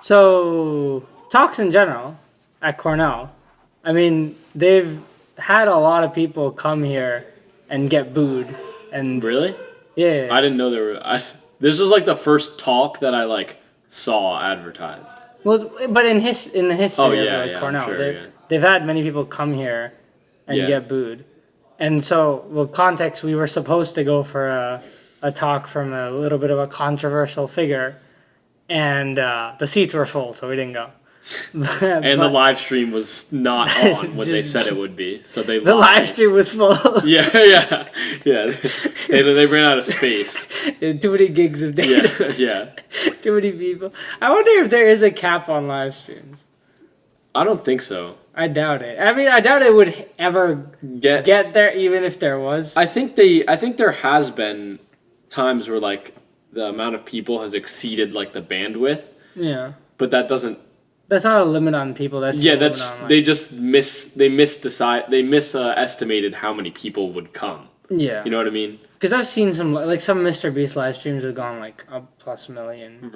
So, talks in general at Cornell, I mean, they've had a lot of people come here and get booed. And Really? Yeah. I didn't know there were... this was like the first talk that I like saw advertised. Well, but in the history of Cornell, sure, they've had many people come here and get booed. And so, context, we were supposed to go for a talk from a little bit of a controversial figure, and the seats were full, so we didn't go. And the live stream was not on when they said it would be, so they the live stream was full. yeah. They ran out of space. Too many gigs of data. Yeah. Too many people. I wonder if there is a cap on live streams. I don't think so. I doubt it. I mean, I doubt it would ever get there, even if there was. I think there has been times where like the amount of people has exceeded like the bandwidth. Yeah. But that doesn't. That's not a limit on people. That's they just misestimated how many people would come. Yeah. You know what I mean? Because I've seen some Mr. Beast live streams have gone like a plus million.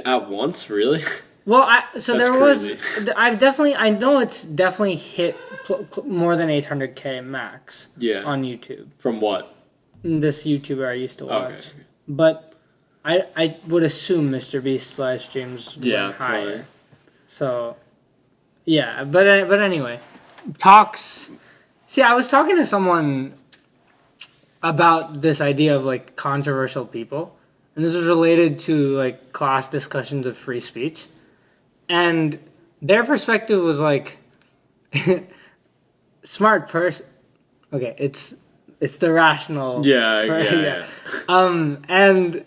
At once, really? Well, Crazy. I know it's definitely hit more than 800K max. On YouTube. From what? This YouTuber I used to watch. Okay. But I would assume Mr. Beast live streams went higher. Probably. So, yeah, but anyway, talks. See, I was talking to someone about this idea of like controversial people, and this was related to like class discussions of free speech, and their perspective was like, smart person. Okay, it's the rational. Yeah. And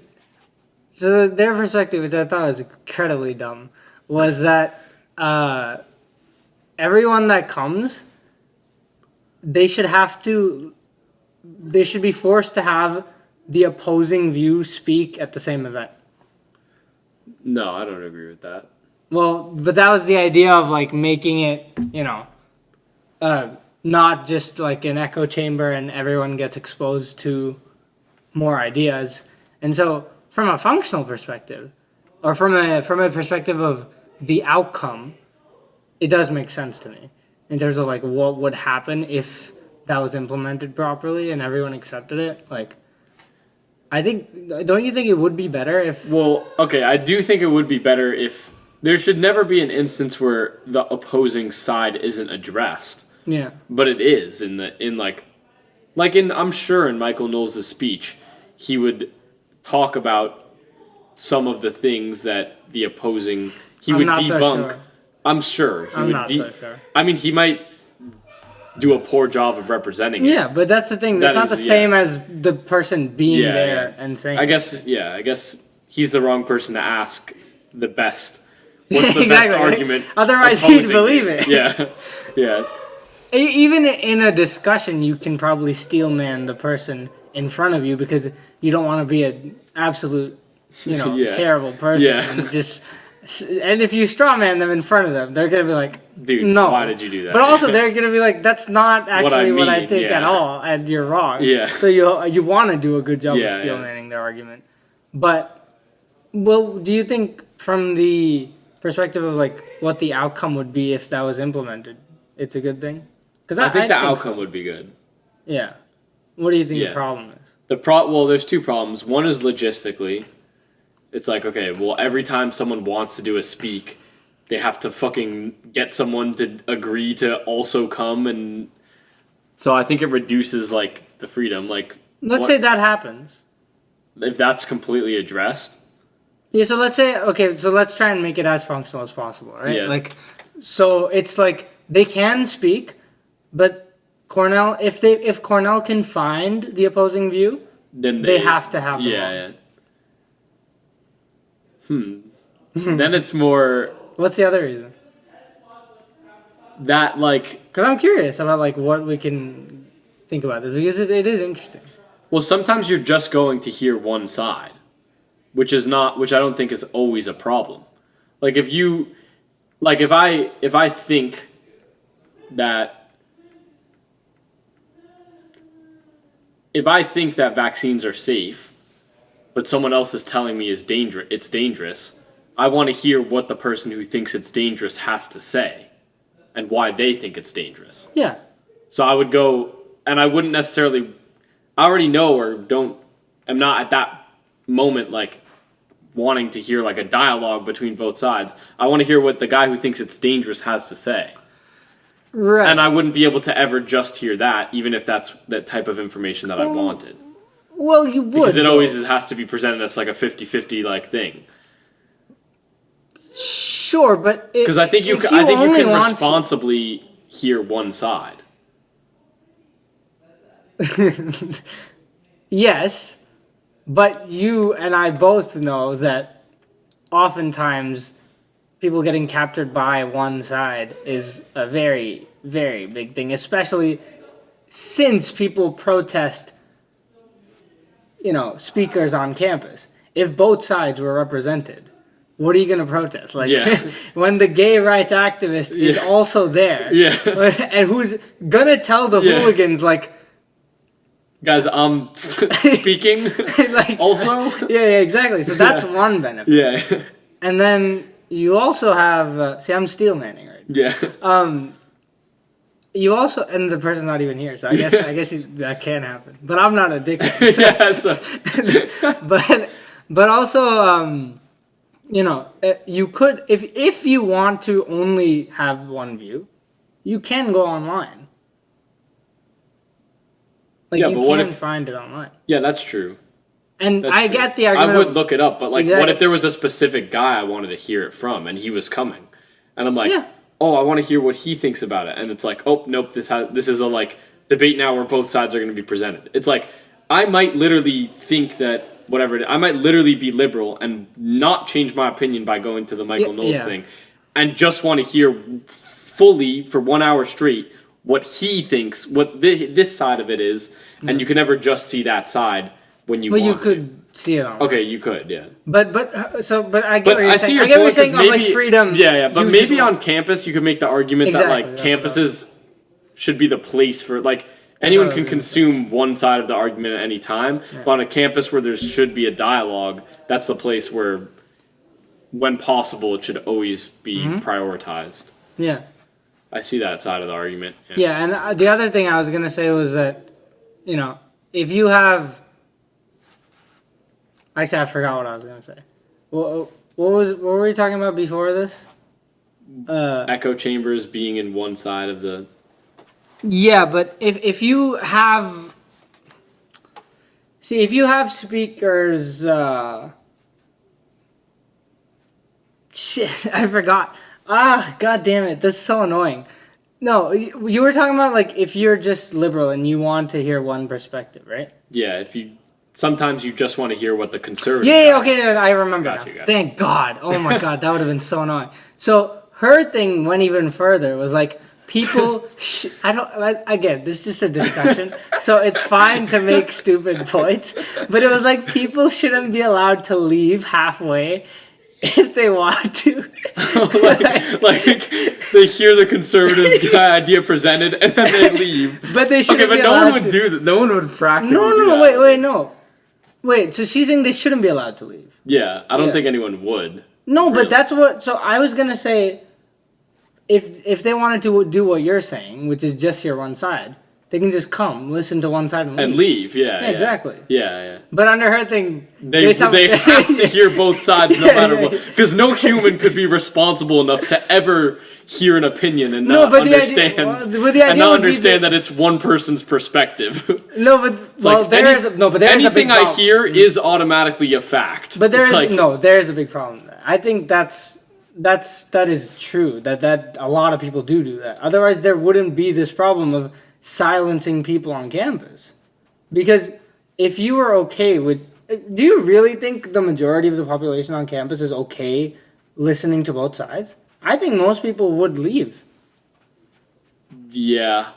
so their perspective, which I thought was incredibly dumb, was that everyone that comes, they should be forced to have the opposing view speak at the same event. No, I don't agree with that. Well, but that was the idea of like making it, not just like an echo chamber and everyone gets exposed to more ideas. And so from a functional perspective, or from a perspective of the outcome, it does make sense to me in terms of like what would happen if that was implemented properly and everyone accepted it. Like, don't you think it would be better if? Well, okay, I do think it would be better if there should never be an instance where the opposing side isn't addressed. Yeah. But it is I'm sure in Michael Knowles' speech, he would talk about some of the things that the opposing would debunk. So sure. I'm sure he would. So sure. I mean, he might do a poor job of representing it. Yeah, but that's the thing. That's not the same as the person being there and saying. I guess he's the wrong person to ask the best. What's the best argument? Otherwise, he'd believe it. Yeah. Even in a discussion, you can probably steelman the person in front of you because you don't want to be an absolute, terrible person. Yeah. And if you strawman them in front of them, they're gonna be like, "Dude, no, why did you do that?" But also, they're gonna be like, "That's not actually what I think at all," and you're wrong. Yeah. So you want to do a good job of steelmanning their argument, but do you think from the perspective of like what the outcome would be if that was implemented, it's a good thing? Because I think the outcome would be good. Yeah. What do you think the problem is? Well, there's two problems. One is logistically. It's like, okay, well, every time someone wants to do a speak, they have to fucking get someone to agree to also come, and so I think it reduces like the freedom. Like, let's say that happens. If that's completely addressed. Yeah, so let's try and make it as functional as possible, right? Yeah. Like, so it's like they can speak, but Cornell, if Cornell can find the opposing view, then they have to have them on. Then it's more. What's the other reason? That like. Because I'm curious about like what we can think about this because it is interesting. Well, sometimes you're just going to hear one side, which I don't think is always a problem. Like if I think that vaccines are safe, but someone else is telling me it's dangerous, I want to hear what the person who thinks it's dangerous has to say and why they think it's dangerous. Yeah. So I would go, and I wouldn't necessarily, I already know or I'm not at that moment like wanting to hear like a dialogue between both sides. I want to hear what the guy who thinks it's dangerous has to say. Right. And I wouldn't be able to ever just hear that, even if that's that type of information that I wanted. Well, you would. Because it always has to be presented as like a 50-50 like thing. Sure, but because I think you can responsibly hear one side. Yes, but you and I both know that oftentimes people getting captured by one side is a very, very big thing, especially since people protest, speakers on campus. If both sides were represented, what are you going to protest? Like, when the gay rights activist is also there, and who's going to tell the hooligans, like, guys, I'm speaking like, also? Yeah, exactly. So that's one benefit. Yeah. And then you also have, see, I'm steel manning right now. Yeah. You also, and the person's not even here, so I guess that can happen. But I'm not addicted. Yeah. So. but also, you could, if you want to only have one view, you can go online. Like, you can find it online. Yeah, that's true. And I get the argument. I would look it up, but like, what if there was a specific guy I wanted to hear it from, and he was coming, and I'm like, oh, I want to hear what he thinks about it, and it's like, oh, nope, this is a like debate now where both sides are going to be presented. It's like I might literally think that whatever I might literally be liberal and not change my opinion by going to the Michael Knowles thing, and just want to hear fully for 1 hour straight what he thinks, what this side of it is, and you can never just see that side when you want to. But you could see it on. Okay, you could, yeah. But I get what you're saying. I see your I get what you're point, saying maybe, of, like, freedom. Yeah, but maybe on campus you could make the argument that like campuses should be the place for like anyone can consume one side of the argument at any time. Yeah. But on a campus where there should be a dialogue, that's the place where, when possible, it should always be prioritized. Yeah. I see that side of the argument. Yeah, and the other thing I was going to say was that, if you have... Actually, I forgot what I was going to say. What were we talking about before this? Echo chambers being in one side of the... Yeah, but if you have... See, if you have speakers... Shit, I forgot. God damn it. That's so annoying. No, you were talking about, like, if you're just liberal and you want to hear one perspective, right? Yeah, sometimes you just want to hear what the conservative I remember now. Thank God. Oh my God, that would have been so annoying. So her thing went even further. It was like, people... Again, this is just a discussion, so it's fine to make stupid points, but it was like, people shouldn't be allowed to leave halfway if they want to. like they hear the conservatives' idea presented and then they leave. But they shouldn't be allowed to. No one would do that. No one would practically do that. Wait, so she's saying they shouldn't be allowed to leave. Yeah, I don't think anyone would. No, really. But that's what... So I was going to say, if they wanted to do what you're saying, which is just hear one side, they can just come, listen to one side, and leave. Yeah, exactly. Yeah. But under her thing, they have to hear both sides no matter what. Because no human could be responsible enough to ever hear an opinion and not understand that it's one person's perspective. There is anything I hear is automatically a fact. But there is a big problem there. I think that is true. That a lot of people do that. Otherwise, there wouldn't be this problem of silencing people on campus. Because if you were okay with... Do you really think the majority of the population on campus is okay listening to both sides? I think most people would leave. Yeah.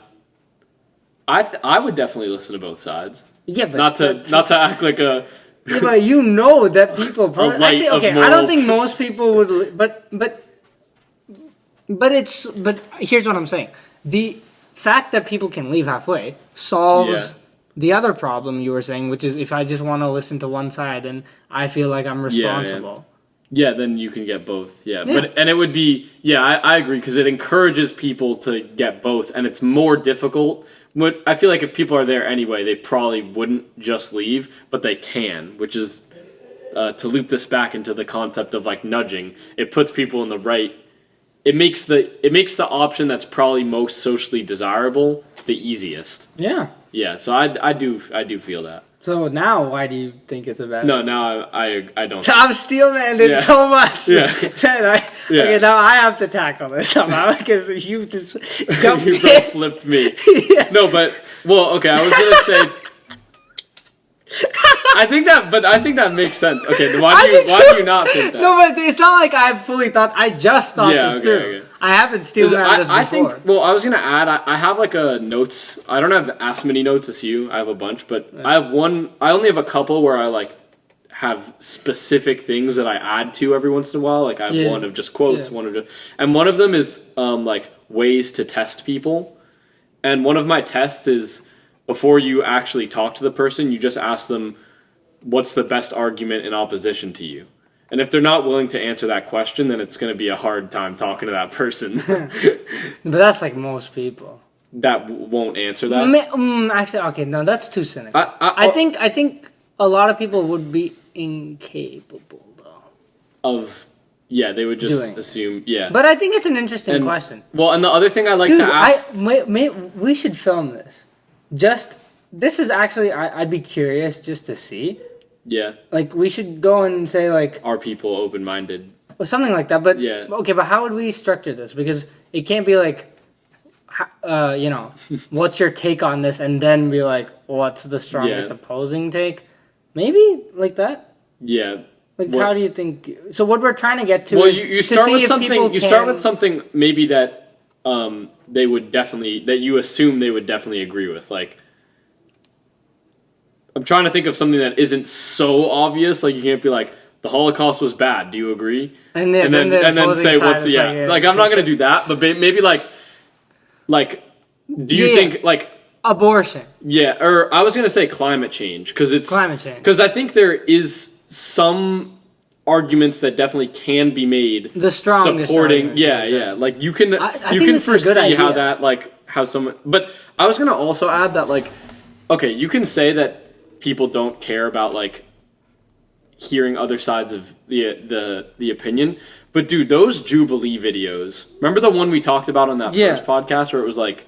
I would definitely listen to both sides. Yeah, but... Not to act like a... Yeah, but you know that people... I don't think most people would... But here's what I'm saying. The fact that people can leave halfway solves the other problem you were saying, which is if I just want to listen to one side and I feel like I'm responsible. Yeah, then you can get both. Yeah. But and it would be I agree because it encourages people to get both, and it's more difficult. But I feel like if people are there anyway, they probably wouldn't just leave, but they can, which is to loop this back into the concept of like nudging. It puts people in the right. It makes the option that's probably most socially desirable the easiest. Yeah. Yeah. So I do feel that. So now, why do you think it's a bad? No, now I don't. Tom Steelman did so much. Yeah. Okay, now I have to tackle this somehow because you just jumped You in. flipped me. No, but okay. I was gonna say. I think that makes sense. Okay, why do you not think that? No, but it's not like I fully thought. I just thought this through. Okay. I haven't Steelman this before. I think. Well, I was gonna add. I have like a notes. I don't have as many notes as you. I have a bunch, but I have one. I only have a couple where I like have specific things that I add to every once in a while. Like I have one of just quotes, one of just, and one of them is like ways to test people, and one of my tests is before you actually talk to the person, you just ask them what's the best argument in opposition to you. And if they're not willing to answer that question, then it's going to be a hard time talking to that person. But that's like most people. That won't answer that? Actually, okay, no, that's too cynical. I think a lot of people would be incapable, though. They would just assume, But I think it's an interesting question. Well, and the other thing I like to ask... we should film this. This is actually, I'd be curious just to see. Yeah. Like, we should go and say, like... Are people open-minded? Or something like that, but... Yeah. Okay, but how would we structure this? Because it can't be like, what's your take on this? And then be like, what's the strongest opposing take? Maybe like that? Yeah. Like, how do you think... So what we're trying to get to is you start with something... You start with something maybe that they would definitely... That you assume they would definitely agree with. Like... I'm trying to think of something that isn't so obvious. Like, you can't be like, the Holocaust was bad. Do you agree? And then say what's the like I'm not gonna do that, but maybe like do you think like abortion? Yeah, or I was gonna say climate change because it's climate change. Because I think there is some arguments that definitely can be made. The strongest supporting, like you can foresee how that like how someone. But I was gonna also add that like, okay, you can say that people don't care about like hearing other sides of the opinion, but dude, those Jubilee videos, remember the one we talked about on that first podcast where it was like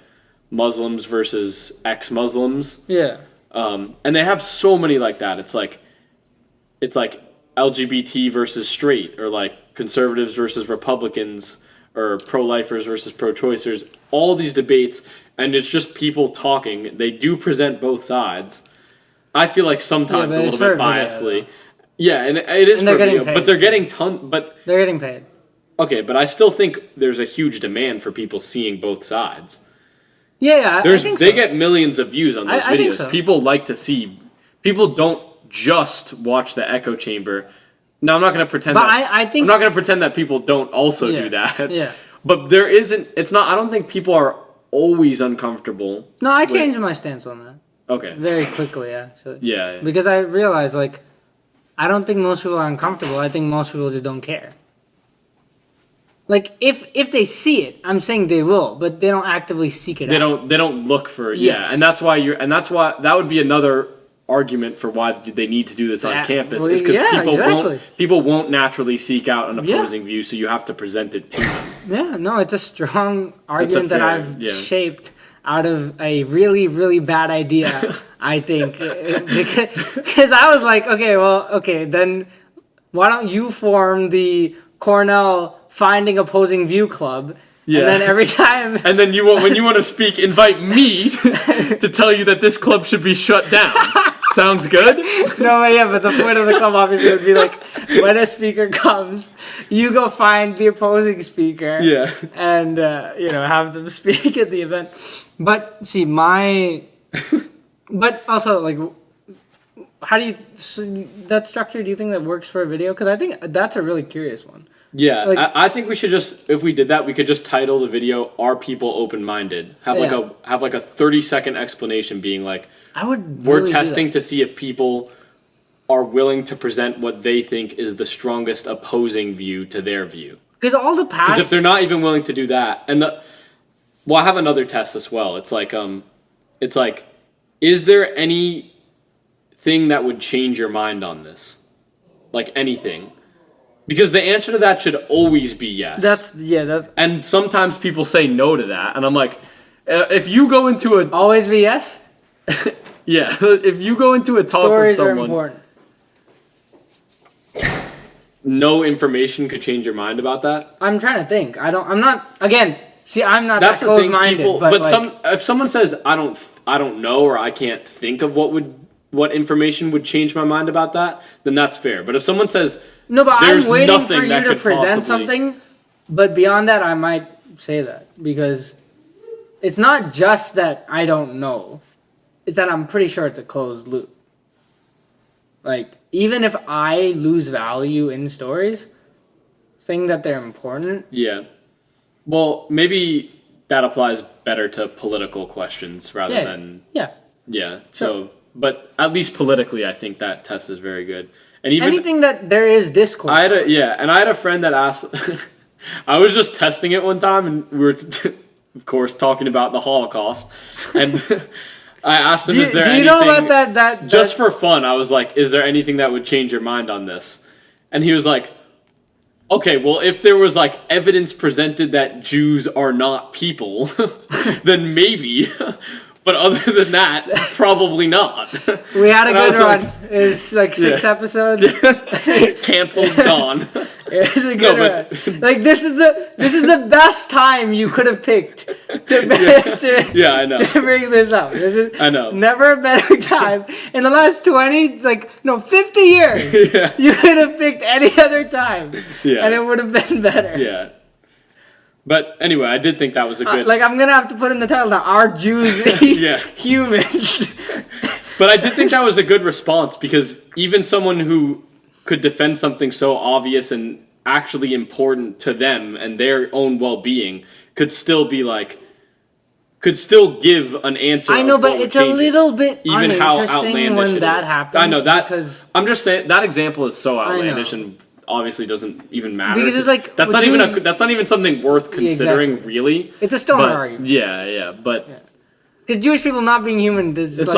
Muslims versus ex-Muslims? And they have so many like that. It's like LGBT versus straight, or like conservatives versus Republicans, or pro-lifers versus pro-choicers, all these debates, and it's just people talking. They do present both sides. I feel like sometimes a little bit biasly. And it is for video, but they're getting they're getting paid. Okay, but I still think there's a huge demand for people seeing both sides. I think so. They get millions of views on those videos. Think so. People like to see. People don't just watch the echo chamber. No, I'm not going to pretend. But I'm not going to pretend that people don't also do that. But there isn't. It's not. I don't think people are always uncomfortable. No, I changed my stance on that. Okay. Very quickly, actually. Yeah. Because I realized, like, I don't think most people are uncomfortable. I think most people just don't care. Like, if they see it, I'm saying they will, but they don't actively seek it out. They don't look for it. Yes. Yeah, and that's why that would be another argument for why they need to do this on campus, is because people won't naturally seek out an opposing view, so you have to present it to them. Yeah, no, it's a strong argument that I've shaped out of a really, really bad idea, I think. Because I was like, okay, then why don't you form the Cornell Finding Opposing View Club? Yeah. And then every time... And then when you want to speak, invite me to tell you that this club should be shut down. Sounds good? No, but the point of the club obviously would be like, when a speaker comes, you go find the opposing speaker. Yeah. And, have them speak at the event. But, see, but also, like, how do you... that structure, do you think that works for a video? Because I think that's a really curious one. Yeah, like, I think we should just, if we did that, we could just title the video, Are People Open-Minded? Have like a 30-second explanation being like, we're testing to see if people are willing to present what they think is the strongest opposing view to their view. Because all the past... Because if they're not even willing to do that, and well, I have another test as well. It's like, is there anything that would change your mind on this? Like anything? Because the answer to that should always be yes. And sometimes people say no to that, and I'm like, if you go into a... Always be yes? Yeah, if you go into a talk with someone... Stories are important. No information could change your mind about that? I'm trying to think. I'm not that close-minded. But if someone says, I don't know, or I can't think of what information would change my mind about that, then that's fair. But if someone says... No, but I'm waiting for you to present something, but beyond that, I might say that. Because it's not just that I don't know. It's that I'm pretty sure it's a closed loop. Like, even if I lose value in stories, saying that they're important... Yeah. Well, maybe that applies better to political questions rather than... Yeah. Yeah, so... But at least politically, I think that test is very good. And even anything that there is discourse. I had a friend that asked... I was just testing it one time, and we were, of course, talking about the Holocaust. And I asked him, is there anything... Do you know about that... Just for fun, I was like, is there anything that would change your mind on this? And he was like, okay, well, if there was, like, evidence presented that Jews are not people, then maybe... But other than that, probably not. We had a good run. It's like 6 episodes. Canceled, gone. It was a good run. Like this is the best time you could have picked to I know. to bring this up. I know. Never a better time in the last 50 years. Yeah. You could have picked any other time, and it would have been better. Yeah. But anyway, I did think that was a good... I'm going to have to put in the title now, are Jews humans? But I did think that was a good response, because even someone who could defend something so obvious and actually important to them and their own well-being could still be like... Could still give an answer. I know, but it's a little bit even uninteresting when that happens. I know that... Because I'm just saying, that example is so outlandish and... obviously doesn't even matter because it's like that's not even something worth considering. Really, it's a stoner argument. But because Jewish people not being human, it's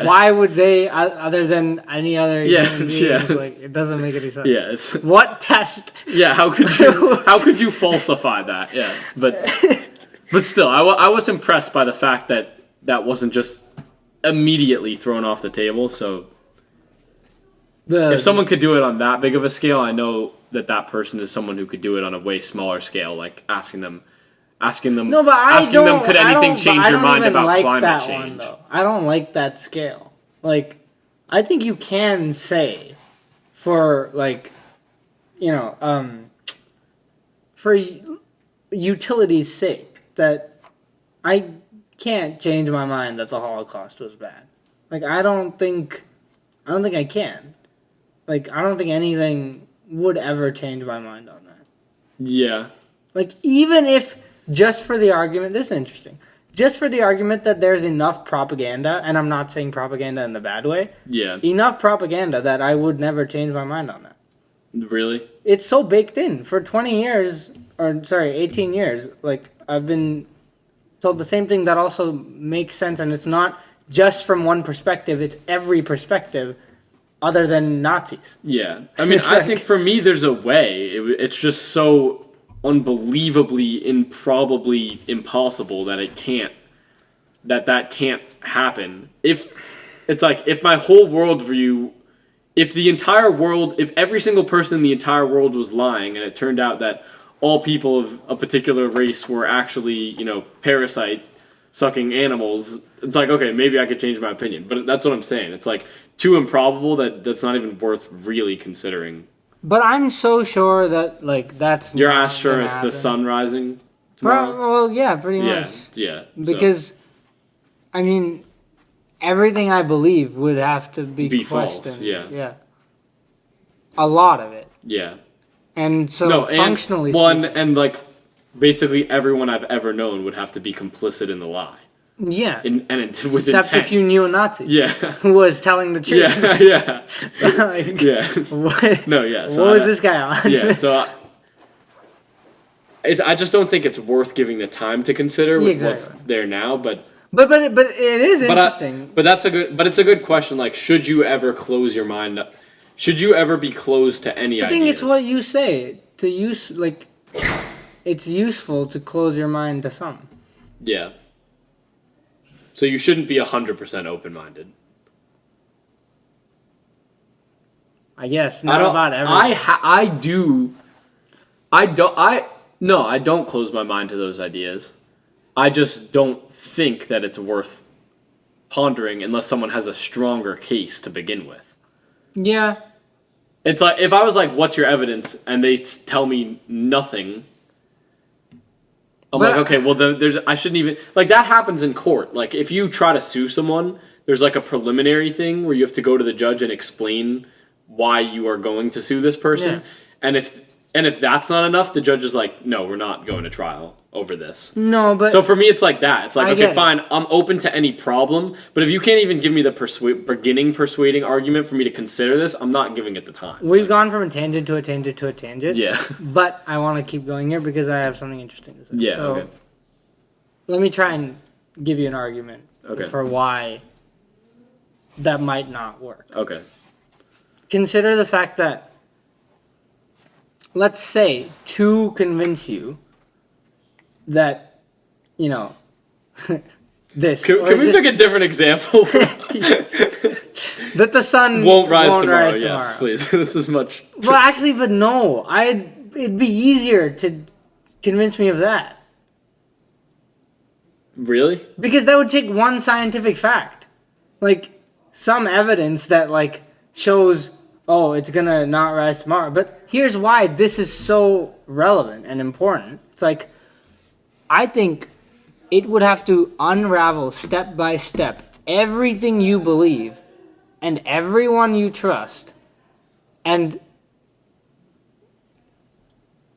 why would they other than any other human beings, like it doesn't make any sense. What test? How could you falsify that? But still, I was impressed by the fact that wasn't just immediately thrown off the table. So. If someone could do it on that big of a scale, I know that person is someone who could do it on a way smaller scale, like asking them, could anything change your mind about climate change? I don't like that scale. Like, I think you can say, for for utility's sake, that I can't change my mind that the Holocaust was bad. Like, I don't think I can. Like, I don't think anything would ever change my mind on that. Yeah. Like, even if, just for the argument, this is interesting, just for the argument that there's enough propaganda, and I'm not saying propaganda in the bad way, enough propaganda that I would never change my mind on that. Really? It's so baked in. For 18 years, like, I've been told the same thing that also makes sense, and it's not just from one perspective, it's every perspective. Other than Nazis. Yeah. I mean, I think for me, there's a way. It's just so unbelievably, improbably impossible that that can't happen. If my whole worldview, if every single person in the entire world was lying, and it turned out that all people of a particular race were actually, parasite-sucking animals, it's like, okay, maybe I could change my opinion. But that's what I'm saying. It's like, too improbable that's not even worth really considering. But I'm so sure that that's you're as sure as the sun rising tomorrow? Well, yeah, pretty much. Yeah. Because, I mean, everything I believe would have to be questioned. False. Yeah. A lot of it. Yeah. And so functionally speaking, and basically everyone I've ever known would have to be complicit in the lie. Yeah. With Except intent. if you knew a Nazi. Yeah. Who was telling the truth. Yeah. Like, Yeah. What, No, yeah. So what was this guy on? Yeah, so I just don't think it's worth giving the time to consider with what's there now, but it is interesting. But it's a good question. Like, should you ever close your mind up? Should you ever be closed to any ideas? I think it's what you say. It's useful to close your mind to some. Yeah. So you shouldn't be 100% open-minded. I guess not about everything. I don't close my mind to those ideas. I just don't think that it's worth pondering unless someone has a stronger case to begin with. Yeah. It's like, if I was like, what's your evidence? And they tell me nothing. I'm like, okay, well, I shouldn't even... Like, that happens in court. Like, if you try to sue someone, there's like a preliminary thing where you have to go to the judge and explain why you are going to sue this person. Yeah. And if that's not enough, the judge is like, no, we're not going to trial over this. No, but... So for me, it's like that. It's like, okay, fine, I'm open to any problem, but if you can't even give me the beginning persuading argument for me to consider this, I'm not giving it the time. We've gone from a tangent to a tangent to a tangent. Yeah. But I want to keep going here because I have something interesting to say. Yeah, so, okay. Let me try and give you an argument for why that might not work. Okay. Consider the fact that, let's say, to convince you that, this. Can we pick a different example? That the sun won't rise tomorrow. Yes, please. This is much... Well, actually, but no. It'd be easier to convince me of that. Really? Because that would take one scientific fact. Like, some evidence that, shows, it's gonna not rise tomorrow. But here's why this is so relevant and important. It's like, I think it would have to unravel step by step everything you believe and everyone you trust. And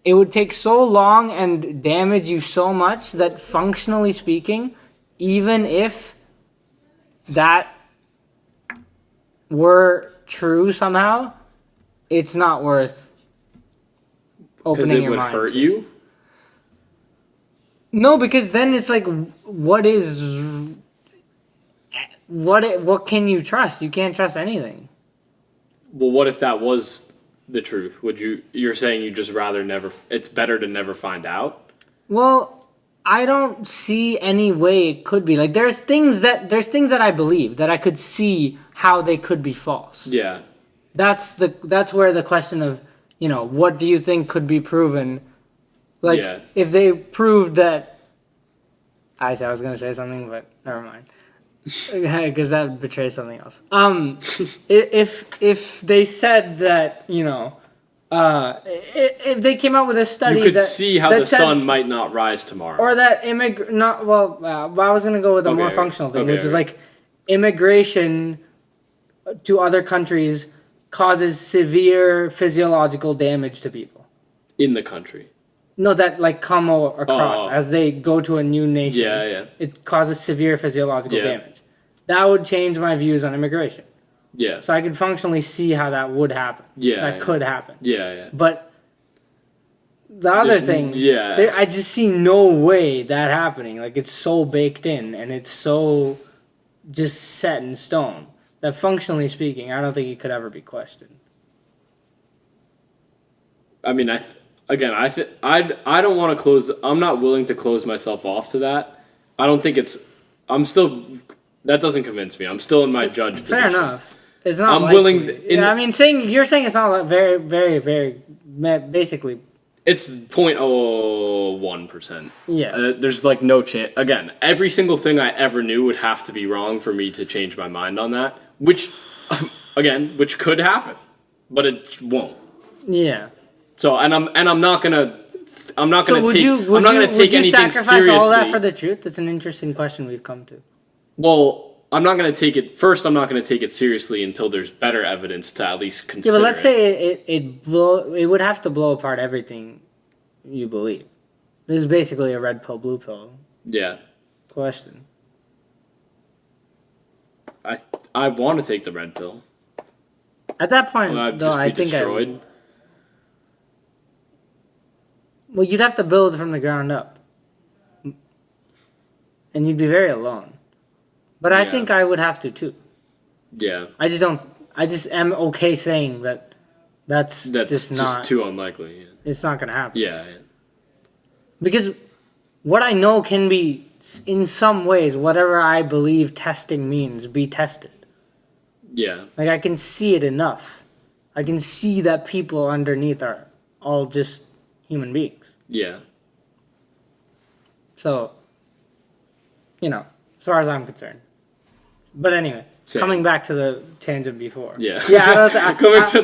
it would take so long and damage you so much that, functionally speaking, even if that were true somehow, it's not worth opening your mind. Because it would hurt you? No, because then it's like, what can you trust? You can't trust anything. Well, what if that was the truth? You're saying you just rather it's better to never find out? Well, I don't see any way it could be. Like, there's things that I believe that I could see how they could be false. Yeah. That's where the question of, what do you think could be proven? Like, if they proved that... I was going to say something, but never mind. Because that betrays something else. If they said that, if they came out with a study you could see how the sun might not rise tomorrow. Or that I was going to go with a more functional thing, which is like immigration to other countries causes severe physiological damage to people. In the country. No, that come across as they go to a new nation. Yeah. It causes severe physiological damage. That would change my views on immigration. Yeah. So I could functionally see how that would happen. Yeah. That could happen. Yeah. But the other thing, I just see no way that happening. Like, it's so baked in and it's so just set in stone that, functionally speaking, I don't think it could ever be questioned. I mean, I don't want to close. I'm not willing to close myself off to that. I don't think that doesn't convince me. I'm still in my judge position. Fair enough. It's not. I'm willing. You're saying it's not very, very, very. Basically, it's 0.01%. Yeah. There's no chance. Again, every single thing I ever knew would have to be wrong for me to change my mind on that. Which could happen, but it won't. Yeah. So I'm not gonna take anything seriously. Would you sacrifice all that for the truth? That's an interesting question we've come to. Well, I'm not gonna take it. First, I'm not gonna take it seriously until there's better evidence to at least consider. Yeah, but let's say it would have to blow apart everything you believe. This is basically a red pill, blue pill. Yeah. Question. I want to take the red pill. At that point, Well, I think destroyed. Well, you'd have to build from the ground up. And you'd be very alone. But I think I would have to, too. Yeah. I just am okay saying that that's just not... just too unlikely. Yeah. It's not going to happen. Yeah. Because what I know can be, in some ways, whatever I believe testing means, be tested. Yeah. Like, I can see it enough. I can see that people underneath are all just human beings. Yeah. So, as far as I'm concerned. But anyway, coming back to the tangent before. Yeah. Yeah. Coming to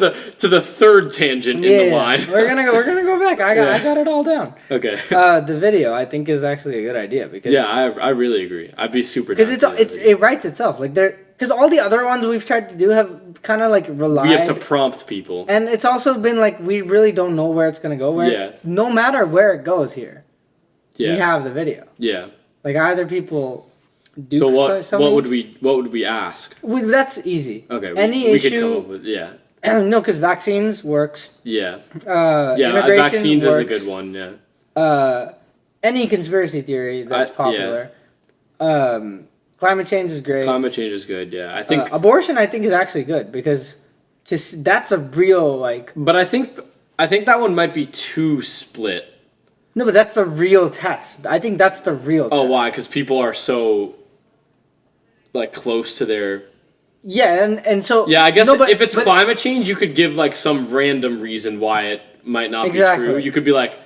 the third tangent in the line. We're gonna go back. I got it all down. Okay. The video I think is actually a good idea because I really agree. I'd be super. Because it writes itself because all the other ones we've tried to do have kind of like relied. We have to prompt people, and it's also been like we really don't know where it's gonna go. No matter where it goes here, we have the video. Yeah. Like either people. So what would we ask? That's easy. Okay. Any we issue. Could come up with, no, because vaccines works. Yeah. Immigration vaccines works. is a good one. Yeah. Any conspiracy theory that's popular. Climate change is great. Climate change is good. Yeah, I think abortion. I think is actually good because that's a real like. But I think that one might be too split. No, but that's the real test. I think that's the real test. Oh, why? Because people are so like close to their. Yeah, and so. Yeah, I guess if it's climate change, you could give like some random reason why it might not be true. You could be like,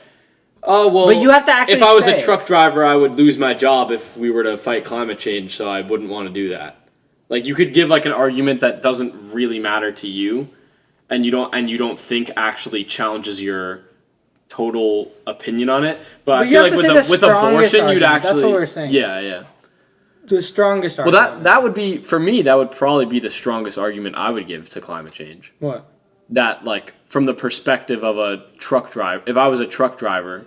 oh well. But you have to actually. If I was a truck driver, I would lose my job if we were to fight climate change, so I wouldn't want to do that. Like you could give like an argument that doesn't really matter to you, and you don't think actually challenges your total opinion on it. But I feel like with abortion, you'd actually. That's what we're saying. Yeah. The strongest argument. Well, that would be, for me, that would probably be the strongest argument I would give to climate change. What? That, like, from the perspective of a truck driver, if I was a truck driver,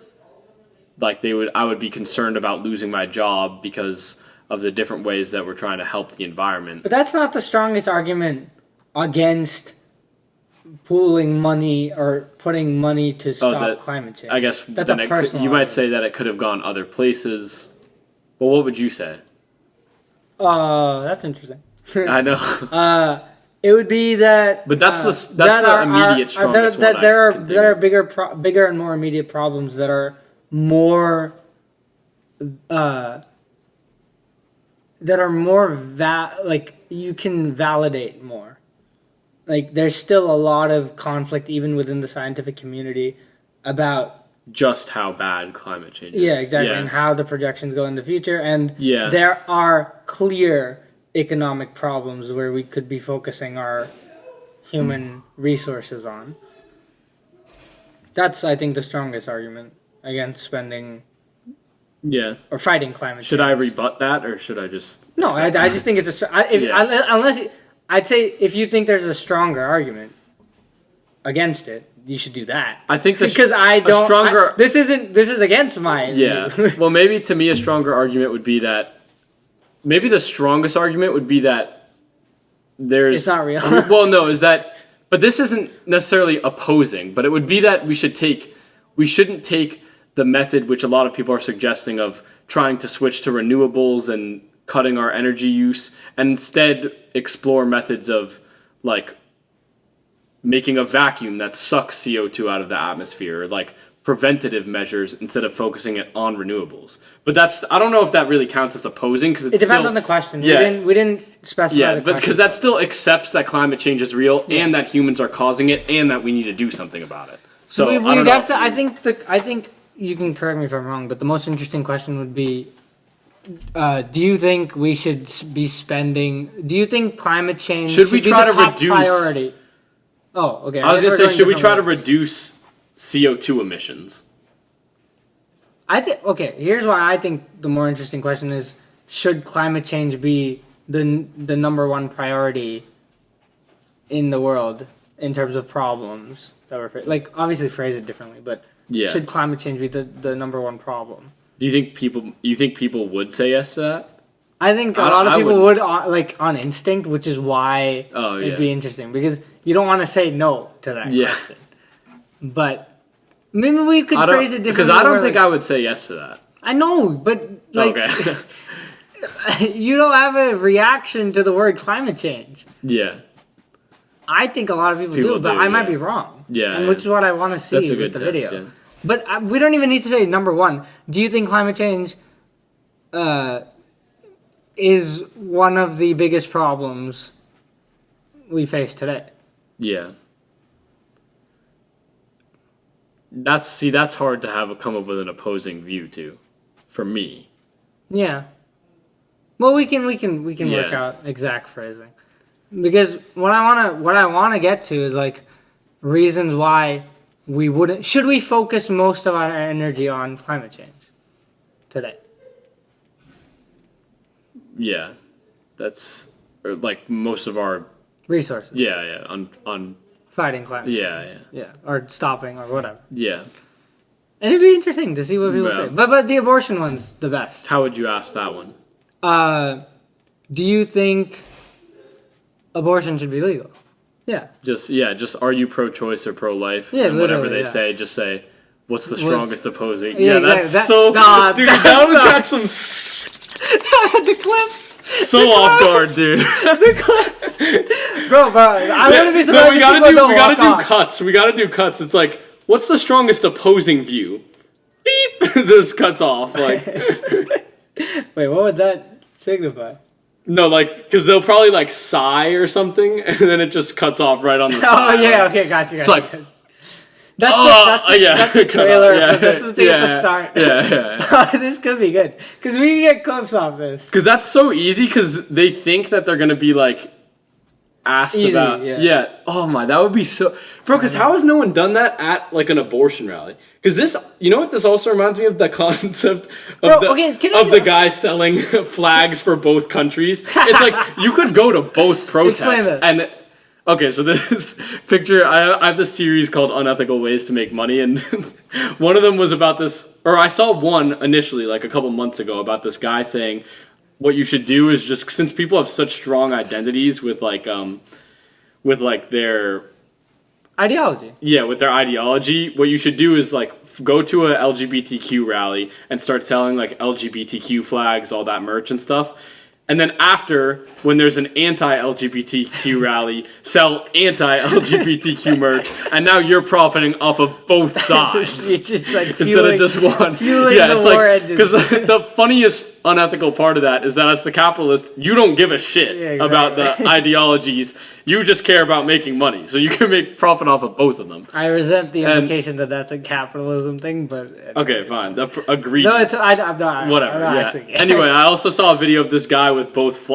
like, I would be concerned about losing my job because of the different ways that we're trying to help the environment. But that's not the strongest argument against pooling money or putting money to stop climate change. I guess that's a personal you might say that it could have gone other places. Well, what would you say? That's interesting. I know. It would be that. But that's the immediate strongest one. There are bigger and more immediate problems that are more. Like you can validate more. Like there's still a lot of conflict even within the scientific community about. Just how bad climate change is. Yeah, exactly. And how the projections go in the future. And there are clear economic problems where we could be focusing our human resources on. That's, I think, the strongest argument against spending... Yeah. Or fighting climate change. Should I rebut that, or should I just... No, I just think it's I'd say if you think there's a stronger argument against it, you should do that. I think because this is against mine. Yeah. Well, maybe to me a stronger argument would be that. Maybe the strongest argument would be that there's. It's not real. Well, no, is that. But this isn't necessarily opposing. But it would be that we shouldn't take the method which a lot of people are suggesting of trying to switch to renewables and cutting our energy use, and instead explore methods of like. Making a vacuum that sucks CO2 out of the atmosphere, like preventative measures instead of focusing it on renewables. But I don't know if that really counts as opposing because it depends on the question. Yeah. We didn't specify the question. But because that still accepts that climate change is real and that humans are causing it and that we need to do something about it. So I think you can correct me if I'm wrong, but the most interesting question would be do you think we should be spending do you think climate change should we try to reduce priority? Oh, okay. I was going to say, should we try to reduce CO2 emissions? Here's why I think the more interesting question is, should climate change be the number one priority in the world in terms of problems that we're like obviously phrase it differently, but should climate change be the number one problem? Do you think people would say yes to that? I think a lot of people would on instinct, which is why it'd be interesting because you don't want to say no to that question. But maybe we could phrase it differently. Because I don't think I would say yes to that. I know, but you don't have a reaction to the word climate change. Yeah. I think a lot of people do, but I might be wrong. Yeah. And which is what I want to see with the video. Yeah. But we don't even need to say, number one, do you think climate change is one of the biggest problems we face today? Yeah. That's hard to come up with an opposing view to, for me. Yeah. Well, we can work out exact phrasing, because what I wanna get to is like reasons why we wouldn't. Should we focus most of our energy on climate change today? Yeah, that's like most of our resources. Yeah, on fighting climate change. Yeah, or stopping or whatever. Yeah. And it'd be interesting to see what people say. But the abortion one's the best. How would you ask that one? Do you think abortion should be legal? Yeah. Just are you pro-choice or pro-life? Yeah, and whatever they say, just say, what's the strongest opposing? Yeah, exactly. That's so... dude, that would catch some... the clip. So off guard, dude. The clips. Bro, I wouldn't be surprised. No, we gotta do cuts. We gotta do cuts. It's like, what's the strongest opposing view? Beep. This cuts off. Like, wait, what would that signify? No, like, because they'll probably like sigh or something, and then it just cuts off right on the side. Oh yeah, okay, got you. It's like, that's the trailer. That's the thing at the start. Yeah. This could be good because we can get clips off this. Because that's so easy. Because they think that they're gonna be like asked about. Yeah. Oh my, that would be so. Bro, because how has no one done that at like an abortion rally? Because this, you know what this also reminds me of, the concept of the guy selling flags for both countries. It's like you could go to both protests and. Okay, so this picture, I have this series called Unethical Ways to Make Money, and one of them was about this, or I saw one initially, like a couple months ago, about this guy saying what you should do is just, since people have such strong identities with their... ideology. Yeah, with their ideology, what you should do is like go to a LGBTQ rally and start selling like LGBTQ flags, all that merch and stuff. And then after, when there's an anti-LGBTQ rally, sell anti-LGBTQ merch, and now you're profiting off of both sides. It's just like instead of just one. Fueling the war engine. Because the funniest unethical part of that is that as the capitalist, you don't give a shit about the ideologies. You just care about making money, so you can make profit off of both of them. I resent the implication that that's a capitalism thing, but... Okay, fine. Agreed. No, I'm not. Whatever, I'm not Anyway, I also saw a video of this guy with both...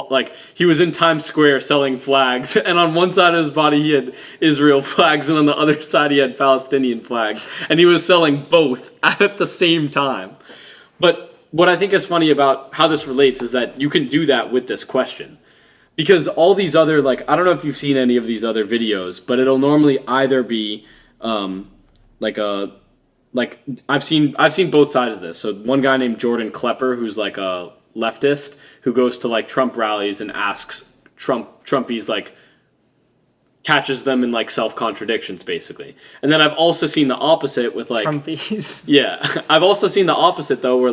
he was in Times Square selling flags, and on one side of his body he had Israel flags, and on the other side he had Palestinian flags. And he was selling both at the same time. But what I think is funny about how this relates is that you can do that with this question. Because all these other, I don't know if you've seen any of these other videos, but it'll normally either be, I've seen both sides of this. So one guy named Jordan Klepper, who's like a leftist, who goes to Trump rallies and asks Trumpies, catches them in self-contradictions, basically. And then I've also seen the opposite with Trumpies. Yeah. I've also seen the opposite, though, where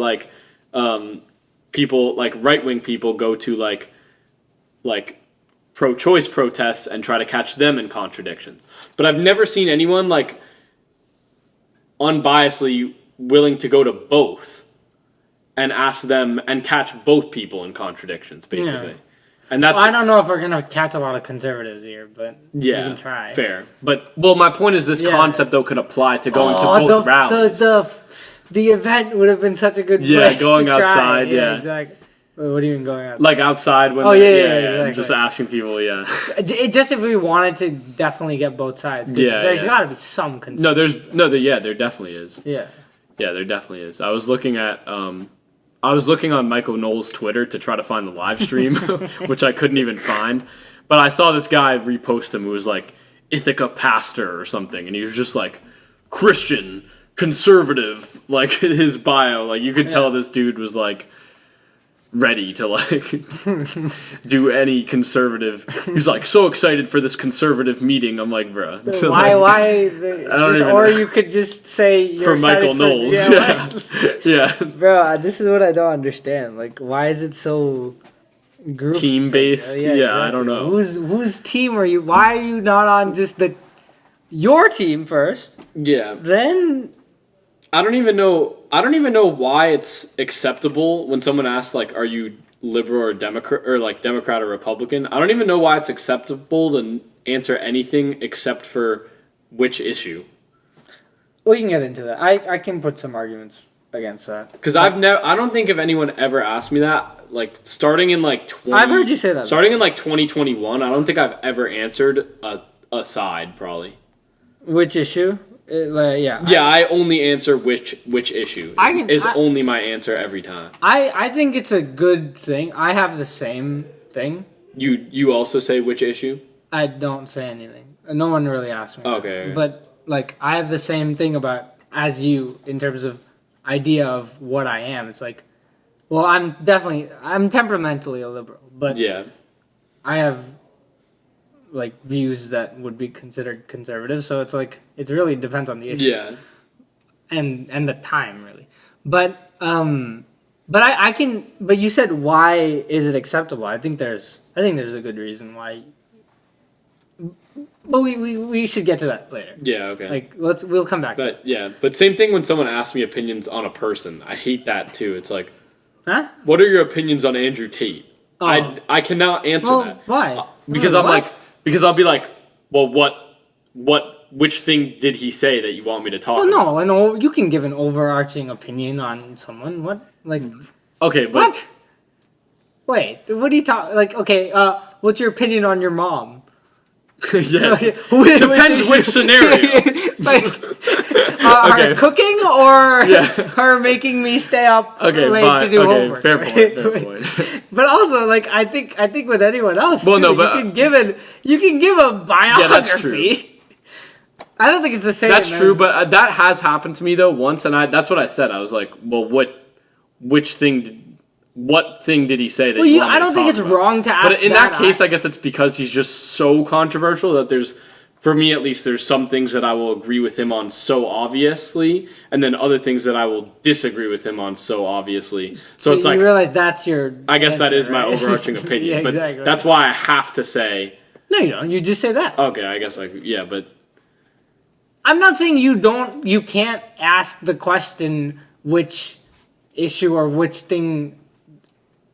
people, right-wing people go to pro-choice protests and try to catch them in contradictions. But I've never seen anyone unbiasedly willing to go to both and ask them and catch both people in contradictions, basically. Yeah. And that's... Well, I don't know if we're gonna catch a lot of conservatives here, but we can try. Fair. But my point is this concept though could apply to going to both rallies. The event would have been such a good place. Yeah, going to outside. Try. Yeah, exactly. What do you mean going outside? Outside when exactly. Just asking people, Just if we wanted to definitely get both sides. There's got to be some concern. There definitely is. Yeah. Yeah, there definitely is. I was looking on Michael Knowles' Twitter to try to find the live stream, which I couldn't even find. But I saw this guy repost him who was Ithaca pastor or something, and he was just Christian, conservative, his bio. You could tell this dude was ready to like do any conservative. He's like so excited for this conservative meeting. I'm like, bruh. Or you could just say you're for Michael Knowles. Yeah. Bro, this is what I don't understand. Like, why is it so group team based? Yeah, exactly. I don't know. Whose team are you? Why are you not on just your team first? Yeah. Then I don't even know why it's acceptable when someone asks like, "Are you liberal or Democrat or like Democrat or Republican?" I don't even know why it's acceptable to answer anything except for which issue. We can get into that. I can put some arguments against that. Because I don't think if anyone ever asked me that. Like starting in like I've heard you say that. Starting in like 2021, I don't think I've ever answered a side probably. Which issue? I only answer which issue is only my answer every time. I think it's a good thing. I have the same thing. You also say which issue? I don't say anything. No one really asks me. Okay. But like I have the same thing as you in terms of idea of what I am. It's like, well, I'm temperamentally a liberal, but yeah, I have like views that would be considered conservative, so it's like it really depends on the issue. Yeah. And the time really. But I can but you said why is it acceptable? I think there's a good reason why. But we should get to that later. Yeah, okay. Like we'll come back to it. Yeah, but same thing when someone asks me opinions on a person. I hate that too. It's like, huh? What are your opinions on Andrew Tate? Oh. I cannot answer that. Why? Because Because I'll be like, well, which thing did he say that you want me to talk about? Well, no, you can give an overarching opinion on someone. What? Like, okay, but... What? Wait, what do you talk... Like, okay, what's your opinion on your mom? Yes. Depends which scenario. Like, her cooking or her making me stay up late to do homework. Fair point. But also, like, I think with anyone else, you can give a biography. Yeah, that's true. I don't think it's the same. That's true, but that has happened to me though once, and that's what I said. I was like, well, what thing did he say that I don't think it's wrong to ask. But in that case, I guess it's because he's just so controversial that for me at least, there's some things that I will agree with him on so obviously, and then other things that I will disagree with him on so obviously. So it's like you realize that's your. I guess that is my overarching opinion, but that's why I have to say. No, you don't. You just say that. Okay, I guess but. I'm not saying you can't ask the question which issue or which thing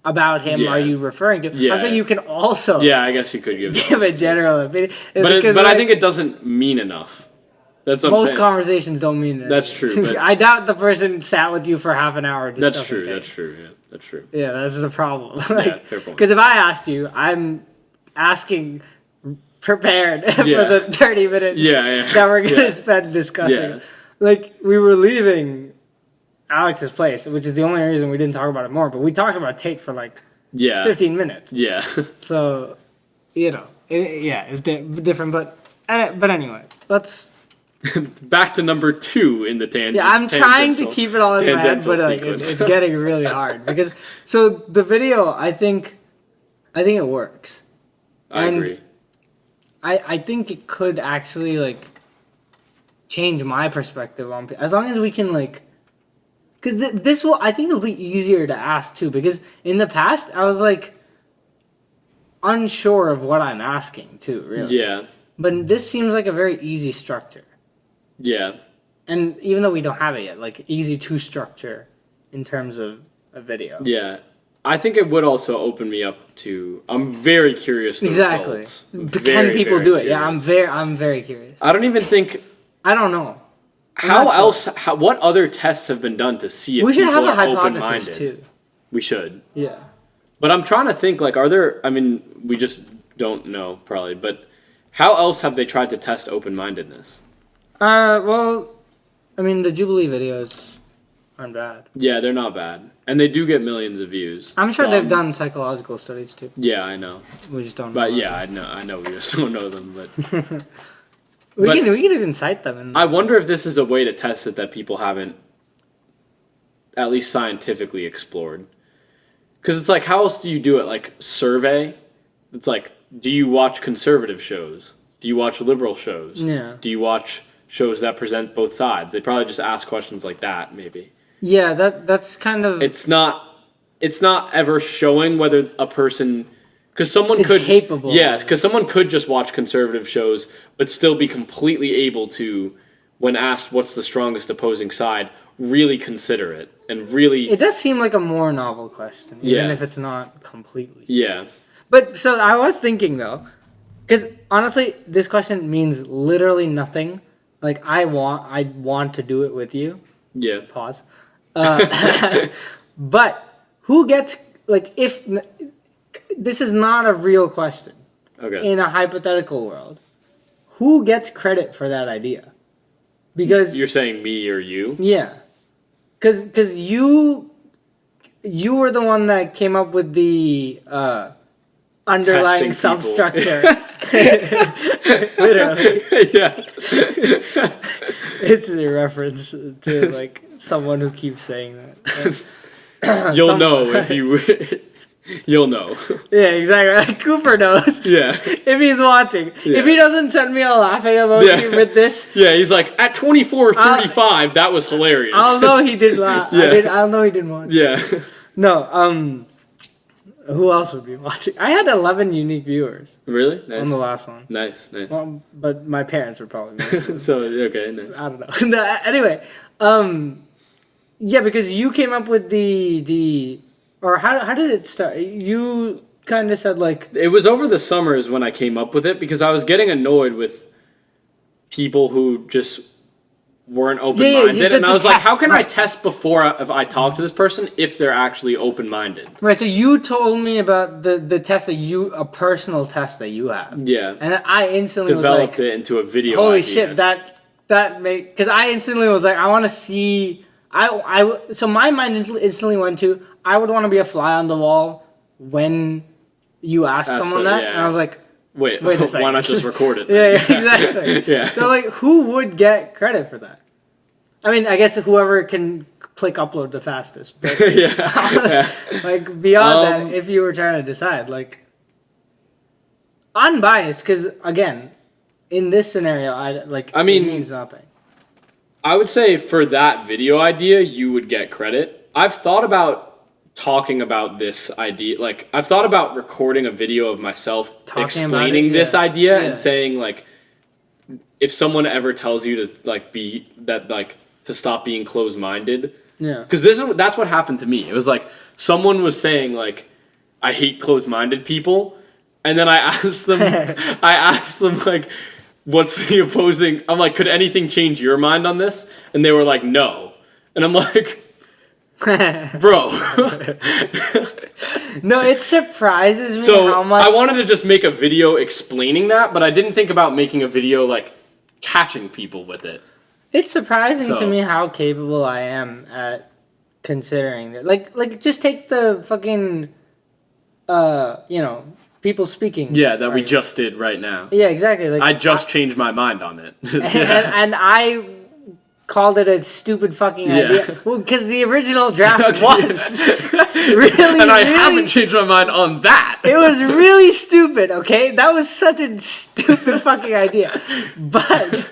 about him are you referring to? I'm saying you can also I guess you could give a general opinion. But I think it doesn't mean enough. That's what most conversations don't mean that. That's true. But I doubt the person sat with you for half an hour. That's true. Yeah, that's true. Yeah, this is a problem. Fair point. Because if I asked you, I'm asking prepared for the 30 minutes that we're going to spend discussing. Yeah. Like, we were leaving Alex's place, which is the only reason we didn't talk about it more, but we talked about Tate for like 15 minutes. Yeah. So, it's different, but anyway, let's... Back to number 2 in the tangent. Yeah, I'm trying to keep it all in my head, but it's getting really hard. Because, so the video, I think it works. I agree. I think it could actually, like, change my perspective on... As long as we can, like... Because I think it'll be easier to ask, too. Because in the past, I was, like, unsure of what I'm asking, too, really. Yeah. But this seems like a very easy structure. Yeah. And even though we don't have it yet, like, easy to structure in terms of a video. Yeah. I think it would also open me up to... I'm very curious to results. Can people do it? Curious. Yeah, I'm very curious. I don't even think... I don't know. What other tests have been done to see if we should people have a are hypothesis open-minded? Too. We should. Yeah. But I'm trying to think, like, are there... I mean, we just don't know, probably. But how else have they tried to test open-mindedness? Well, I mean, the Jubilee videos aren't bad. Yeah, they're not bad. And they do get millions of views. I'm sure they've done psychological studies, too. Yeah, I know. We just don't know. But yeah, I know. We just don't know them, but... We can even cite them. I wonder if this is a way to test it that people haven't, at least scientifically, explored. Because it's like, how else do you do it? Like, survey? It's like, do you watch conservative shows? Do you watch liberal shows? Yeah. Do you watch shows that present both sides? They probably just ask questions like that, maybe. Yeah, that's kind of... It's not ever showing whether a person... Because someone is could... capable. Yeah, because someone could just watch conservative shows, but still be completely able to, when asked what's the strongest opposing side, really consider it. And really... It does seem like a more novel question, even if it's not completely. Yeah. But, so I was thinking, though, because honestly, this question means literally nothing. Like, I want to do it with you. Yeah. Pause. But who gets, like, if... This is not a real question. Okay. In a hypothetical world, who gets credit for that idea? Because... You're saying me or you? Yeah. Because you were the one that came up with the underlying substructure. Literally. Yeah. It's a reference to, like, someone who keeps saying that. You'll know if you... You'll know. Yeah, exactly. Cooper knows. Yeah. If he's watching. Yeah. If he doesn't send me a laughing emoji with this. Yeah, he's like, at 24:35, that was hilarious. I'll know he did laugh. Yeah. I'll know he didn't watch. Yeah. No, who else would be watching? I had 11 unique viewers. Really? Nice. On the last one. Nice. Well, but my parents were probably watching. So, okay, nice. I don't know. Anyway, yeah, because you came up with the or how did it start? You kind of said, like... It was over the summers when I came up with it, because I was getting annoyed with people who just weren't open-minded. And I was like, how can I test before if I talk to this person if they're actually open-minded? Right, so you told me about the test that a personal test that you have. Yeah. And I instantly developed was like... it into a video holy idea. shit, that make... Because I instantly was like, I want to see... So my mind instantly went to, I would want to be a fly on the wall when you ask someone that. Yeah. And I was like, wait a second. Why not just record it? Yeah, exactly. Yeah. So, like, who would get credit for that? I mean, I guess whoever can click upload the fastest. But Yeah. Like, beyond that, if you were trying to decide, like, unbiased, because, again, in this scenario, it means nothing. I would say for that video idea, you would get credit. I've thought about talking about this idea. Like, I've thought about recording a video of myself explaining this idea and saying, like, if someone ever tells you to, like, to stop being closed-minded. Yeah. Because that's what happened to me. It was like, someone was saying, like, I hate closed-minded people. And then I asked them, like, what's the opposing... I'm like, could anything change your mind on this? And they were like, no. And I'm like, bro. No, it surprises me how much... I wanted to just make a video explaining that, but I didn't think about making a video, like, catching people with it. It's surprising to me how capable I am at considering it. Like just take the fucking, people speaking. Yeah, that we just did right now. Yeah, exactly. Like, I just changed my mind on it. and I called it a stupid fucking idea. Well, because the original draft was really, and I haven't changed my mind on that. It was really stupid, okay? That was such a stupid fucking idea. But,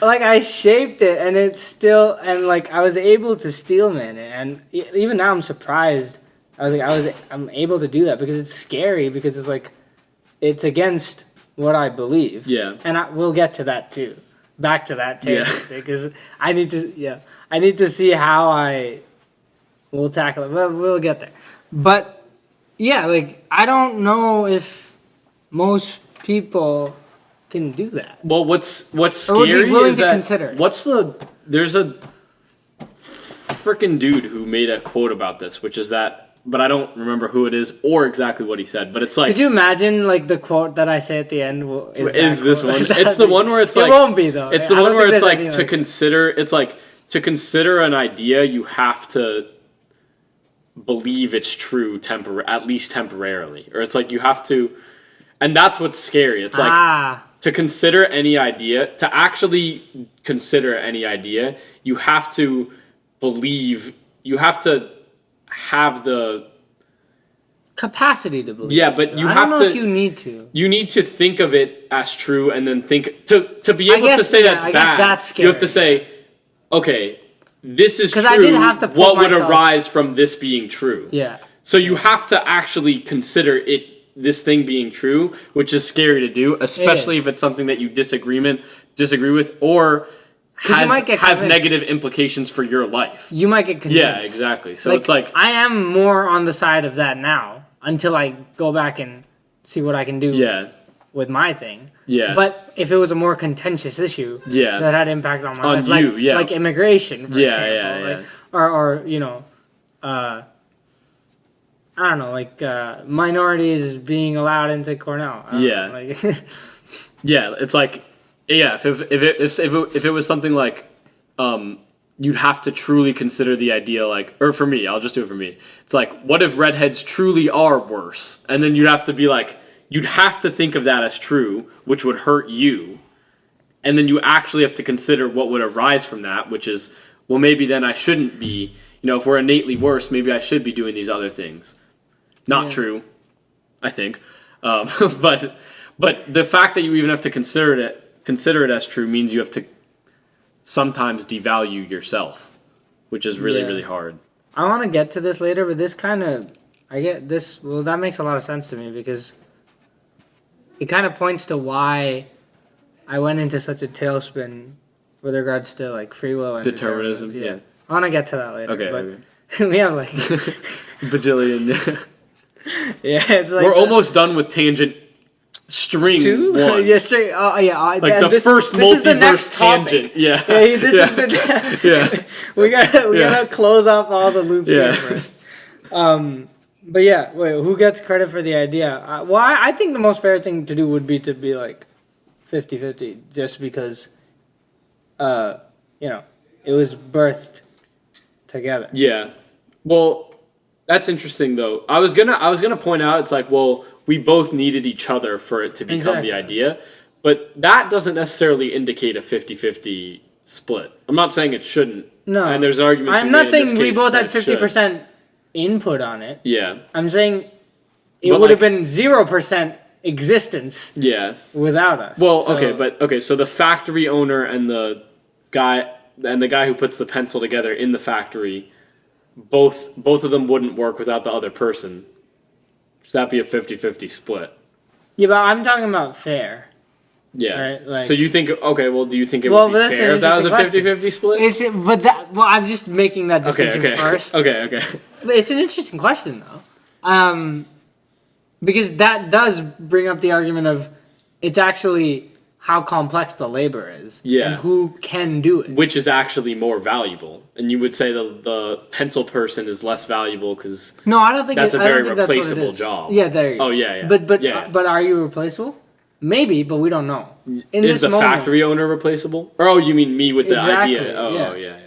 like, I shaped it, and it's still... And, like, I was able to steelman it. And even now I'm surprised. I'm able to do that because it's scary because it's, like, it's against what I believe. Yeah. And we'll get to that, too. Back to that tangent because I need to see how I will tackle it. We'll get there. But yeah, like I don't know if most people can do that. Well, what's scary is that there's a freaking dude who made a quote about this, which is that. But I don't remember who it is or exactly what he said. But it's like... Could you imagine, like, the quote that I say at the end? Is this one? It's the one where it's like... It won't be, though. It's the one where it's like, to consider... It's like, to consider an idea, you have to believe it's true at least temporarily. Or it's like, you have to... And that's what's scary. It's like, to consider any idea, to actually consider any idea, you have to believe... You have to... have the capacity to believe. Yeah, but you I have don't to. know if you need to. You need to think of it as true, and then think to be able to say that's bad. That's scary. You have to say, okay, this is true. I did have to what would arise from this being true? Yeah. So you have to actually consider this thing being true, which is scary to do, especially if it's something that you disagree with, or has negative implications for your life. You might get convinced. Yeah, exactly. So it's like I am more on the side of that now until I go back and see what I can do with my thing. Yeah. But if it was a more contentious issue that had impact on my life, like immigration, for example, or you know, I don't know, like minorities being allowed into Cornell. It's like if it was something like you'd have to truly consider the idea, like, or for me, I'll just do it for me. It's like, what if redheads truly are worse? And then you'd have to be like, you'd have to think of that as true, which would hurt you. And then you actually have to consider what would arise from that, which is, well, maybe then I shouldn't be, you know, if we're innately worse, maybe I should be doing these other things. Not true, I think. But the fact that you even have to consider it as true means you have to sometimes devalue yourself, which is really, really hard. I want to get to this later, but that makes a lot of sense to me because it kind of points to why I went into such a tailspin with regards to like free will and determinism. Yeah. I want to get to that later. Okay. We have like bajillion. Yeah, it's like we're almost done with tangent string 1. Yeah, string. Oh, yeah. Like the first multiverse tangent. Yeah. This is the. we gotta close off all the loops here first. But yeah, wait. Who gets credit for the idea? I think the most fair thing to do would be to be like 50-50, just because, you know, it was birthed together. Yeah. Well, that's interesting though. I was gonna point out, it's like, well, we both needed each other for it to become the idea, but that doesn't necessarily indicate a 50-50 split. I'm not saying it shouldn't. No. And there's arguments. I'm not saying we both had 50% input on it. Yeah. I'm saying it would have been 0% existence. Yeah. Without us. Well, so the factory owner and the guy who puts the pencil together in the factory, both of them wouldn't work without the other person. So that'd be a 50-50 split. Yeah, but I'm talking about fair. Yeah. Right? Like, so you think, okay, well, do you think it would be fair if that was a 50-50 split? I'm just making that distinction first. Okay. But it's an interesting question, though. Because that does bring up the argument of it's actually how complex the labor is. Yeah. And who can do it. Which is actually more valuable. And you would say the pencil person is less valuable because no, I don't think that's a very replaceable job. Yeah, there you go. Oh, yeah. But are you replaceable? Maybe, but we don't know. Is the factory owner replaceable? Or, oh, you mean me with the idea? Oh, yeah.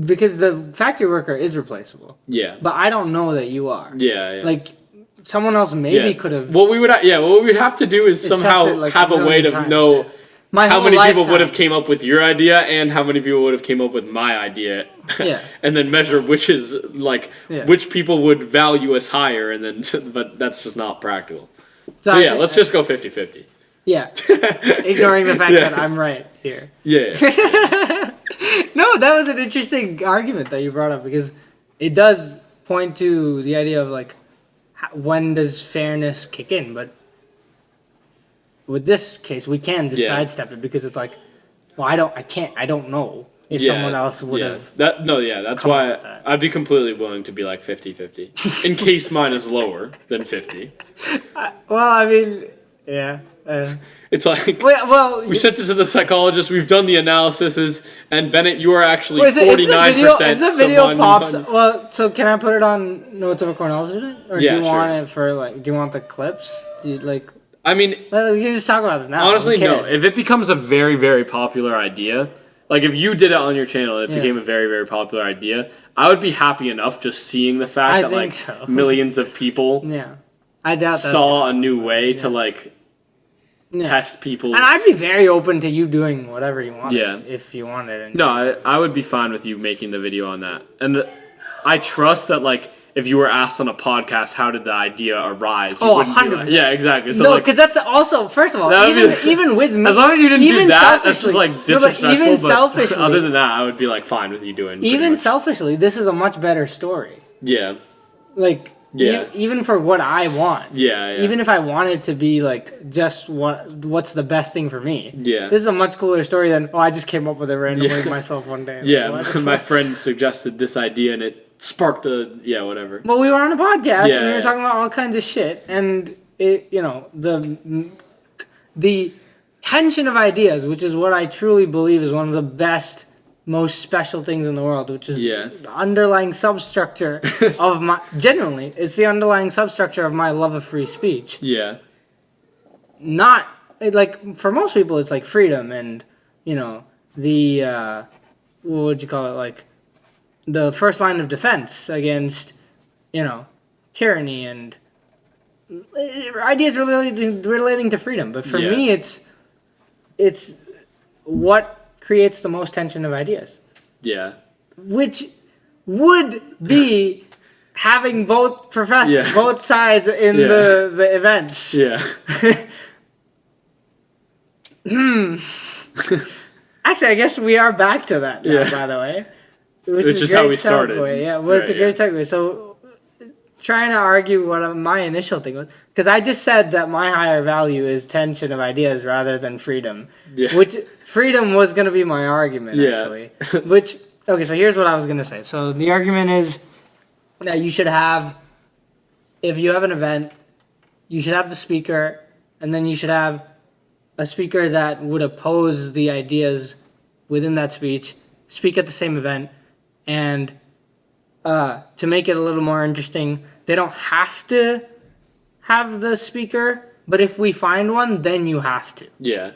Because the factory worker is replaceable. Yeah. But I don't know that you are. Yeah. Like, someone else maybe could have... What we would have to do is somehow have a way to know how many people would have came up with your idea and how many people would have came up with my idea. Yeah. And then measure which people would value us higher, and then but that's just not practical. So let's just go 50-50. Yeah. Ignoring the fact that I'm right here. Yeah. No, that was an interesting argument that you brought up because it does point to the idea of like when does fairness kick in, but with this case we can just sidestep it because it's like, well, I don't know if someone else would have. That's why I'd be completely willing to be like 50-50 in case mine is lower than 50. Well, I mean, yeah. It's like we sent it to the psychologist. We've done the analyses, and Bennett, you are actually 49%. If the video pops, so can I put it on Notes of a Cornell student, or do you want it for like? Do you want the clips? Do you like? I mean, we can just talk about this now. Honestly, no. If it becomes a very, very popular idea, like if you did it on your channel, and it became a very, very popular idea, I would be happy enough just seeing the fact that millions of people, I doubt saw a new way to like. Test people's... And I'd be very open to you doing whatever you want. Yeah. If you wanted. No, I would be fine with you making the video on that. And I trust that, like, if you were asked on a podcast, how did the idea arise? You 100%. Like, yeah, exactly. So no, because that's also, first of all, even with me. As long as you didn't do that, that's just like disrespectful. Even selfishly. Other than that, I would be like fine with you doing. Even selfishly, this is a much better story. Yeah. Like, even for what I want. Yeah. Even if I wanted to be like just what's the best thing for me. Yeah. This is a much cooler story than I just came up with it randomly myself one day. Yeah. My friend suggested this idea and it sparked whatever. Well, we were on a podcast and we were talking about all kinds of shit, and it, the tension of ideas, which is what I truly believe is one of the best, most special things in the world, which is the underlying substructure of my, genuinely, it's the underlying substructure of my love of free speech. Yeah. For most people, it's like freedom and, the, what would you call it, like, the first line of defense against, tyranny and ideas relating to freedom. But for me, it's what creates the most tension of ideas. Yeah. Which would be having both both sides in the events. Yeah. Actually, I guess we are back to that now, by the way. Which is how we started. Yeah, well, it's a great segue. So, trying to argue what my initial thing was, because I just said that my higher value is tension of ideas rather than freedom. Yeah. Which freedom was going to be my argument, actually. Okay, so here's what I was going to say. So the argument is that you should have, if you have an event, you should have the speaker, and then you should have a speaker that would oppose the ideas within that speech, speak at the same event. And to make it a little more interesting, they don't have to have the speaker, but if we find one, then you have to. Yeah.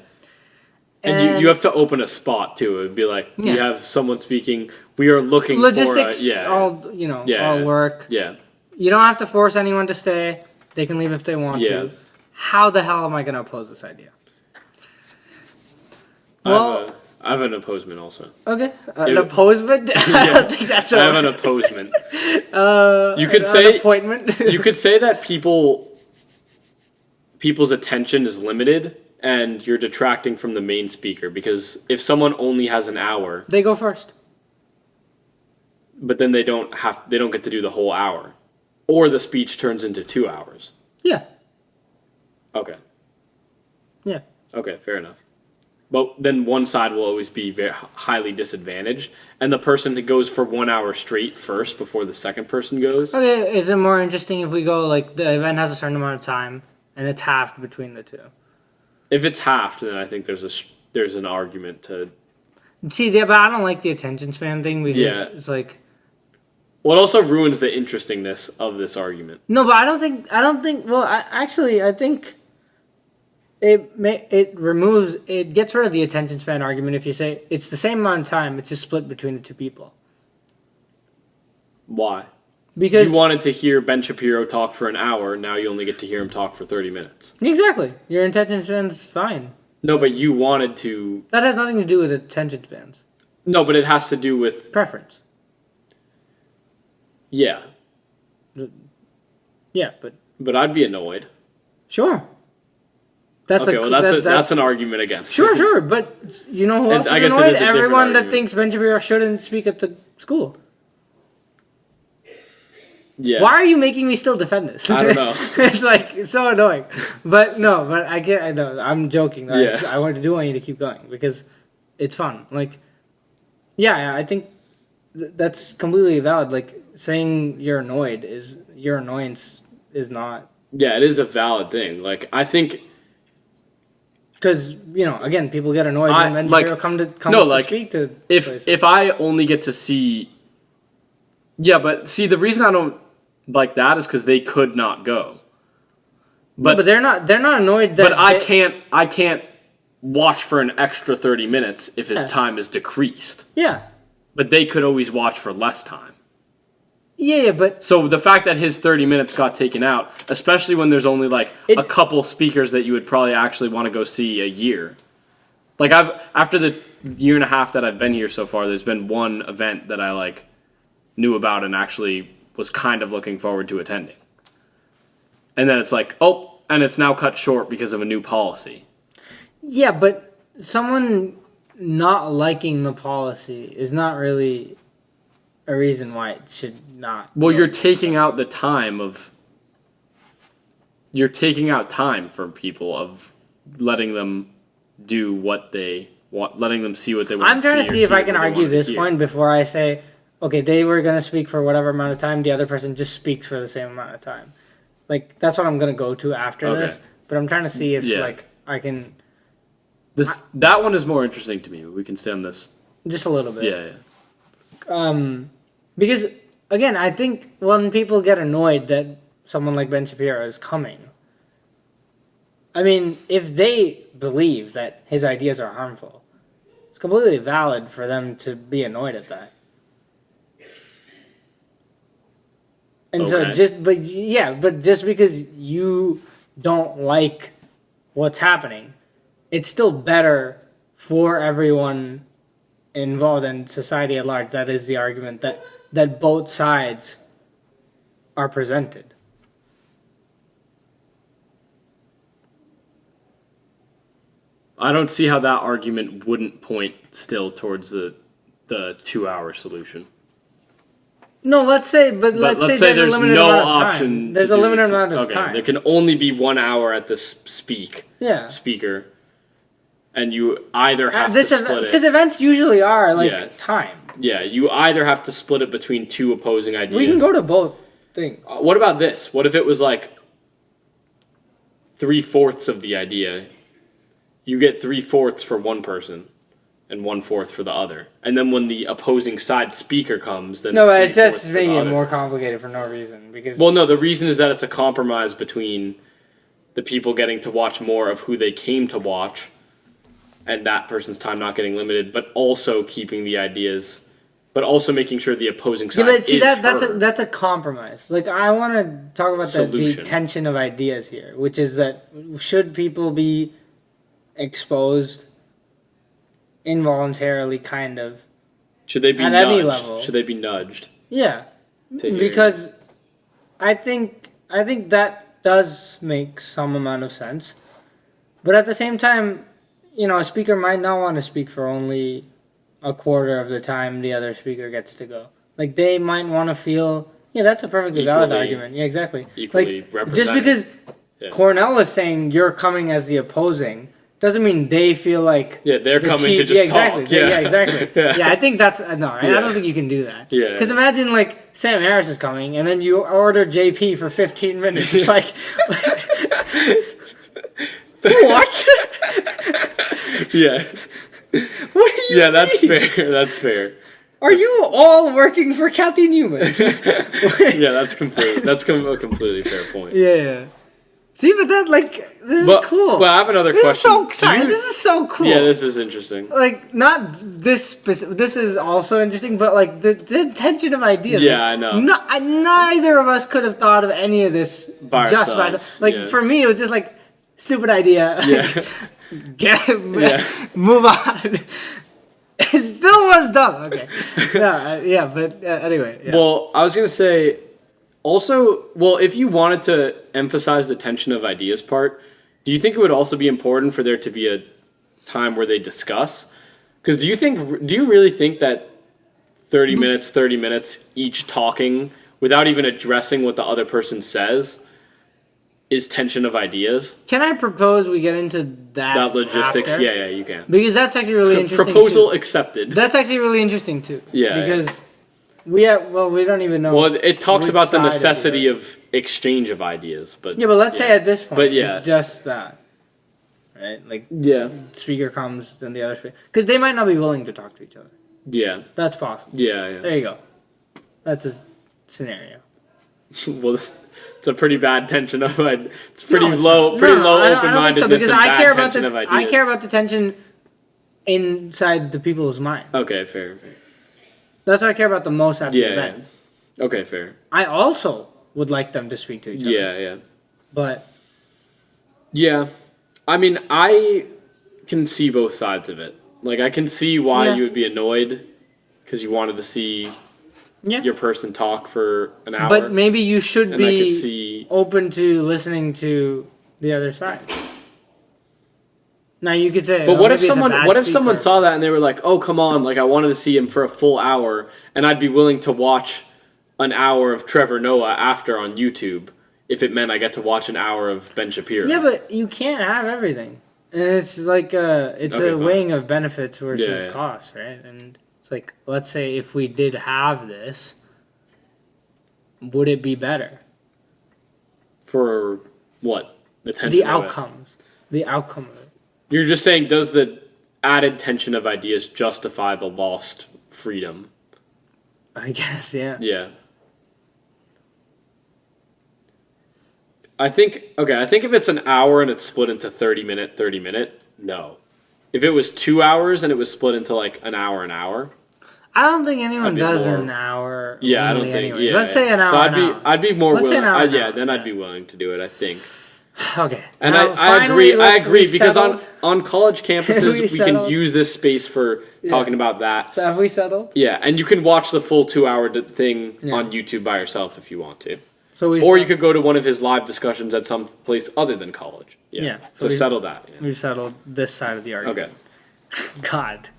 And you have to open a spot, too. It would be like, you have someone speaking, we are looking logistics, for all work. Yeah. You don't have to force anyone to stay. They can leave if they want to. How the hell am I going to oppose this idea? Well, I have an opposement also. Okay. An opposement? I don't think that's I have an opposement. You could say appointment. You could say that people's attention is limited and you're detracting from the main speaker, because if someone only has an hour, they go first. But then they don't get to do the whole hour. Or the speech turns into 2 hours. Yeah. Okay. Yeah. Okay, fair enough. But then one side will always be very highly disadvantaged, and the person that goes for 1 hour straight first before the second person goes. Okay, is it more interesting if we go, like, the event has a certain amount of time, and it's halved between the two? If it's halved, then I think there's an argument to... See, but I don't like the attention span thing, because it's like... Well, it also ruins the interestingness of this argument. No, but I don't think, well, I think... It gets rid of the attention span argument if you say it's the same amount of time, it's just split between the two people. Why? Because you wanted to hear Ben Shapiro talk for an hour, now you only get to hear him talk for 30 minutes. Exactly. Your attention span's fine. No, but you wanted to... That has nothing to do with attention spans. No, but it has to do with... preference. Yeah. Yeah, but... But I'd be annoyed. Sure. That's an argument against. Sure, but you know who else is annoyed? Everyone that thinks Ben Shapiro shouldn't speak at the school. Yeah. Why are you making me still defend this? I don't know. It's like, it's so annoying. But no, but I get, I know, I'm joking. I want you to keep going because it's fun. Like, yeah, I think that's completely valid. Like, saying your annoyance is not. Yeah, it is a valid thing. Like, I think. Because, again, people get annoyed when Ben Shapiro comes to speak to places. If I only get to see... Yeah, but see, the reason I don't like that is because they could not go. But they're not annoyed that... But I can't watch for an extra 30 minutes if his time is decreased. Yeah. But they could always watch for less time. Yeah, but... So the fact that his 30 minutes got taken out, especially when there's only, a couple speakers that you would probably actually want to go see a year. Like, after the year and a half that I've been here so far, there's been one event that I, knew about and actually was kind of looking forward to attending. And then it's like, oh, and it's now cut short because of a new policy. Yeah, but someone not liking the policy is not really a reason why it should not. Well, you're taking out the time of... You're taking out time from people of letting them do what they want, letting them see what they want to see. I'm trying to see if I can argue this point before I say, okay, they were going to speak for whatever amount of time, the other person just speaks for the same amount of time. Like, that's what I'm going to go to after this, but I'm trying to see if, like, I can... That one is more interesting to me. We can stay on this. Just a little bit. Yeah. Because, again, I think when people get annoyed that someone like Ben Shapiro is coming, I mean, if they believe that his ideas are harmful, it's completely valid for them to be annoyed at that. And so but just because you don't like what's happening, it's still better for everyone involved in society at large. That is the argument that both sides are presented. I don't see how that argument wouldn't point still towards the 2-hour solution. No, let's say there's a limited no amount of option. time. There's a limited amount of time. There can only be 1 hour at the speaker, and you either have to split it. Because events usually are time. Yeah, you either have to split it between two opposing ideas. We can go to both things. What about this? What if it was like 3/4 of the idea? You get 3/4 for one person and 1/4 for the other. And then when the opposing side speaker comes, then it's just making it more complicated for no reason. Because the reason is that it's a compromise between the people getting to watch more of who they came to watch and that person's time not getting limited, but also keeping the ideas, but also making sure the opposing side that's a compromise. Like, I want to talk about the tension of ideas here, which is that should people be exposed involuntarily, kind of? Should they be at nudged? Any level? Should they be nudged? Yeah, because I think that does make some amount of sense, but at the same time, a speaker might not want to speak for only a quarter of the time the other speaker gets to go. Like, they might want to feel, that's a perfectly valid argument. Yeah, exactly. Equally represented. Just because Cornell is saying you're coming as the opposing doesn't mean they feel like they're coming to just talk. Yeah, exactly. Yeah, I think that's I don't think you can do that. Yeah. Because imagine Sam Harris is coming and then you order JP for 15 minutes. It's like what? Yeah. What do you mean? That's fair. That's fair. Are you all working for Kathy Newman? That's a completely fair point. Yeah. See, but this is cool. Well, I have another question. This is so cool. Yeah, this is interesting. Not this specific. This is also interesting, but the tension of ideas. Yeah, I know. Neither of us could have thought of any of this by ourselves. For me, it was just stupid idea. Yeah. Move on. It still was dumb. Okay. But anyway. Yeah. Well, I was gonna say. Also, if you wanted to emphasize the tension of ideas part, do you think it would also be important for there to be a time where they discuss? Because do you really think that 30 minutes each talking without even addressing what the other person says is tension of ideas? Can I propose we get into that logistics? After? Yeah, you can. Because that's actually really interesting. Proposal accepted. That's actually really interesting too. Yeah. Because we don't even know. Well, it talks about the necessity of exchange of ideas, but let's say at this point, it's just that, right? Speaker comes, then the other speaker, because they might not be willing to talk to each other. Yeah, that's possible. Yeah. There you go. That's a scenario. Well, it's a pretty bad tension of ideas. It's pretty low open-mindedness and bad tension of ideas. I care about the tension inside the people's mind. Okay, fair. That's what I care about the most after the event. Yeah. Okay, fair. I also would like them to speak to each other. Yeah. But... Yeah. I mean, I can see both sides of it. I can see why you would be annoyed, because you wanted to see your person talk for an hour. But maybe you should and I could see... open to listening to the other side. Now you could say, but what if someone saw that and they were like, "Oh, come on! Like I wanted to see him for a full hour, and I'd be willing to watch an hour of Trevor Noah after on YouTube if it meant I get to watch an hour of Ben Shapiro." Yeah, but you can't have everything, and it's like a weighing of benefits versus costs, right? And it's like, let's say if we did have this, would it be better for what? The outcomes, the outcome of it. You're just saying, does the added tension of ideas justify the lost freedom? I guess, yeah. Yeah. I think if it's an hour and it's split into 30 minute, no. If it was 2 hours and it was split into like an hour, I don't think anyone does an hour. Yeah, I don't think. Anyway. Yeah, let's say an hour. So I'd be more willing. Then I'd be willing to do it, I think. Okay. And I agree because on college campuses we can use this space for talking about that. So have we settled? Yeah, and you can watch the full 2 hour thing on YouTube by yourself if you want to. Or you could go to one of his live discussions at some place other than college. Yeah. So settle that. Yeah. We've settled this side of the argument. Okay. God.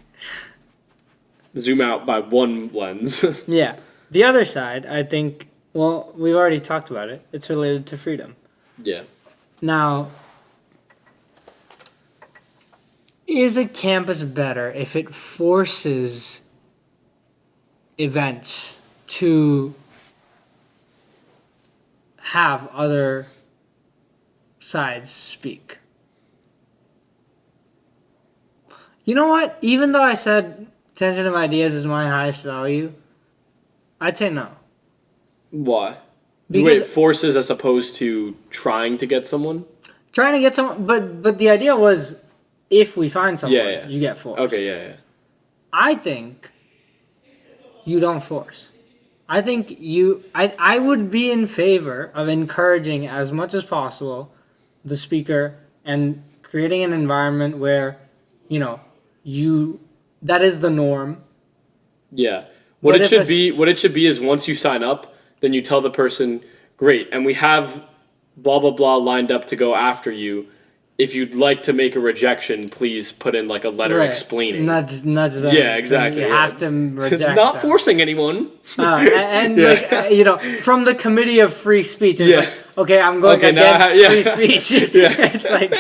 Zoom out by one lens. Yeah. The other side, I think, well, we've already talked about it. It's related to freedom. Yeah. Now, is a campus better if it forces events to have other sides speak? You know what? Even though I said tension of ideas is my highest value, I'd say no. Why? Wait, forces as opposed to trying to get someone? Trying to get someone, but the idea was if we find someone, you get forced. Okay, yeah. I think you don't force. I think I would be in favor of encouraging as much as possible the speaker and creating an environment where, that is the norm. Yeah. What it should be is once you sign up, then you tell the person, great, and we have blah, blah, blah lined up to go after you. If you'd like to make a rejection, please put in like a letter explaining. Nudge them. Yeah, exactly. You have to reject Not forcing anyone. From the Committee of Free Speech, it's like, okay, I'm going against free speech. It's like...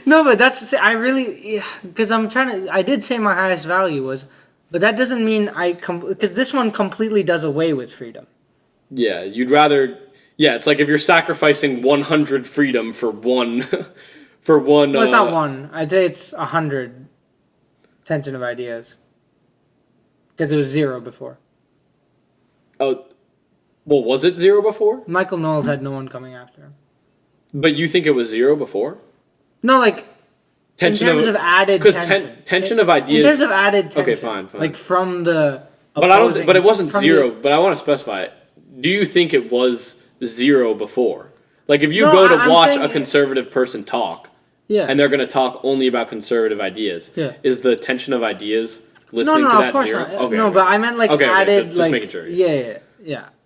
No, but because I did say my highest value was, but that doesn't mean because this one completely does away with freedom. Yeah, you'd rather, it's like if you're sacrificing 100 freedom for one, Well, it's not one. I'd say it's 100 tension of ideas. Because it was 0 before. Oh, well, was it 0 before? Michael Knowles had no one coming after him. But you think it was 0 before? No, like, tension in terms of added tension. Because tension of ideas... In terms of added tension. Okay, fine. Like, from the... But it wasn't 0, but I want to specify it. Do you think it was 0 before? Like, if you go to watch a conservative person talk, and they're going to talk only about conservative ideas, is the tension of ideas listening to that 0? Not. Okay, but I meant, like, added... Just making sure. Yeah.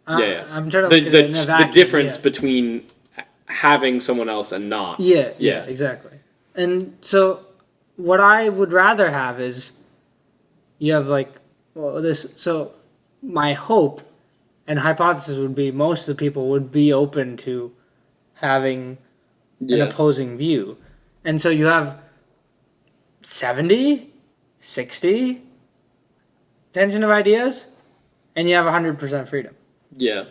I'm trying to look at the difference between having someone else and not. Yeah, exactly. And so what I would rather have is you have so my hope and hypothesis would be most of the people would be open to having an opposing view. And so you have 70, 60 tension of ideas and you have 100% freedom. Yeah.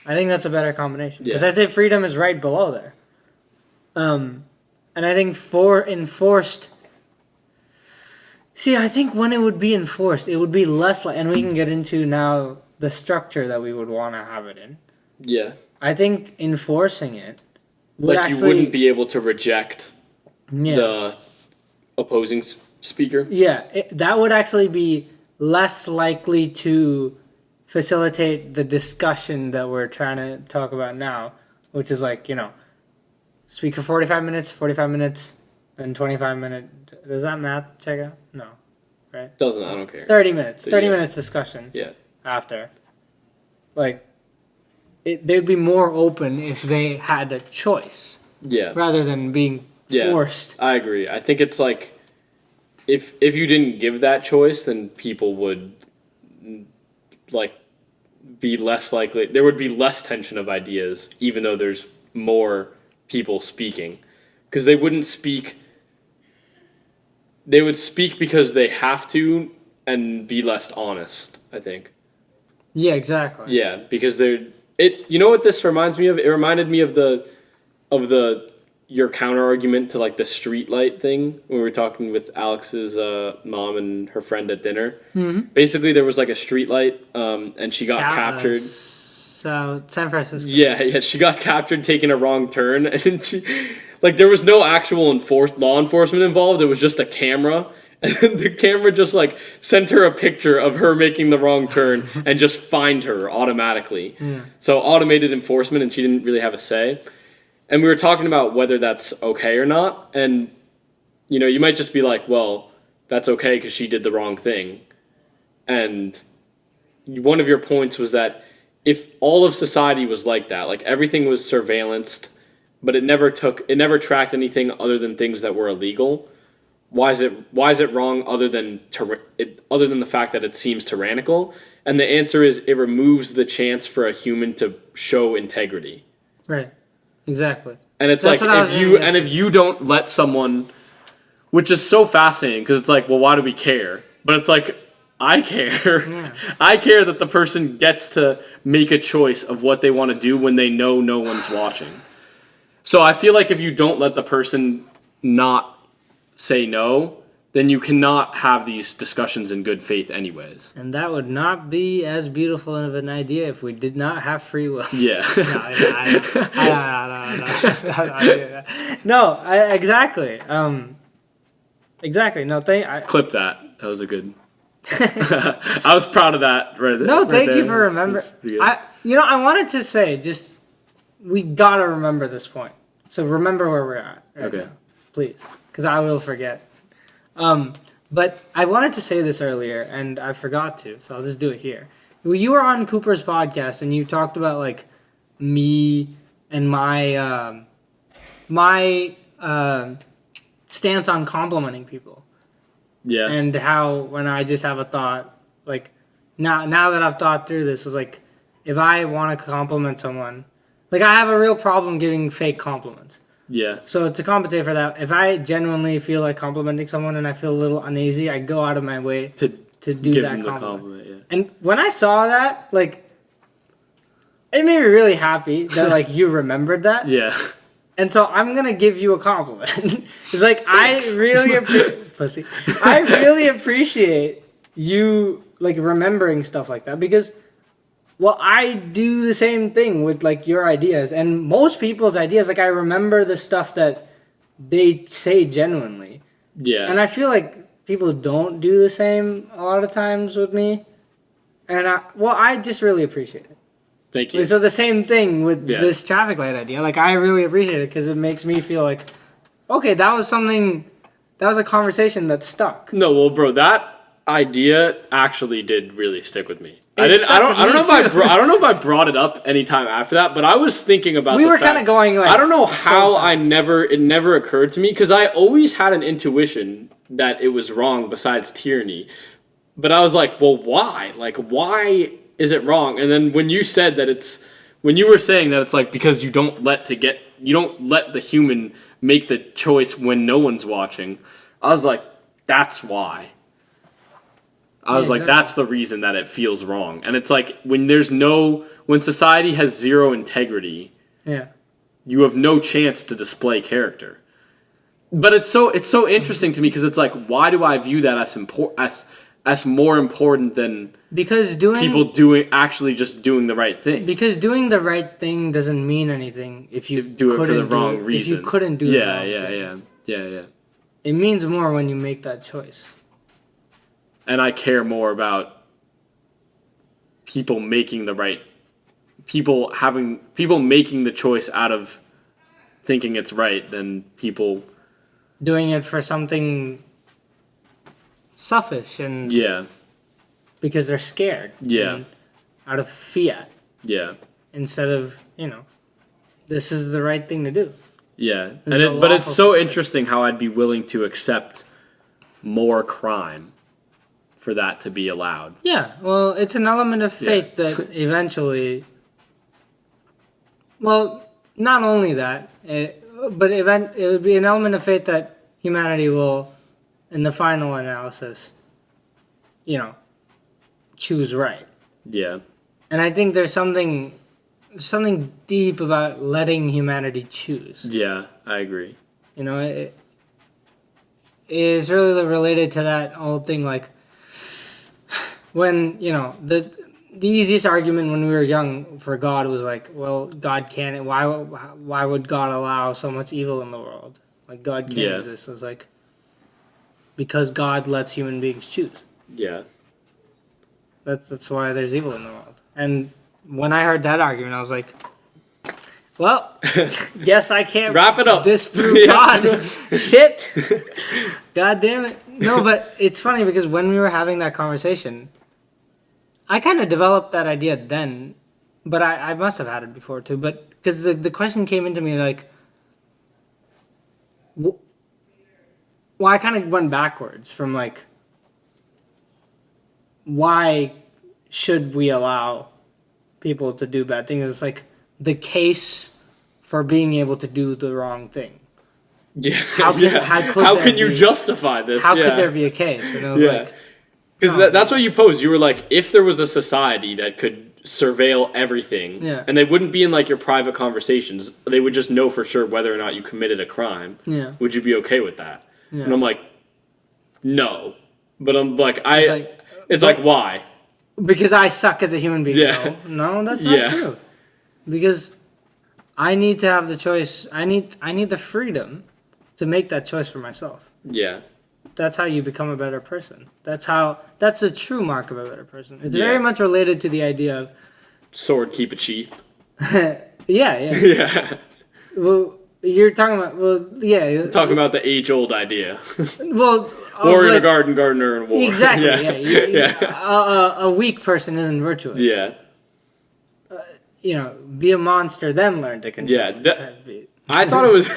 I think that's a better combination. Because I'd say freedom is right below there. And I think enforced... See, I think when it would be enforced, it would be less and we can get into now the structure that we would want to have it in. Yeah. I think enforcing it would you wouldn't be able to reject the opposing speaker? Yeah, that would actually be less likely to facilitate the discussion that we're trying to talk about now, which is speak for 45 minutes, and 25 minutes. Does that math check out? No. right? I don't care. 30 minutes. 30 minutes discussion. Yeah. After. Like, they'd be more open if they had a choice. Yeah. Rather than being forced. I agree. I think it's like, if you didn't give that choice, then people would, like, be less likely. There would be less tension of ideas, even though there's more people speaking. Because they wouldn't speak. They would speak because they have to and be less honest, I think. Yeah, exactly. Yeah, because you know what this reminds me of? It reminded me of your counter argument to like the street light thing when we were talking with Alex's mom and her friend at dinner. Mm-hmm. Basically, there was like a street light, and she got captured. So San Francisco. Yeah, she got captured taking a wrong turn, and there was no actual law enforcement involved. It was just a camera. And the camera just, like, sent her a picture of her making the wrong turn and just fined her automatically. Yeah. So automated enforcement, and she didn't really have a say. And we were talking about whether that's okay or not. And, you know, you might just be like, well, that's okay because she did the wrong thing. And one of your points was that if all of society was like that, like everything was surveillanced, but it never tracked anything other than things that were illegal. Why is it wrong other than the fact that it seems tyrannical? And the answer is it removes the chance for a human to show integrity. Right. Exactly. And it's like if you don't let someone, which is so fascinating because it's like, well, why do we care? But it's like, I care. Yeah. I care that the person gets to make a choice of what they want to do when they know no one's watching. So I feel like if you don't let the person not say no, then you cannot have these discussions in good faith anyways. And that would not be as beautiful of an idea if we did not have free will. Yeah. No, exactly. Exactly. No, clip that. That was a good... I was proud of that. No, thank you for remembering. I wanted to say, we gotta remember this point. So remember where we're at right now, please. Because I will forget. But I wanted to say this earlier, and I forgot to, so I'll just do it here. You were on Cooper's podcast, and you talked about, like, me and my stance on complimenting people. Yeah. And how when I just have a thought, like, now that I've thought through this, is like, if I want to compliment someone, like, I have a real problem giving fake compliments. Yeah. So to compensate for that, if I genuinely feel like complimenting someone and I feel a little uneasy, I go out of my way to do that compliment. Yeah. And when I saw that, like, it made me really happy that, like, you remembered that. Yeah. And so I'm gonna give you a compliment. It's like, thanks. I really appreciate you, like, remembering stuff like that because. Well, I do the same thing with, like, your ideas. And most people's ideas, like, I remember the stuff that they say genuinely. Yeah. And I feel like people don't do the same a lot of times with me. And, I just really appreciate it. Thank you. So the same thing with this traffic light idea. Like, I really appreciate it because it makes me feel like, okay, that was a conversation that stuck. No, well, bro, that idea actually did really stick with me. I don't know if I brought it up any time after that, but I was thinking about. We were kind of going like. I don't know how it never occurred to me because I always had an intuition that it was wrong. Besides tyranny, but I was like, well, why? Like, why is it wrong? And then when you said that when you were saying that it's like because you don't let the human make the choice when no one's watching, I was like, that's why. I was like, that's the reason that it feels wrong. And it's like when society has zero integrity, you have no chance to display character. But it's so interesting to me because it's like, why do I view that as more important than people actually just doing the right thing? Because doing the right thing doesn't mean anything if you do it for the wrong reason. If you couldn't do the wrong thing. Yeah. It means more when you make that choice. And I care more about people making people making the choice out of thinking it's right than people doing it for something selfish and because they're scared. Out of fiat. Instead of, this is the right thing to do. But it's so interesting how I'd be willing to accept more crime for that to be allowed. Yeah, well, it's an element of fate that eventually... Well, not only that, but it would be an element of fate that humanity will, in the final analysis, choose right. Yeah. And I think there's something deep about letting humanity choose. Yeah, I agree. It is really related to that old thing, like, when, the easiest argument when we were young for God was like, well, God can't, why would God allow so much evil in the world? Like, God can't exist. It was like, because God lets human beings choose. Yeah. That's why there's evil in the world. And when I heard that argument, I was like, well, guess I can't wrap it up. Disprove God. Shit. God damn it. No, but it's funny because when we were having that conversation, I kind of developed that idea then, but I must have had it before too. But because the question came into me like, well, I kind of went backwards from like, why should we allow people to do bad things? It's like the case for being able to do the wrong thing. Yeah. How can you justify this? How could there be a case? And I was like, because that's what you posed. You were like, if there was a society that could surveil everything, and they wouldn't be in like your private conversations, they would just know for sure whether or not you committed a crime. Yeah. Would you be okay with that? Yeah. And I'm like, no. But I'm like, it's like why? Because I suck as a human being. Yeah. No, that's not true. Because I need to have the choice. I need the freedom to make that choice for myself. Yeah. That's how you become a better person. That's the true mark of a better person. It's very much related to the idea of sword keep it sheathed. Yeah. Well, you're talking about I'm talking about the age-old idea. Well, warrior in a garden, gardener in war. Exactly. A weak person isn't virtuous. Yeah. Be a monster, then learn to control. Yeah. I thought it was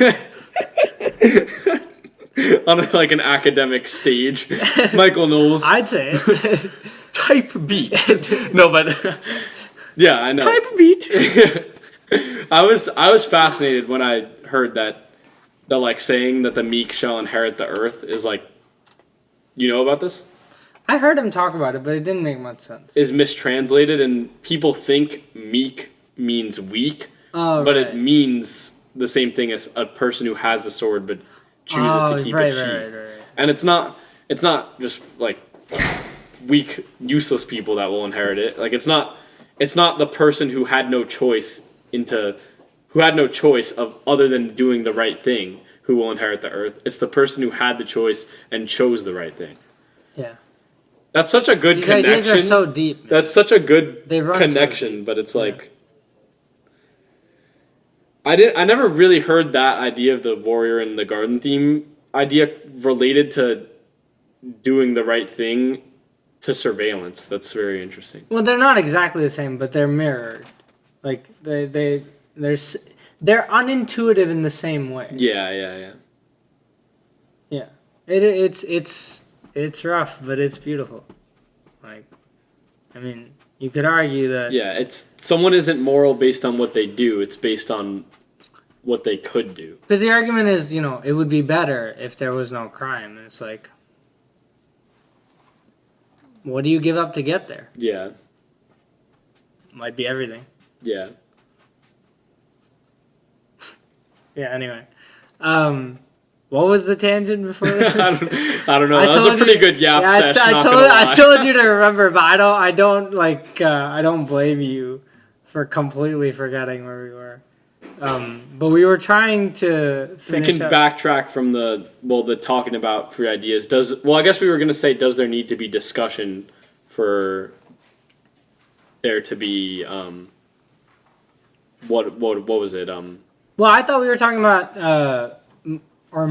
on like an academic stage. Michael Knowles. I'd say it. Type beat. No, but yeah, I know. Type beat. I was fascinated when I heard that the like saying that the meek shall inherit the earth is like, you know about this? I heard him talk about it, but it didn't make much sense. Is mistranslated, and people think meek means weak, but it means the same thing as a person who has a sword but chooses to keep it sheathed. Right. And it's not just like weak, useless people that will inherit it. Like it's not the person who had no choice of other than doing the right thing who will inherit the earth. It's the person who had the choice and chose the right thing. Yeah. That's such a good connection. These ideas are so deep. Man. That's such a good connection, but it's like I never really heard that idea of the warrior in the garden theme idea related to doing the right thing to surveillance. That's very interesting. Well, they're not exactly the same, but they're mirrored. Like they're unintuitive in the same way. Yeah. It's rough, but it's beautiful. Like, I mean, you could argue that. Yeah, it's someone isn't moral based on what they do. It's based on what they could do. Because the argument is, it would be better if there was no crime. And it's like, what do you give up to get there? Yeah. Might be everything. Yeah. Yeah, anyway. What was the tangent before this? I don't know. That was a pretty good yap session. I told you to remember, but I don't blame you for completely forgetting where we were. But we were trying to finish. We can backtrack from the talking about free ideas. I guess we were going to say, does there need to be discussion for there to be what was it? Well, I thought we were talking about or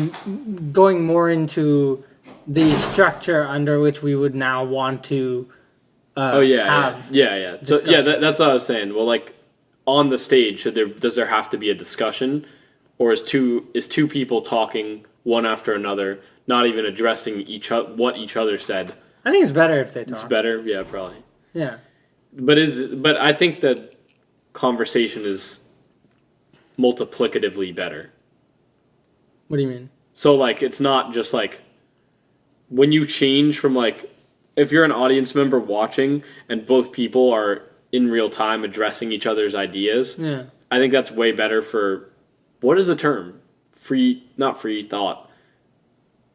going more into the structure under which we would now want to So that's what I was saying. Well, like on the stage, does there have to be a discussion, or is two people talking one after another, not even addressing what each other said? I think it's better if they talk. It's better, yeah, probably. Yeah, but I think that conversation is multiplicatively better. What do you mean? So like it's not just like when you change from like if you're an audience member watching and both people are in real time addressing each other's ideas. Yeah. I think that's way better for what is the term? Not free thought.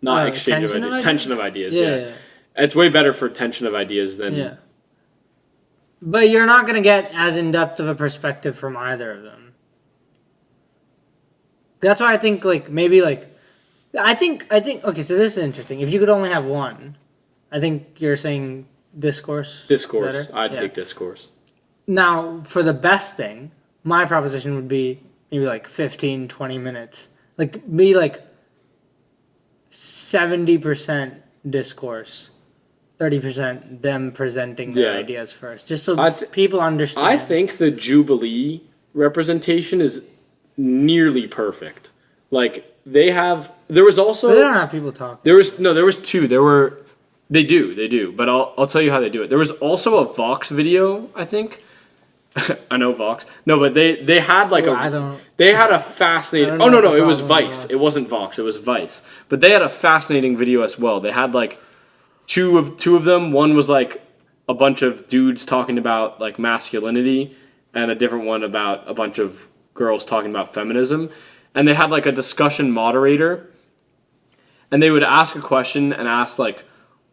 Not exchange of ideas. Tension of ideas. Yeah. It's way better for tension of ideas than. Yeah. But you're not going to get as in-depth of a perspective from either of them. That's why I think, like, maybe, like... I think... Okay, so this is interesting. If you could only have one, I think you're saying Discourse. Discourse. I'd take Discourse. Now, for the best thing, my proposition would be maybe, like, 15, 20 minutes. Like, be, like, 70% Discourse. 30% them presenting their ideas first, just so people understand. I think the Jubilee representation is nearly perfect. Like there was also. But they don't have people talk. There was two. They do. But I'll tell you how they do it. There was also a Vox video, I think. I know Vox. No, but they had like They had a fascinating. Oh no, it was Vice. It wasn't Vox. It was Vice. But they had a fascinating video as well. They had like. Two of them. One was like a bunch of dudes talking about like masculinity, and a different one about a bunch of girls talking about feminism. And they had like a discussion moderator, and they would ask a question and ask like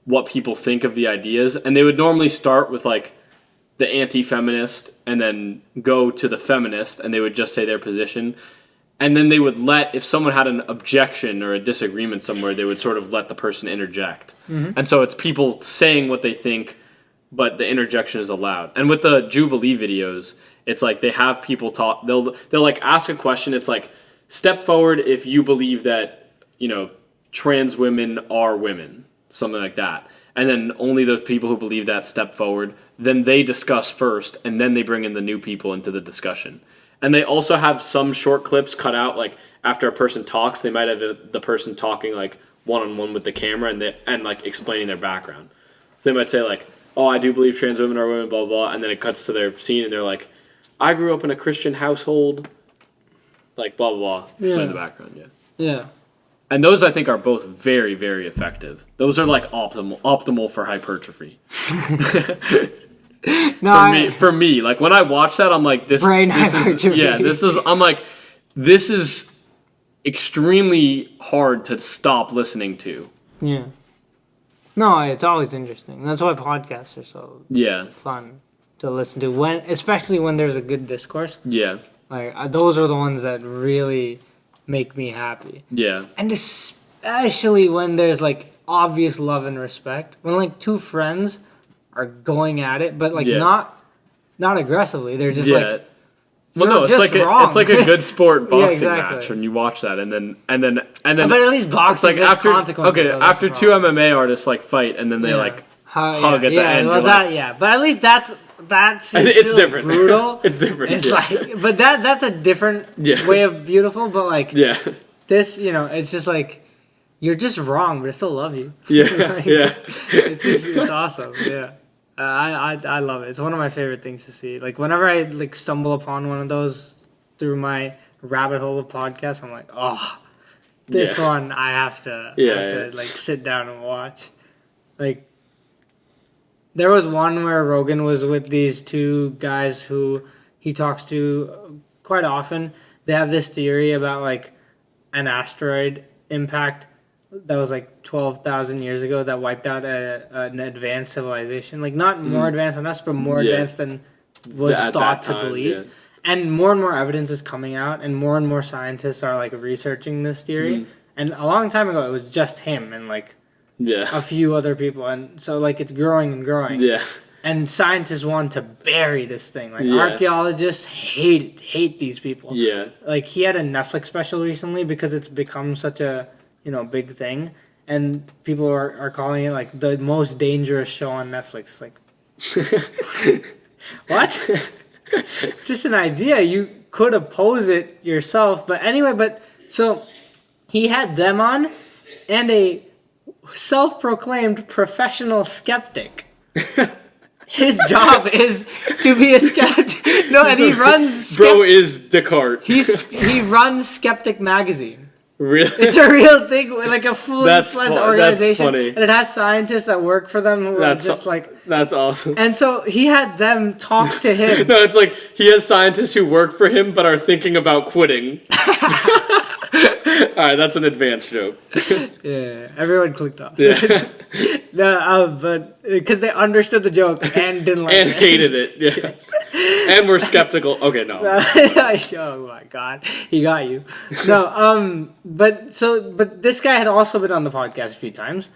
what people think of the ideas. And they would normally start with like the anti-feminist and then go to the feminist, and they would just say their position. And then they would if someone had an objection or a disagreement somewhere, they would sort of let the person interject. Mm-hmm. And so it's people saying what they think, but the interjection is allowed. And with the Jubilee videos, it's like they have people talk. They'll like ask a question. It's like, step forward if you believe that, trans women are women, something like that. And then only the people who believe that step forward. Then they discuss first, and then they bring in the new people into the discussion. And they also have some short clips cut out, like after a person talks, they might have the person talking like one-on-one with the camera and like explaining their background. So they might say like, "Oh, I do believe trans women are women," blah blah, and then it cuts to their scene and they're like, "I grew up in a Christian household," like blah blah blah. Explain the background, Yeah. And those I think are both very very effective. Those are like optimal for hypertrophy. For me, like when I watch that, I'm like, this is extremely hard to stop listening to. Yeah. No, it's always interesting. That's why podcasts are so fun to listen to, especially when there's a good discourse. Yeah. Like those are the ones that really make me happy. Yeah. And especially when there's like obvious love and respect. When like two friends are going at it, but like not aggressively. They're just like, well, no, it's like a good sport boxing match when you watch that, and then. But at least boxing, it's like after two MMA artists like fight, and then they like hug at the end. Well, but at least that's it's different. Brutal. It's different. It's like, but that's a different way of beautiful. But like this, it's just like. You're just wrong, but I still love you. Yeah, It's awesome. Yeah, I love it. It's one of my favorite things to see. Like whenever I like stumble upon one of those through my rabbit hole of podcasts, I'm like, oh, this one I have to like sit down and watch. Like there was one where Rogan was with these two guys who he talks to quite often. They have this theory about like an asteroid impact that was like 12,000 years ago that wiped out an advanced civilization. Like not more advanced than us, but more advanced than was thought to believe. Yeah. And more evidence is coming out, and more scientists are like researching this theory. And a long time ago, it was just him and like a few other people, and so like it's growing and growing. Yeah. And scientists want to bury this thing. Like archaeologists hate these people. Yeah. Like he had a Netflix special recently because it's become such a big thing, and people are calling it like the most dangerous show on Netflix. Like, what? Just an idea. You could oppose it yourself, but anyway. So he had them on, and a self-proclaimed professional skeptic. His job is to be a skeptic. No, and he runs. Bro is Descartes. He runs Skeptic Magazine. Really? It's a real thing, like a fully fledged organization, that's funny. and it has scientists that work for them who are just like. That's awesome. And so he had them talk to him. No, it's like he has scientists who work for him but are thinking about quitting. All right, that's an advanced joke. Yeah, everyone clicked off. Yeah. No, but because they understood the joke and didn't like and it. hated it. Yeah. And were skeptical. Okay, no. Oh my god, he got you. No, but this guy had also been on the podcast a few times.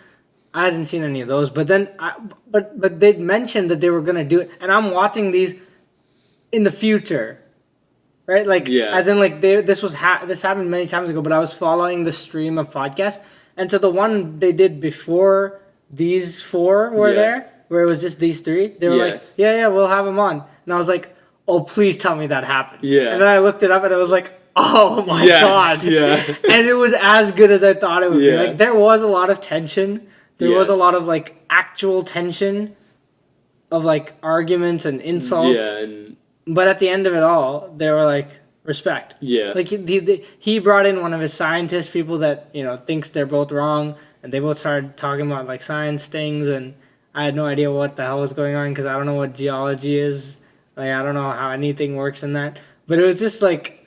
I hadn't seen any of those, but then but they'd mentioned that they were gonna do it, and I'm watching these in the future, right? Like, as in like this happened many times ago, but I was following the stream of podcasts, and so the one they did before these four were there, where it was just these three. They were like, yeah, we'll have them on. And I was like, oh, please tell me that happened. Yeah. And then I looked it up and I was like, oh my god. Yeah. And it was as good as I thought it would be. Like, there was a lot of tension. There was a lot of like actual tension of like arguments and insults. Yeah. But at the end of it all, they were like, respect. Yeah. Like he brought in one of his scientist people that, thinks they're both wrong. And they both started talking about like science things, and I had no idea what the hell was going on because I don't know what geology is. Like, I don't know how anything works in that. But it was just like,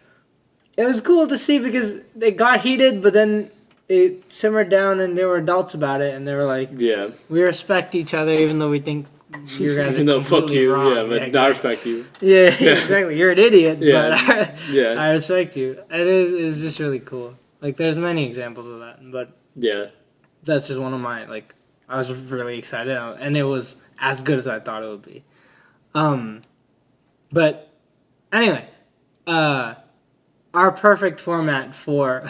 it was cool to see because they got heated, but then it simmered down and they were adults about it, and they were like, yeah, we respect each other even though we think you guys are completely fuck you, wrong. Yeah, but exactly. I respect you. Yeah, exactly. You're an idiot, but I respect you. It's just really cool. Like, there's many examples of that, but that's just one of my, like, I was really excited, and it was as good as I thought it would be. But anyway, our perfect format for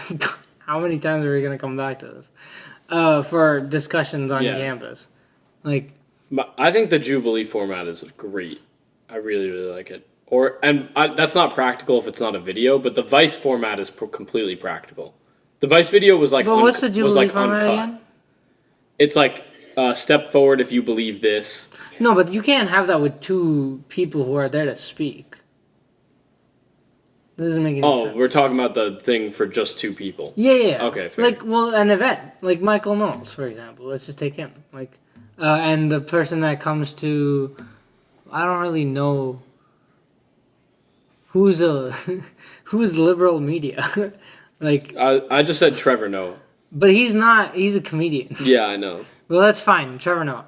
how many times are we gonna come back to this? For discussions on campus, like, I think the Jubilee format is great. I really, really like it. That's not practical if it's not a video, but the Vice format is completely practical. The Vice video was like, what's the Jubilee format again? It's like, step forward if you believe this. No, but you can't have that with two people who are there to speak. This doesn't make any sense. Oh, we're talking about the thing for just two people. Yeah. Okay, fair. Like, an event. Like Michael Knowles, for example. Let's just take him. Like, and the person that comes to... I don't really know who's liberal media. Like, I just said Trevor Noah. But he's not. He's a comedian. Yeah, I know. Well, that's fine. Trevor Noah.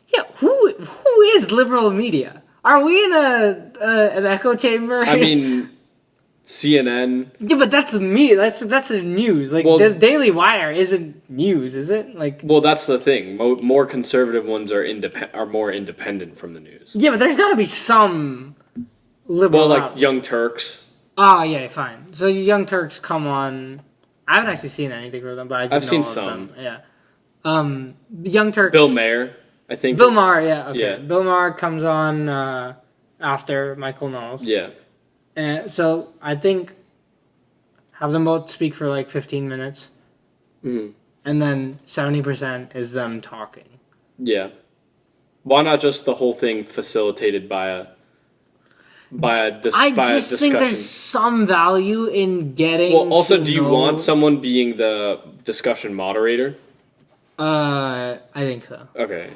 Yeah, who is liberal media? Are we in an echo chamber? I mean, CNN. Yeah, but that's me. That's the news. Like, the Daily Wire isn't news, is it? Like, well, that's the thing. More conservative ones are more independent from the news. Yeah, but there's got to be some liberal. Well, like Young Turks. Oh, yeah, fine. So Young Turks come on. I haven't actually seen anything from them, but I've seen some. Them. Yeah. Young Turks. Bill Maher, I think. Bill Maher, yeah. Okay. Yeah. Bill Maher comes on after Michael Knowles. Yeah. And so I think have them both speak for like 15 minutes. Mm-hmm. And then 70% is them talking. Yeah. Why not just the whole thing facilitated by a discussion? Think there's some value in getting. Well, also, do you want someone being the discussion moderator? I think so. Okay.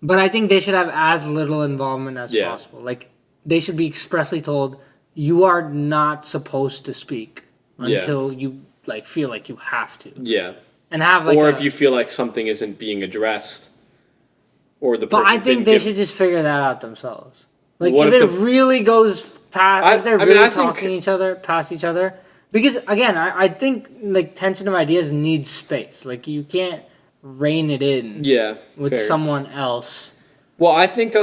But I think they should have as little involvement as possible. Like, they should be expressly told, you are not supposed to speak until you like feel like you have to. Yeah. And have like, or if you feel like something isn't being addressed, or the. But I think they should just figure that out themselves. Like, if it really goes past, if they're really talking past each other, because again, I think like tension of ideas needs space. Like, you can't rein it in. Yeah. With someone else. Well, I think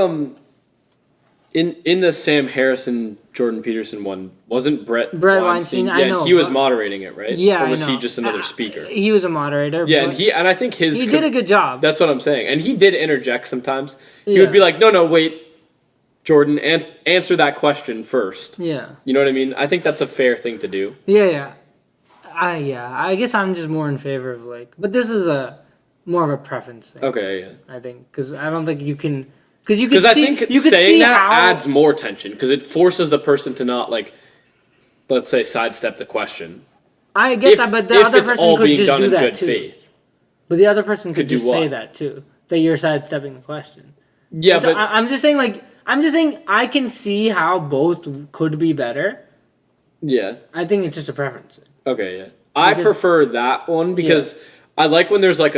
in the Sam Harrison Jordan Peterson one, wasn't Brett Weinstein? I know. He was moderating it, right? Yeah, or was I know. he just another speaker? He was a moderator. Yeah, and I think he did a good job. That's what I'm saying, and he did interject sometimes. He would be like, "No, wait, Jordan, answer that question first." Yeah, you know what I mean. I think that's a fair thing to do. Yeah. I guess I'm just more in favor of but this is more of a preference thing. Okay, yeah. I think because I don't think you can. Because I think saying that adds more tension because it forces the person to not let's say, sidestep the question. I get that, but the other person could just do that too. Faith. But the other person could just say that too, that you're sidestepping the question. Yeah, but I'm just saying I can see how both could be better. Yeah, I think it's just a preference. Okay, yeah, I prefer that one because I like when there's I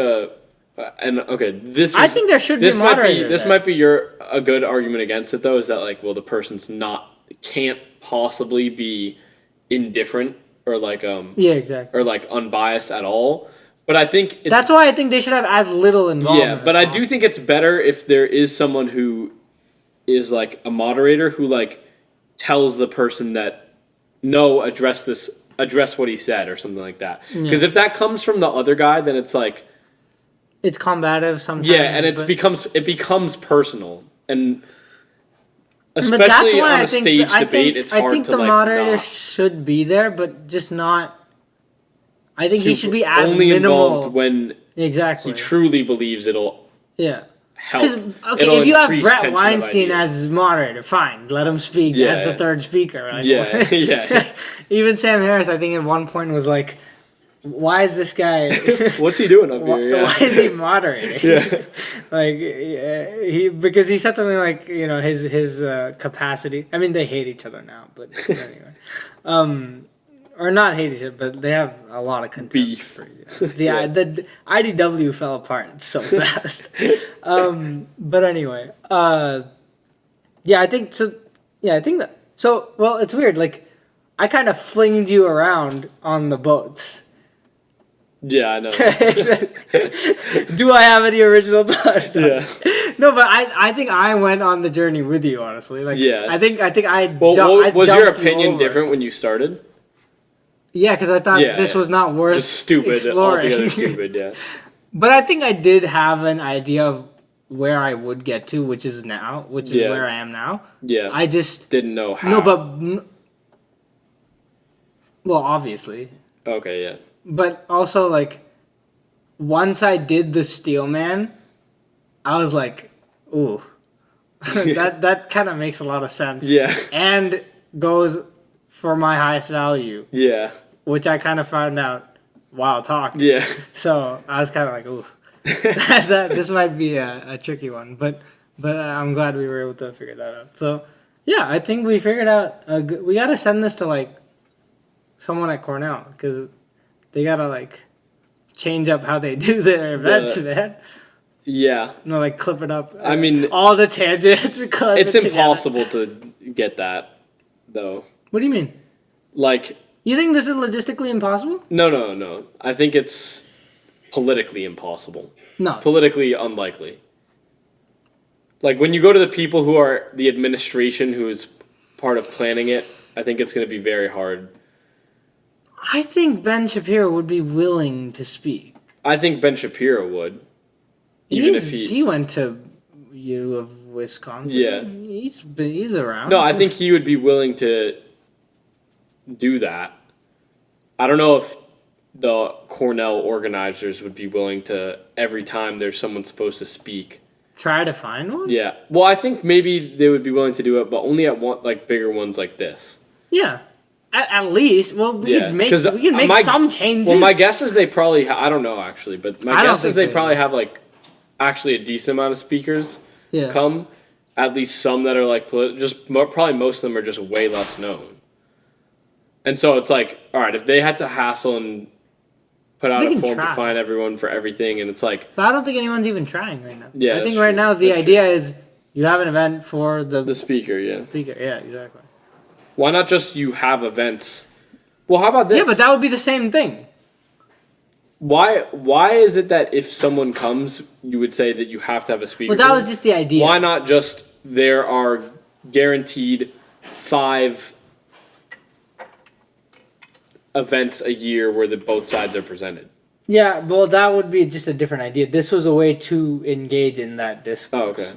think there should be a moderator. This might be a good argument against it though, is that the person's can't possibly be indifferent or exactly. or unbiased at all. But I think that's why I think they should have as little involvement. Yeah, but I do think it's better if there is someone who is a moderator who tells the person that no, address what he said or something like that. Because if that comes from the other guy, then it's it's combative sometimes. Yeah, and it becomes personal, and especially on a stage debate, it's hard to I think the moderator should be there, but just not. I think he should be as only minimal involved when he truly believes it'll. Yeah. Help. If you have Brett Weinstein as moderator, fine, let him speak as the third speaker. Right? Yeah. Even Sam Harris, I think, at one point was like, why is this guy? What's he doing up here? Yeah. Why is he moderating? Because he said something like his capacity. I mean, they hate each other now, but anyway, or not hate each other, but they have a lot of contempt. Beef. The IDW fell apart so fast. But anyway, I think so. Yeah, I think that. So it's weird. I kind of flinged you around on the boats. Yeah, I know. Do I have any original thoughts? Yeah. No, but I think I went on the journey with you, honestly. I think I. Well, was your opinion different when you started? Yeah, because I thought this was not worth just stupid, exploring. Altogether stupid. Yeah. But I think I did have an idea of where I would get to, which is where I am now. Yeah. I just didn't know how. No, but obviously. Okay. Yeah. But also, once I did the Steel Man, I was like, ooh, that kind of makes a lot of sense. Yeah. And goes for my highest value. Yeah. Which I kind of found out while talking. Yeah. So I was kind of like, ooh, this might be a tricky one. But I'm glad we were able to figure that out. So, yeah, I think we figured out, we got to send this to, someone at Cornell, because they gotta change up how they do their events, man. Yeah. No, clip it up. I mean, all the tangents. It's impossible to get that, though. What do you mean? You think this is logistically impossible? No. I think it's politically impossible. No. Politically unlikely. When you go to the people who are the administration who is part of planning it, I think it's going to be very hard. I think Ben Shapiro would be willing to speak. I think Ben Shapiro would. Even if he went to U of Wisconsin. Yeah. He's around. No, I think he would be willing to do that. I don't know if the Cornell organizers would be willing to, every time there's someone supposed to speak, try to find one? Yeah. Well, I think maybe they would be willing to do it, but only at bigger ones like this. Yeah. At least, we can make some changes. Well, my guess is they probably I don't know actually, but my guess is they probably have actually a decent amount of speakers come. At least some that are probably most of them are just way less known. And so it's all right, if they had to hassle and put out a form to find everyone for everything, and it's But I don't think anyone's even trying right now. Yeah, I think right now the idea is you have an event for the speaker, yeah. Speaker, yeah, exactly. Why not just you have events? Well, how about this? Yeah, but that would be the same thing. Why is it that if someone comes, you would say that you have to have a speaker? Well, that was just the idea. Why not just there are guaranteed 5 events a year where both sides are presented. Yeah, well, that would be just a different idea. This was a way to engage in that discourse. Oh, okay.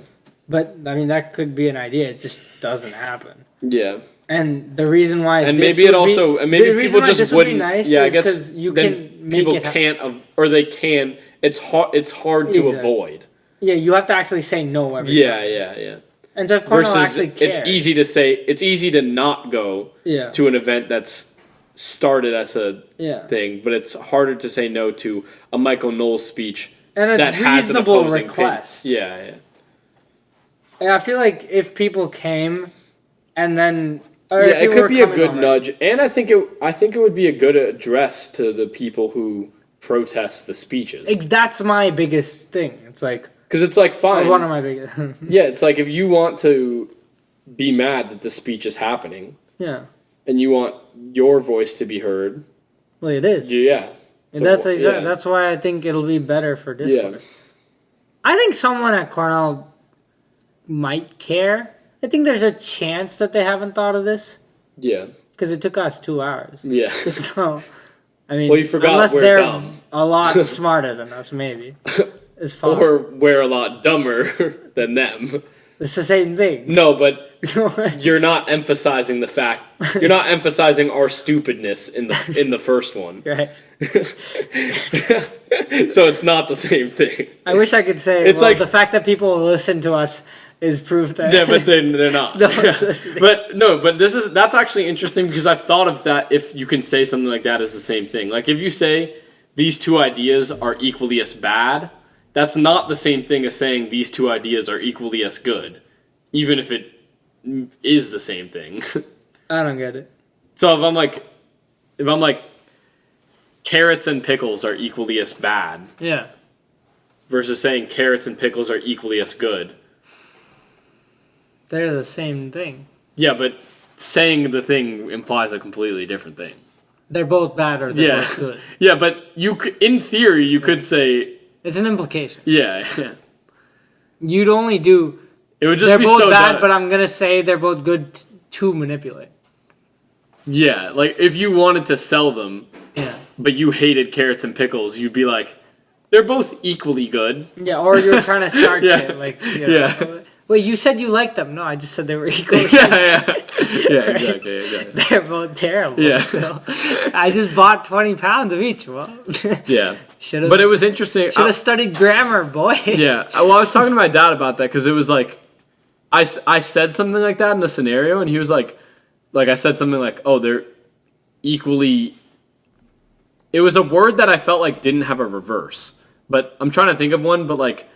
But, I mean, that could be an idea. It just doesn't happen. Yeah. And the reason why and maybe it also and maybe people just wouldn't. Nice yeah, I guess you can make people can't or they can. It's hard to avoid. Yeah, you have to actually say no every time. Yeah. And so if Cornell actually cares. It's easy to say. It's easy to not go to an event that's started as a thing, but it's harder to say no to a Michael Knowles speech and that has an opposing request. Yeah. And I feel like if people came, and then it could be a good nudge, and I think it would be a good address to the people who protest the speeches. That's my biggest thing. It's like because it's like fine. One of my biggest. Yeah, it's like if you want to be mad that the speech is happening. Yeah. And you want your voice to be heard. Well, it is. Yeah. So, that's why I think it'll be better for Discourse. Yeah. I think someone at Cornell might care. I think there's a chance that they haven't thought of this. Yeah. Because it took us 2 hours. Yeah. So, I mean, you forgot unless we're they're dumb. A lot smarter than us, maybe. It's possible. Or we're a lot dumber than them. It's the same thing. No, but you're not emphasizing the fact. You're not emphasizing our stupidness in the first one. Right. So it's not the same thing. I wish I could say it's like the fact that people listen to us is proof that. Yeah, but they're not. But that's actually interesting because I've thought of that. If you can say something like that as the same thing, like if you say these two ideas are equally as bad, that's not the same thing as saying these two ideas are equally as good, even if it is the same thing. I don't get it. So if I'm like carrots and pickles are equally as bad. Yeah. Versus saying carrots and pickles are equally as good. They're the same thing. Yeah, but saying the thing implies a completely different thing. They're both bad or they're both good. Yeah, but in theory, you could say... It's an implication. Yeah. You'd only do... It would just they're be both so bad, but I'm going to say they're both good to manipulate. Yeah, like if you wanted to sell them, but you hated carrots and pickles, you'd be like, they're both equally good. Yeah, or you're trying to start shit. Like, you know, wait, you said you liked them. No, I just said they were equally good. Yeah, exactly. They're both terrible. Yeah. Still. I just bought 20 pounds of each. Well, yeah. But it was interesting. Should have studied grammar, boy. Yeah. Well, I was talking to my dad about that because it was like, I said something like that in a scenario, and he was like I said something like, oh, they're equally... It was a word that I felt like didn't have a reverse. But I'm trying to think of one, but like...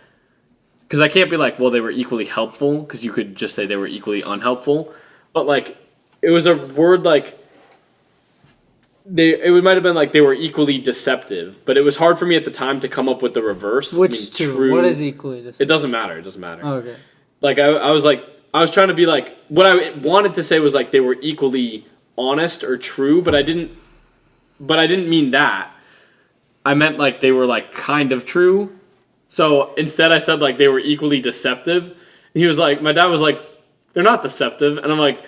Because I can't be like, well, they were equally helpful, because you could just say they were equally unhelpful. But like, it was a word like... It might have been like they were equally deceptive, but it was hard for me at the time to come up with the reverse. Which two? What is equally deceptive? It doesn't matter. Oh, okay. Like, I was trying to be like... What I wanted to say was like they were equally honest or true, but I didn't mean that. I meant like they were like kind of true. So instead I said like they were equally deceptive. And he was like, my dad was like, they're not deceptive. And I'm like,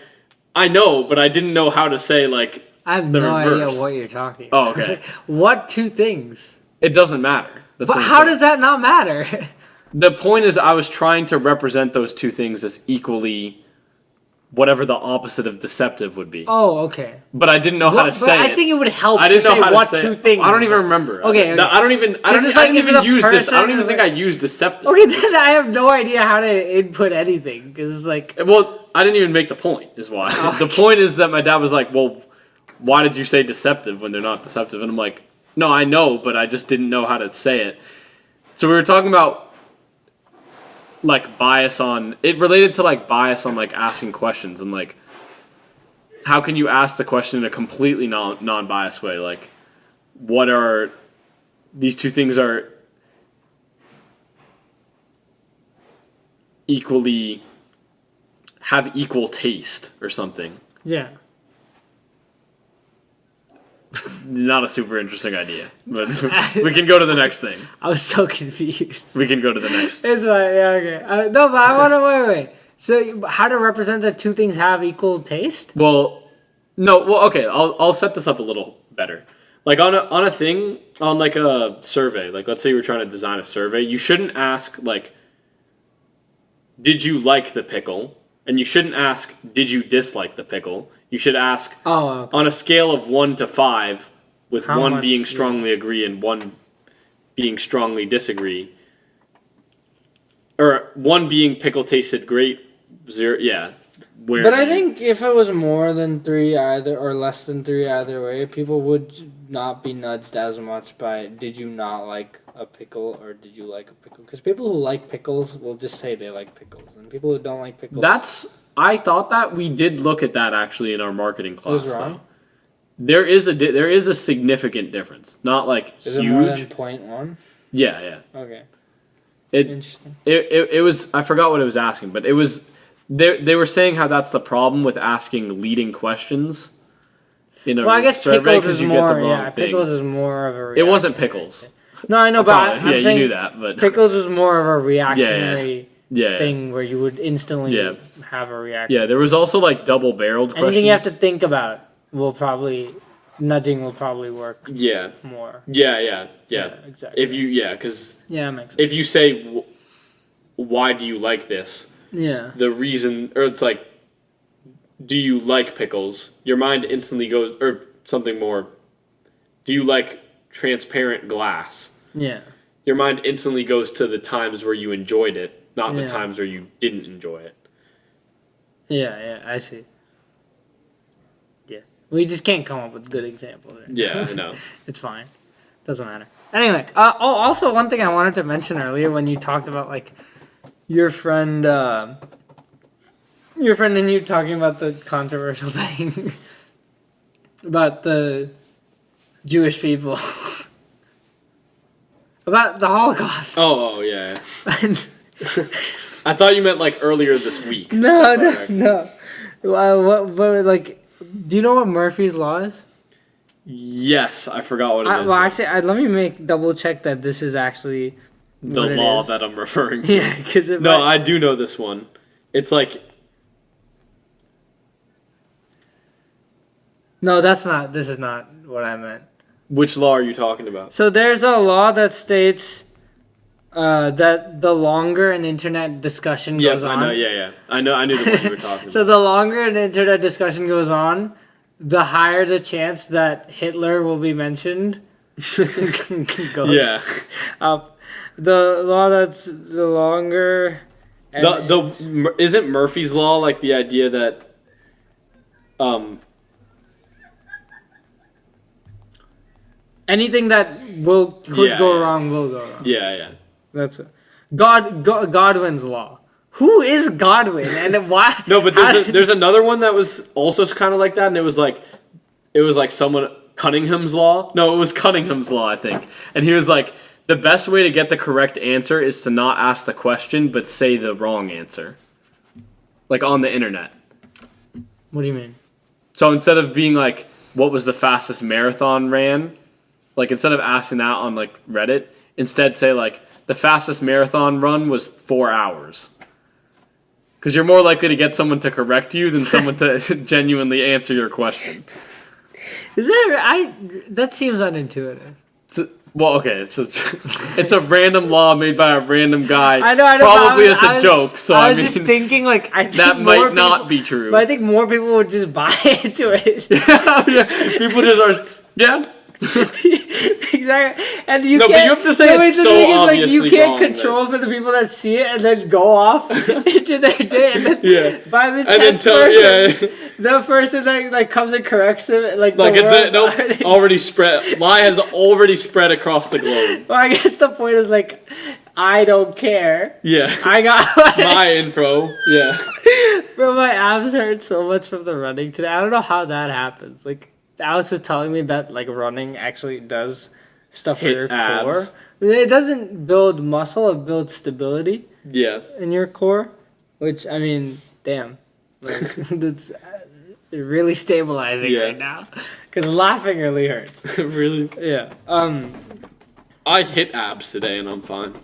I know, but I didn't know how to say like I have no idea what you're talking about. Oh, okay. Like, what two things? It doesn't matter. But how does that not matter? The point is I was trying to represent those two things as equally whatever the opposite of deceptive would be. Oh, okay. But I didn't know how to say it. I think it would help to say what two things. I don't even remember. Okay. I don't even think I used deceptive. Okay, then I have no idea how to input anything because it's like. Well, I didn't even make the point. Is why the point is that my dad was like, "Well, why did you say deceptive when they're not deceptive?" And I'm like, "No, I know, but I just didn't know how to say it." So we were talking about. Like bias on it related to like bias on like asking questions and like how can you ask the question in a completely non-biased way, like what are these two things are equally have equal taste or something. Yeah. Not a super interesting idea, but we can go to the next thing. I was so confused. We can go to the next. It's fine. Yeah, okay. No, but I want to wait. So how to represent that two things have equal taste? Well, no. Well, okay. I'll set this up a little better. Like on a thing, on like a survey. Like let's say you were trying to design a survey. You shouldn't ask like, did you like the pickle? And you shouldn't ask, did you dislike the pickle? You should ask, on a scale of 1 to 5, with how 1 being strongly agree and 1 being strongly disagree. Or 1 being pickle tasted great, 0, yeah. But I think if it was more than 3 either, or less than 3 either way, people would not be nudged as much by, did you not like a pickle or did you like a pickle? Because people who like pickles will just say they like pickles, and people who don't like pickles... I thought that we did look at that actually in our marketing class. It was wrong? Though. There is a significant difference. Not like is huge. Is it more than 0.1? Yeah. Okay. Interesting. It was, I forgot what it was asking, but it was, they were saying how that's the problem with asking leading questions. I guess pickles is more, pickles is more of a reaction. It wasn't pickles. No, I know, but I'm saying you knew that, but pickles was more of a reactionary thing where you would instantly have a reaction. Yeah, there was also like double-barreled questions. Anything you have to think about nudging will probably work. Yeah. More. Yeah, exactly. Because it makes sense. If you say, why do you like this? Yeah. The reason, or it's like, do you like pickles? Your mind instantly goes, or something more, do you like transparent glass? Yeah. Your mind instantly goes to the times where you enjoyed it, not the times where you didn't enjoy it. Yeah, I see. Yeah. We just can't come up with good examples. Right? Yeah, I know. It's fine. Doesn't matter. Anyway, also one thing I wanted to mention earlier when you talked about, like, your friend and you talking about the controversial thing about the Jewish people. About the Holocaust. Oh, yeah. I thought you meant, like, earlier this week. No. What, like, do you know what Murphy's Law is? Yes, I forgot what it is. Well, actually, let me double check that this is actually the law that I'm referring to. Yeah, because I do know this one. It's like... No, this is not what I meant. Which law are you talking about? So there's a law that states that the longer an internet discussion goes on... I know, I knew the one you were talking about. So the longer an internet discussion goes on, the higher the chance that Hitler will be mentioned goes. Yeah. The law that's the longer... Isn't Murphy's Law like the idea that... anything that could go wrong will go wrong. Yeah. That's it. Godwin's law. Who is Godwin and why? No, but there's another one that was also kind of like that, and it was like someone Cunningham's law. No, it was Cunningham's law, I think. And he was like, the best way to get the correct answer is to not ask the question, but say the wrong answer. Like on the internet. What do you mean? So instead of being like, what was the fastest marathon ran? Like instead of asking that on like Reddit, instead say like, the fastest marathon run was 4 hours. Because you're more likely to get someone to correct you than someone to genuinely answer your question. Is that that seems unintuitive. It's a random law made by a random guy. I know. Probably as a joke. So I was just thinking like that might not be true. But I think more people would just buy into it. People just are. Yeah. Exactly, and you can't. But you have to say it's so obviously you can't wrong, control for the people that see it and then go off into their day, and then by the 10th person, the person that comes and corrects it, already spread. Lie has already spread across the globe. Well, I guess the point is like, I don't care. Yeah, I got my intro. Yeah, bro, my abs hurt so much from the running today. I don't know how that happens. Like. Alex was telling me that like running actually does stuff for your core. It doesn't build muscle; it builds stability. Yeah. In your core, which I mean, damn, like, that's really stabilizing right now. Because laughing really hurts. Really? Yeah. I hit abs today and I'm fine.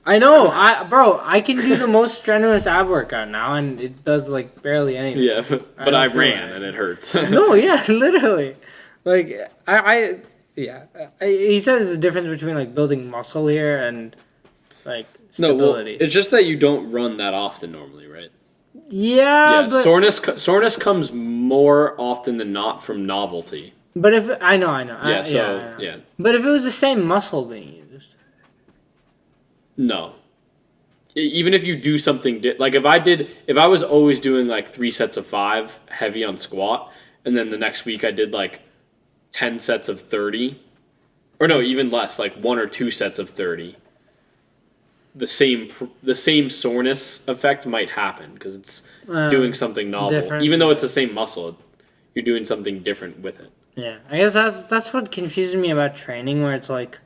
I know, I can do the most strenuous ab workout now, and it does like barely anything. Yeah, but I ran and it hurts. No, yeah, literally. Like he says the difference between like building muscle here and like stability. No, well, it's just that you don't run that often normally, right? Yeah, but soreness comes more often than not from novelty. But if I know. Yeah. But if it was the same muscle being used. No. Even if you do something like if I was always doing like 3 sets of 5 heavy on squat, and then the next week I did like 10 sets of 30, or no, even less, like 1 or 2 sets of 30, the same soreness effect might happen because it's doing something novel. Different. Even though it's the same muscle, you're doing something different with it. Yeah, I guess that's what confuses me about training, where it's like,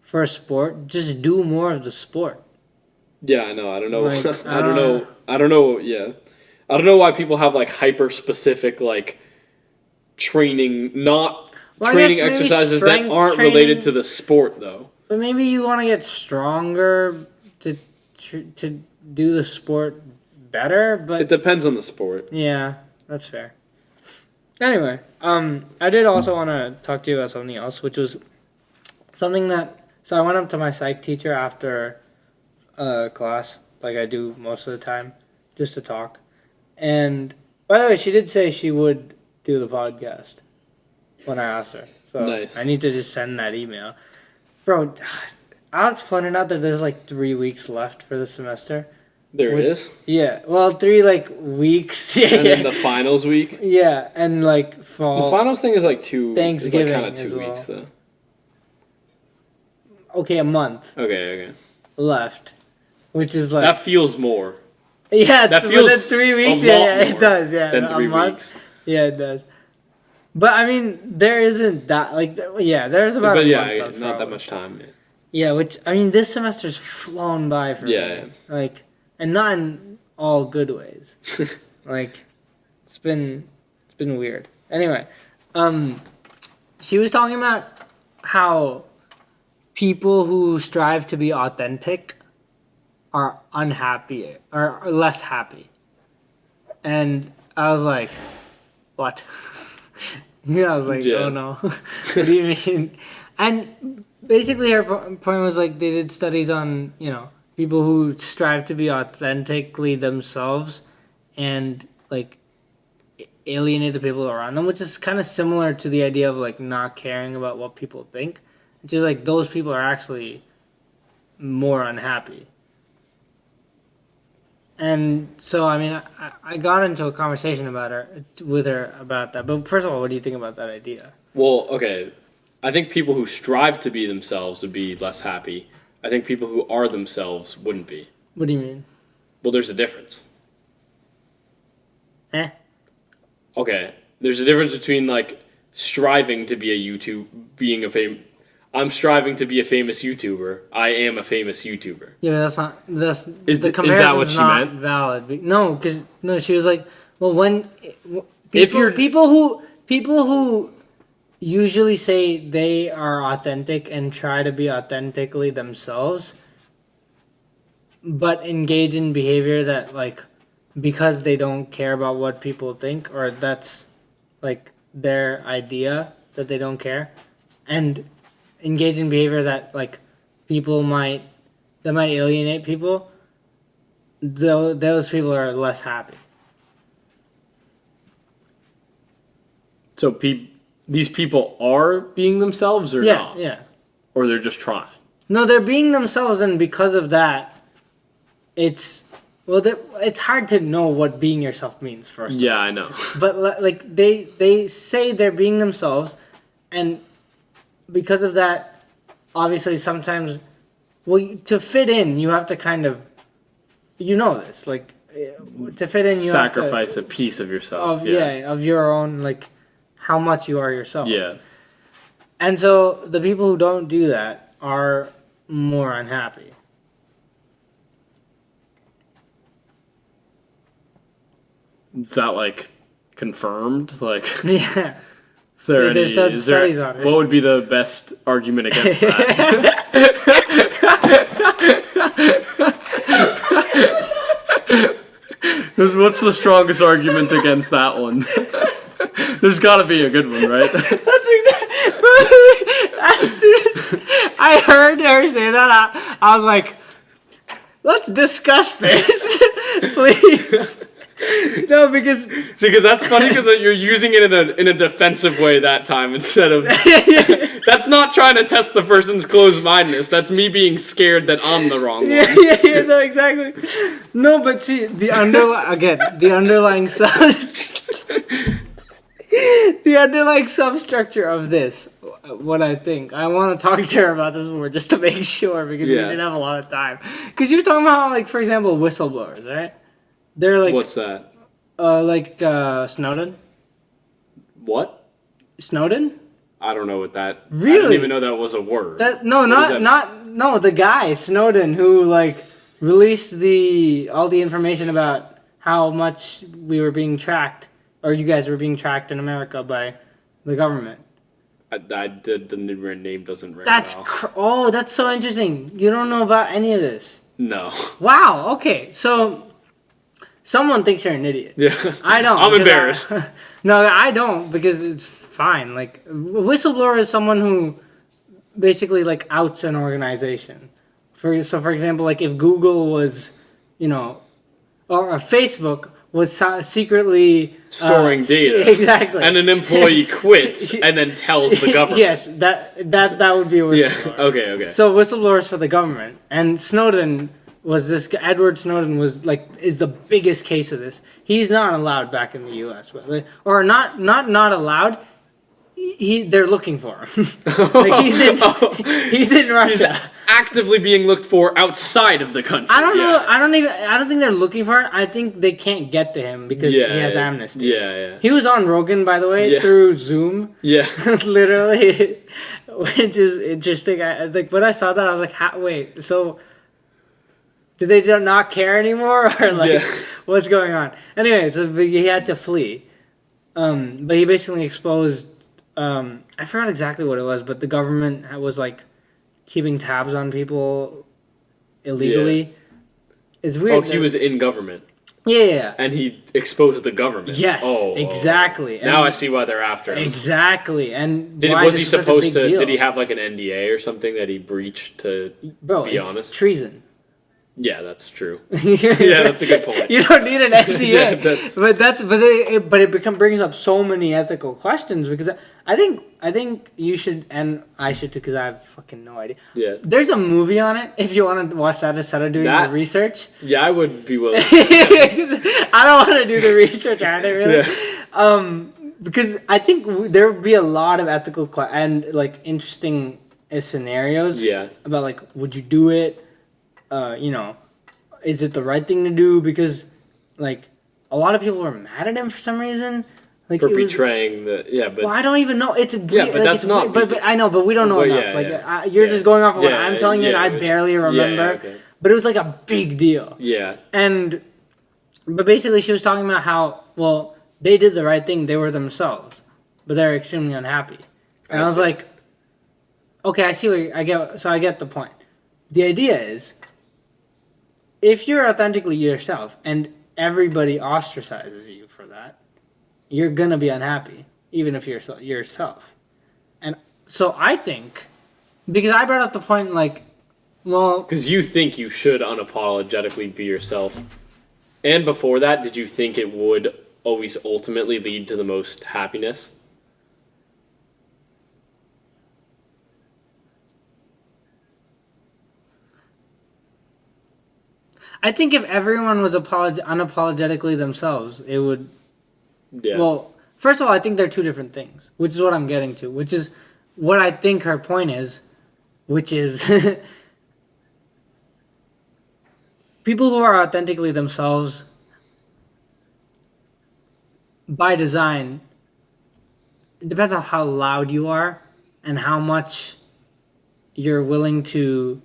for a sport, just do more of the sport. Yeah, I know. I don't know. Like, I don't know. I don't know. Yeah, I don't know why people have like hyper specific like training, training exercises that aren't related to the sport though. But maybe you want to get stronger to do the sport better. But it depends on the sport. Yeah, that's fair. Anyway, I did also want to talk to you about something else, which was something that. So I went up to my psych teacher after class, like I do most of the time, just to talk. And by the way, she did say she would do the podcast when I asked her. So nice. I need to just send that email. Bro, Alex pointed out that there's like 3 weeks left for the semester. There is? Yeah. Well, 3 like weeks. And then the finals week? Yeah, and like fall. The finals thing is like Thanksgiving is like kind of 2 well. weeks though. Okay, a month. Okay. Left. Which is like... That feels more. Yeah, that feels 3 weeks. a Yeah, lot it does. Yeah, than 3 weeks. Yeah, it does. But I mean, there isn't that like. Yeah, there's about. But a yeah, month left, not probably. that much time. Yeah, which I mean, this semester's flown by for me. Yeah. Like, and not in all good ways. Like, it's been weird. Anyway, she was talking about how people who strive to be authentic are unhappy or less happy. And I was like, what? I was like, oh no. What do you mean? And basically her point was like they did studies on, people who strive to be authentically themselves and like alienate the people around them, which is kind of similar to the idea of like not caring about what people think. It's just like those people are actually more unhappy. And so, I mean, I got into a conversation with her about that. But first of all, what do you think about that idea? Well, okay. I think people who strive to be themselves would be less happy. I think people who are themselves wouldn't be. What do you mean? Well, there's a difference. Okay. There's a difference between, like, striving to be I'm striving to be a famous YouTuber. I am a famous YouTuber. Yeah, that's not... Is that what she meant? Valid. No, because... No, she was like, well, when... People who usually say they are authentic and try to be authentically themselves, but engage in behavior that, like, because they don't care about what people think, or that's, like, their idea that they don't care, and engage in behavior that, like, might alienate people, those people are less happy. So these people are being themselves or not? Yeah. Or they're just trying? No, they're being themselves, and because of that, it's hard to know what being yourself means first. Yeah, I know. But like they say they're being themselves, and because of that, obviously sometimes, to fit in, you have to kind of, this, like, to fit in, you sacrifice have to, a piece of yourself. Of your own, like, how much you are yourself. Yeah. And so the people who don't do that are more unhappy. Is that, like, confirmed? Like, yeah. There's studies on it. What would be the best argument against that? What's the strongest argument against that one? There's got to be a good one, right? That's exactly. As soon as I heard her say that, I was like, "Let's discuss this, please." No, because that's funny because you're using it in a defensive way that time instead of. That's not trying to test the person's closed-mindedness. That's me being scared that I'm the wrong one. Yeah, no, exactly. No, but see, the underlying substructure of this, what I think. I want to talk to her about this more just to make sure because we didn't have a lot of time. Because you were talking about, like, for example, whistleblowers, right? They're like... What's that? Snowden. What? Snowden? I don't know what that... Really? I didn't even know that was a word. The guy, Snowden, who, like, released all the information about how much we were being tracked, or you guys were being tracked in America by the government. The name doesn't ring a bell. That's so interesting. You don't know about any of this. No. Wow, okay, so... Someone thinks you're an idiot. Yeah. I don't. I'm embarrassed. No, I don't because it's fine. Like, whistleblower is someone who basically, like, outs an organization. For example, like, if Google was, or Facebook was secretly... storing data. Exactly. And an employee quits and then tells the government. Yes, that would be a whistleblower. Yeah, okay. So whistleblowers for the government. And Snowden... Edward Snowden is the biggest case of this. He's not allowed back in the U.S. Or not allowed. They're looking for him. Like he's in Russia. He's actively being looked for outside of the country. I don't know. I don't think they're looking for it. I think they can't get to him because he has amnesty. Yeah. He was on Rogan, by the way, through Zoom. Yeah. Literally, which is interesting. When I saw that, I was like, wait, so... Do they not care anymore, or what's going on? Anyway, so he had to flee, but he basically exposed. I forgot exactly what it was, but the government was like keeping tabs on people illegally. Yeah. It's weird. Oh, he was in government. Yeah. And he exposed the government. Yes, exactly. Now I see why they're after him. Exactly. And was he supposed to? Did he have like an NDA or something that he breached to be honest? Treason. Yeah, that's true. Yeah, that's a good point. You don't need an NDA, but it brings up so many ethical questions because I think you should, and I should too, because I have fucking no idea. Yeah. There's a movie on it if you want to watch that instead of doing the research. Yeah, I would be willing. I don't want to do the research either, really. Yeah. Because I think there would be a lot of ethical and like interesting scenarios. Yeah. About like, would you do it? Is it the right thing to do? Because, like, a lot of people were mad at him for some reason. Like, for betraying Well, I don't even know. It's but that's not. But I know, but we don't know enough. You're just going off of what I'm telling you, and I barely remember. Yeah, okay. But it was like a big deal. Yeah. But basically, she was talking about how they did the right thing. They were themselves, but they're extremely unhappy. And I was like, okay, I see I get the point. The idea is, if you're authentically yourself and everybody ostracizes you for that, you're going to be unhappy, even if you're yourself. And so I think, because I brought up the point, like, because you think you should unapologetically be yourself. And before that, did you think it would always ultimately lead to the most happiness? I think if everyone was unapologetically themselves, it would... Yeah. Well, first of all, I think they're two different things, which is what I'm getting to, which is what I think her point is, which is... people who are authentically themselves, by design, it depends on how loud you are and how much you're willing to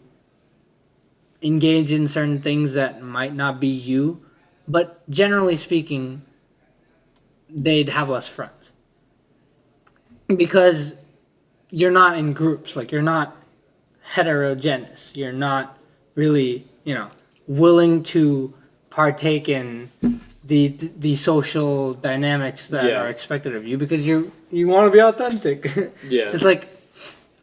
engage in certain things that might not be you, but generally speaking, they'd have less friends. Because you're not in groups, like you're not heterogeneous, you're not really willing to partake in the social dynamics that are expected of you because you want to be authentic. Yeah. It's like,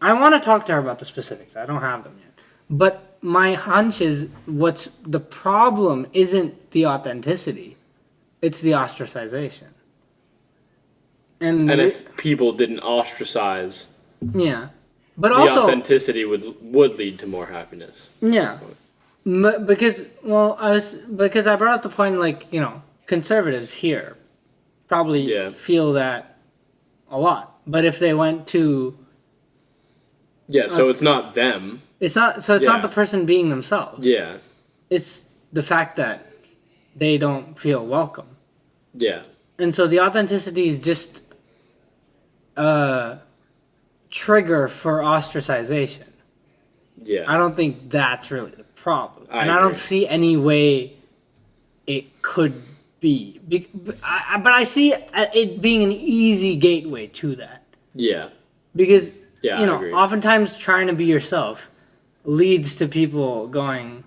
I want to talk to her about the specifics. I don't have them yet. But my hunch is what's the problem isn't the authenticity. It's the ostracization. And if people didn't ostracize, but the also authenticity would lead to more happiness. Yeah. Because I brought up the point, like, conservatives here probably feel that a lot. But if they went to so it's not them. It's not the person being themselves. Yeah. It's the fact that they don't feel welcome. Yeah. And so the authenticity is just a trigger for ostracization. Yeah. I don't think that's really the problem. I don't see any way it could be. But I see it being an easy gateway to that. Yeah. Because, I agree. oftentimes trying to be yourself leads to people going,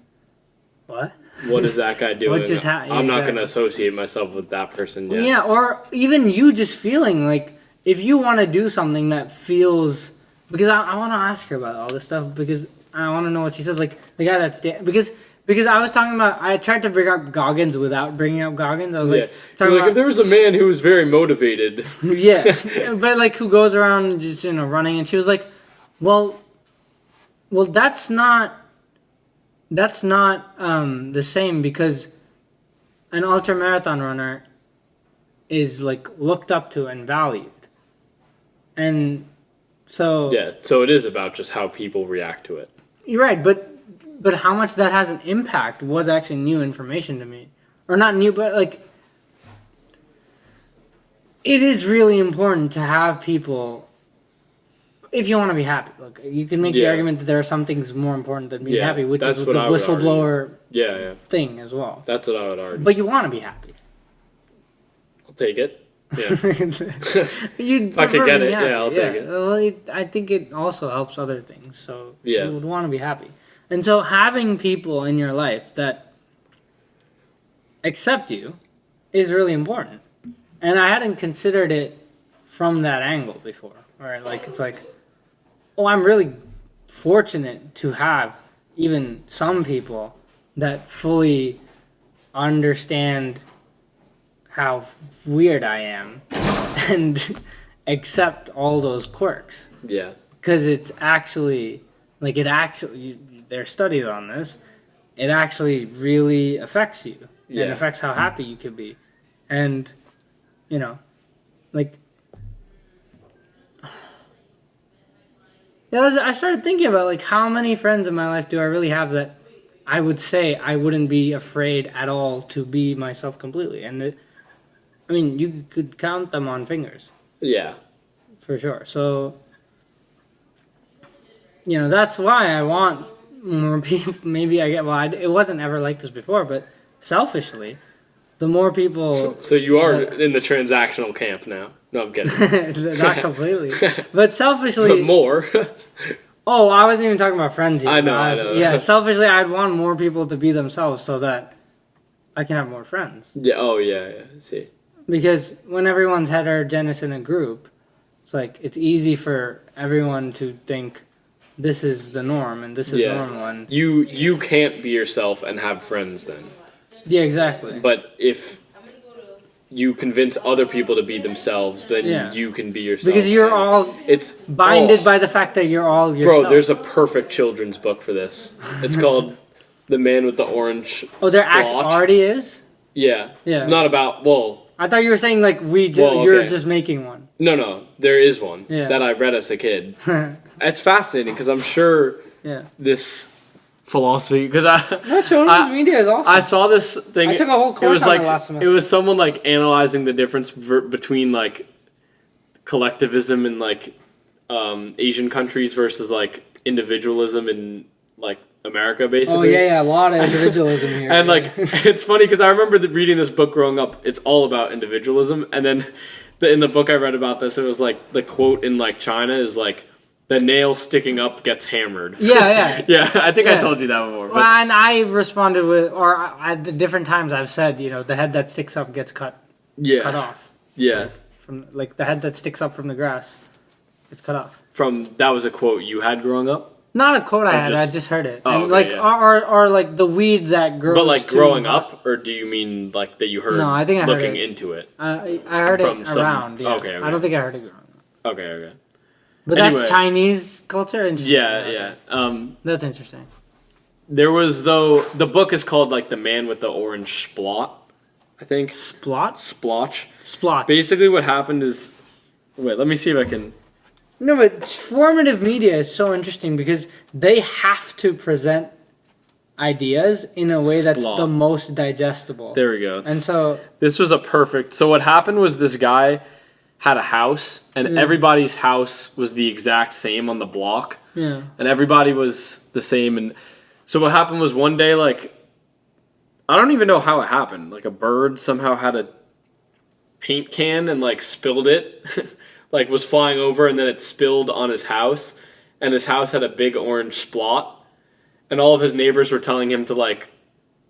what? What is that guy doing? I'm not going to exactly. associate myself with that person yet. Yeah, or even you just feeling like, if you want to do something that feels... Because I want to ask her about all this stuff, because I want to know what she says. Like, the guy that's... Because I was talking about... I tried to bring up Goggins without bringing up Goggins. I was like... if there was a man who was very motivated... Yeah, but like, who goes around just, running, and she was like, well, that's not the same, because an ultramarathon runner is like looked up to and valued, and so so it is about just how people react to it. You're right, but how much that has an impact was actually new information to me, or not new, but like, it is really important to have people. If you want to be happy, look, you can make the argument that there are some things more important than being happy, which is the whistleblower thing as well. That's what I would argue. But you want to be happy. I'll take it. Yeah. You'd if I could get it, happy. I'll take it. Well, I think it also helps other things, so you would want to be happy. And so having people in your life that accept you is really important. And I hadn't considered it from that angle before. Right? Like, it's like, I'm really fortunate to have even some people that fully understand how weird I am and accept all those quirks. Yeah. Because it's actually, there's studies on this, it actually really affects you. And affects how happy you can be. And, I started thinking about, how many friends in my life do I really have that I would say I wouldn't be afraid at all to be myself completely. And, you could count them on fingers. Yeah. For sure. So, that's why I want more people. Maybe it wasn't ever like this before, but selfishly, the more people... So you are in the transactional camp now. No, I'm kidding. Not completely. But selfishly... But more. Oh, I wasn't even talking about friends here. I know. Yeah, selfishly, I'd want more people to be themselves so that I can have more friends. Yeah. Oh, yeah. See. Because when everyone's heterogeneous in a group, it's easy for everyone to think this is the norm and this is normal. And you can't be yourself and have friends then. Yeah, exactly. But if you convince other people to be themselves, then you can be yourself. Because you're binded by the fact that you're all yourself. Bro, there's a perfect children's book for this. It's called The Man with the Orange there already is? Yeah. Yeah. Not about, I thought you were saying you're just making one. No, there is one that I read as a kid. It's fascinating because I'm sure this philosophy, because children's media is awesome. I saw this thing. I took a whole course on it last semester. It was someone analyzing the difference between collectivism in Asian countries versus individualism in America, basically. Oh yeah, a lot of individualism here. And it's funny because I remember reading this book growing up. It's all about individualism, and then in the book I read about this, it was the quote in China is the nail sticking up gets hammered. Yeah. Yeah, I think I told you that before. Well, and I responded with, or at the different times I've said, the head that sticks up gets cut off. Yeah. From like the head that sticks up from the grass, it's cut off. That was a quote you had growing up? Not a quote I had. I just heard it. Oh, and like, or like the weed that grows. But like growing up, or do you mean like that you heard? No, I think I heard looking it. into it. I heard it around. Yeah. Okay. I don't think I heard it growing up. Okay. But anyway, that's Chinese culture. Interesting. Yeah. That's interesting. There was the book is called like The Man with the Orange Splot, I think. Splotch. Basically, what happened is, wait, let me see if I can. No, but formative media is so interesting because they have to present ideas in a way that's the most digestible. There we go. And so this was a perfect. So what happened was this guy had a house, and everybody's house was the exact same on the block. Yeah. And everybody was the same. And so what happened was one day, like, I don't even know how it happened. Like a bird somehow had a paint can and like spilled it. Like was flying over, and then it spilled on his house, and his house had a big orange splot, and all of his neighbors were telling him to like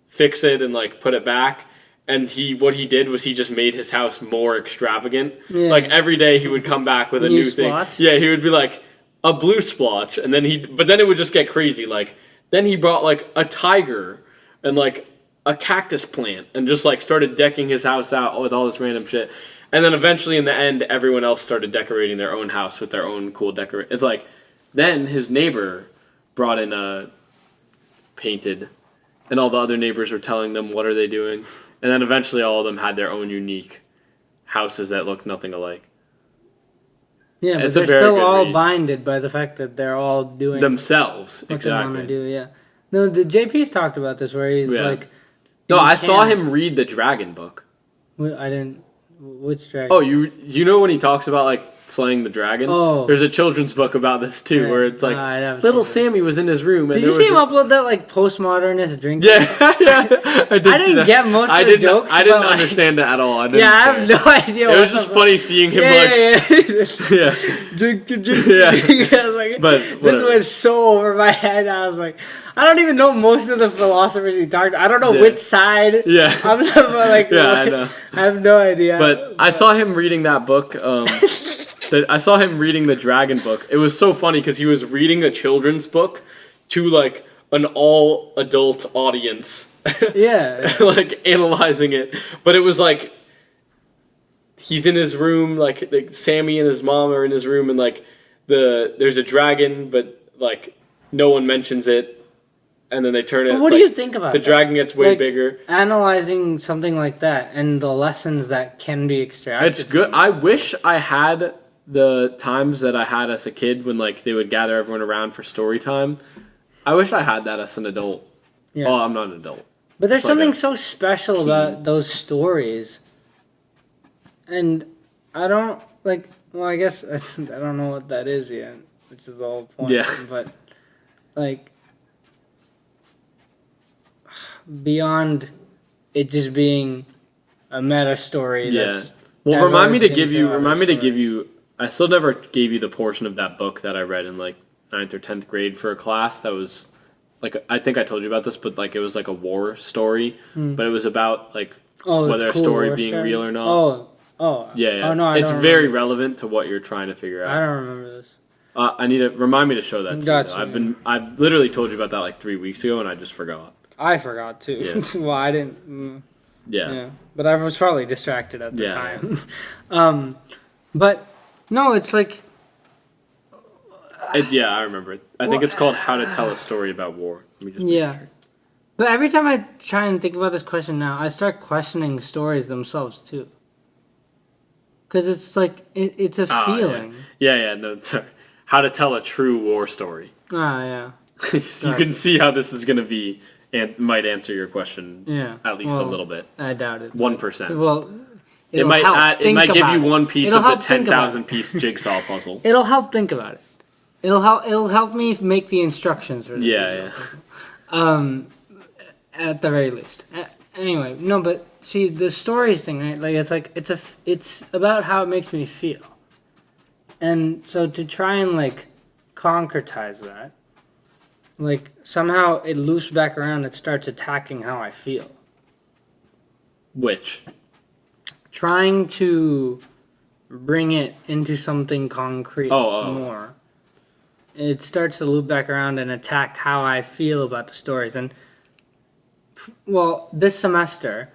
fix it and like put it back, and what he did was he just made his house more extravagant. Yeah. Like every day he would come back with a new thing. Yeah, he would be like a blue splotch, and then it would just get crazy. Like then he brought like a tiger and like a cactus plant and just like started decking his house out with all this random shit. And then eventually, in the end, everyone else started decorating their own house with their own cool decoration. It's like, then his neighbor brought in a painted, and all the other neighbors were telling them, what are they doing? And then eventually all of them had their own unique houses that looked nothing alike. Yeah, but they're still all binded by the fact that they're all doing themselves. What they want to do, yeah. No, the JP's talked about this where he's like... No, I saw him read the Dragon book. I didn't... Which dragon? Oh, you know when he talks about like slaying the dragon? Oh, there's a children's book about this too, where it's like little Sammy was in his room. And did you see him upload that like postmodernist drink? Yeah, I didn't get most of the jokes. I didn't understand it at all. I have no idea. It was just funny seeing him drink. I was like, but this was so over my head. I was like, I don't even know most of the philosophers he talked. I don't know which side. Yeah, I'm like, I know. I have no idea. But I saw him reading that book. I saw him reading the Dragon book. It was so funny because he was reading a children's book to like an all adult audience. Yeah, like analyzing it, but it was like he's in his room, like Sammy and his mom are in his room, and like there's a dragon, but like no one mentions it. And then they turn it. But what do you think about the dragon gets way bigger? Analyzing something like that and the lessons that can be extracted. It's good. I wish I had the times that I had as a kid when like they would gather everyone around for story time. I wish I had that as an adult. Yeah. Oh, I'm not an adult. But there's something so special about those stories. And I don't like. Well, I guess I don't know what that is yet, which is the whole point. Yeah. But like. Beyond it just being a meta story. That's remind me to give you. I still never gave you the portion of that book that I read in like 9th or 10th grade for a class that was like, I think I told you about this, but like it was like a war story, but it was about like whether a story being real or not. Yeah. Oh no, it's very relevant to what you're trying to figure out. I don't remember this. I need to remind me to show that to Gotcha. you. I've literally told you about that like 3 weeks ago, and I just forgot. I forgot too. Yeah. Well, I didn't. Yeah. But I was probably distracted at the time. But no, it's like. I remember it. I think it's called How to Tell a Story About War. Let me just make sure. But every time I try and think about this question now, I start questioning stories themselves too. Because it's like it's a feeling. Yeah. No, sorry. How to tell a true war story. Yeah. You can see how this is going to be. And might answer your question at least a little bit. I doubt it. 1%. Well, it might give you one piece of the 10,000 piece jigsaw puzzle. It'll help think about it. It'll help me make the instructions for the yeah. At the very least. Anyway, no, but see the stories thing, right? Like it's about how it makes me feel. And so to try and like concretize that, like somehow it loops back around. It starts attacking how I feel. Which? Trying to bring it into something concrete more. It starts to loop back around and attack how I feel about the stories. And, well, this semester,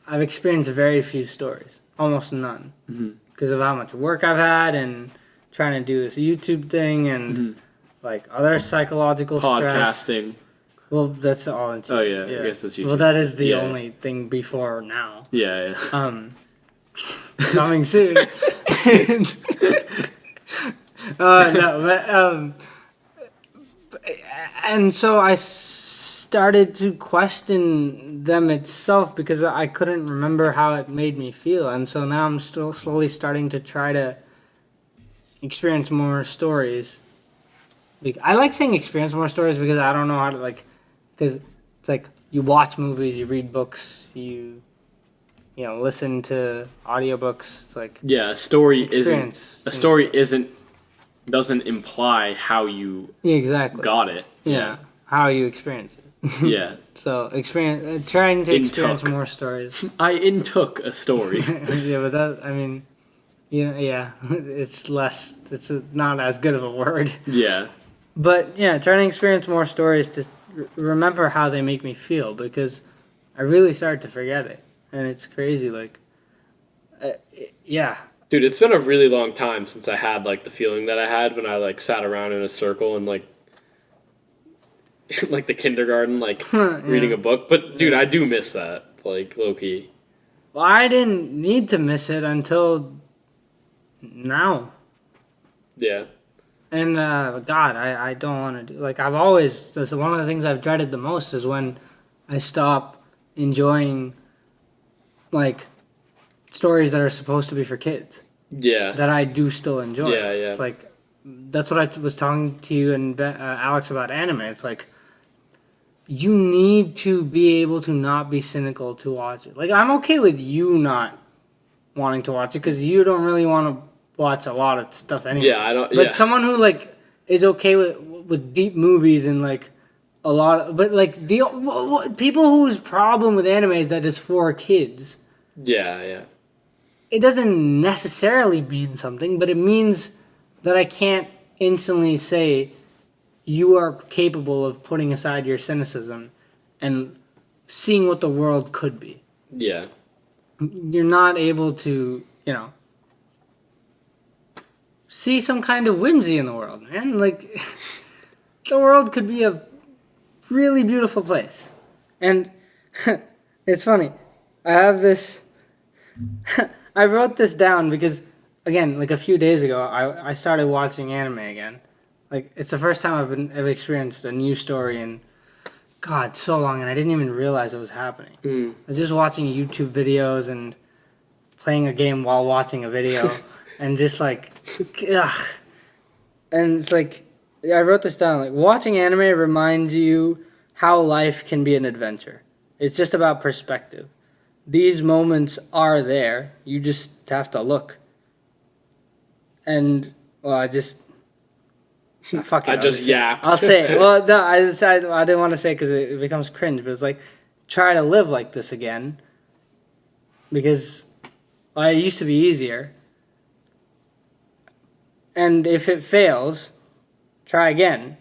I've experienced very few stories. Almost none. Because of how much work I've had and trying to do this YouTube thing and, like, other psychological stress. Podcasting. Well, that's all in YouTube. Oh, yeah. I guess that's YouTube. Well, that is the only thing before now. Yeah. Coming soon. And so I started to question them itself because I couldn't remember how it made me feel, and so now I'm still slowly starting to try to experience more stories. I like saying experience more stories because I don't know how to, like, because it's like you watch movies, you read books, you listen to audiobooks. It's like a story doesn't imply how you got it. Yeah, how you experience it. Yeah. So trying to experience more stories. I intook a story. Yeah, but that, I mean, it's not as good of a word. Yeah. But yeah, trying to experience more stories to remember how they make me feel, because I really started to forget it, and it's crazy. Like, yeah. Dude, it's been a really long time since I had, like, the feeling that I had when I, like, sat around in a circle and, like the kindergarten, like, reading a book. But, dude, I do miss that, like, low-key. Well, I didn't need to miss it until now. Yeah. And, God, I don't want to do... Like, I've always... That's one of the things I've dreaded the most is when I stop enjoying, like, stories that are supposed to be for kids. Yeah. That I do still enjoy. Yeah. It's like... That's what I was talking to you and Alex about anime. It's like... You need to be able to not be cynical to watch it. Like, I'm okay with you not wanting to watch it because you don't really want to watch a lot of stuff anyway. Yeah, I don't... But someone who, like, is okay with deep movies and, like, a lot of... But, like, people whose problem with anime is that it's for kids. Yeah. It doesn't necessarily mean something, but it means that I can't instantly say... You are capable of putting aside your cynicism and seeing what the world could be. Yeah. You're not able to, see some kind of whimsy in the world, man. Like, the world could be a really beautiful place. And it's funny. I have this... I wrote this down because, again, like a few days ago, I started watching anime again. Like, it's the first time I've experienced a new story in, God, so long, and I didn't even realize it was happening. I was just watching YouTube videos and playing a game while watching a video, and just like, ugh. And it's like, I wrote this down, like, watching anime reminds you how life can be an adventure. It's just about perspective. These moments are there, you just have to look. And, well, I just yapped. I'll say it. Well, no, I didn't want to say it because it becomes cringe, but it's like, try to live like this again. Because it used to be easier. And if it fails, try again.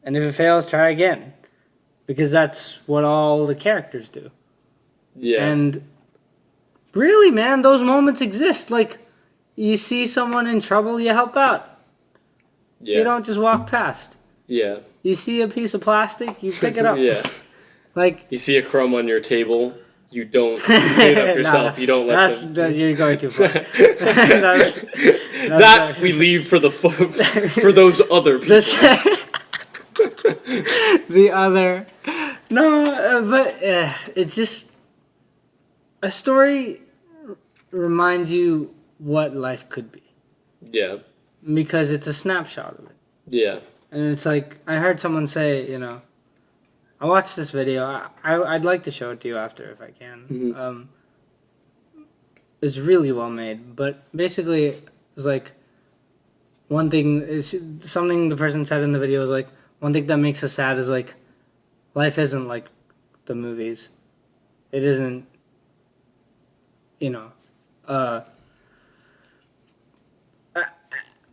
And if it fails, try again. Because that's what all the characters do. Yeah. And really, man, those moments exist. Like, you see someone in trouble, you help out. Yeah. You don't just walk past. Yeah. You see a piece of plastic, you pick it up. Yeah. Like, you see a crumb on your table, you don't pick it up yourself. You don't let them. You're going too far. That we leave for for those other people. But it's just a story reminds you what life could be. Yeah. Because it's a snapshot of it. Yeah. And it's like, I heard someone say, I watched this video. I'd like to show it to you after if I can. Mm-hmm. It's really well made. But basically, it was like, one thing is something the person said in the video was like, one thing that makes us sad is like, life isn't like the movies. It isn't, you know,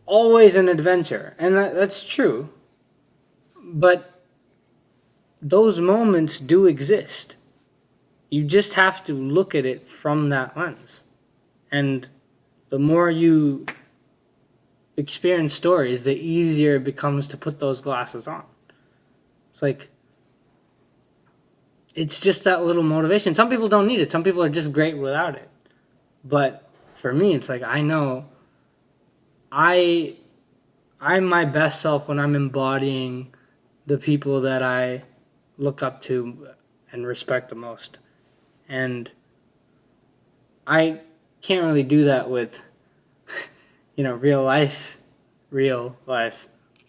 always an adventure. And that's true. But those moments do exist. You just have to look at it from that lens. And the more you experience stories, the easier it becomes to put those glasses on. It's like, it's just that little motivation. Some people don't need it. Some people are just great without it. But for me, it's like, I know I'm my best self when I'm embodying the people that I look up to and respect the most. And I can't really do that with, real life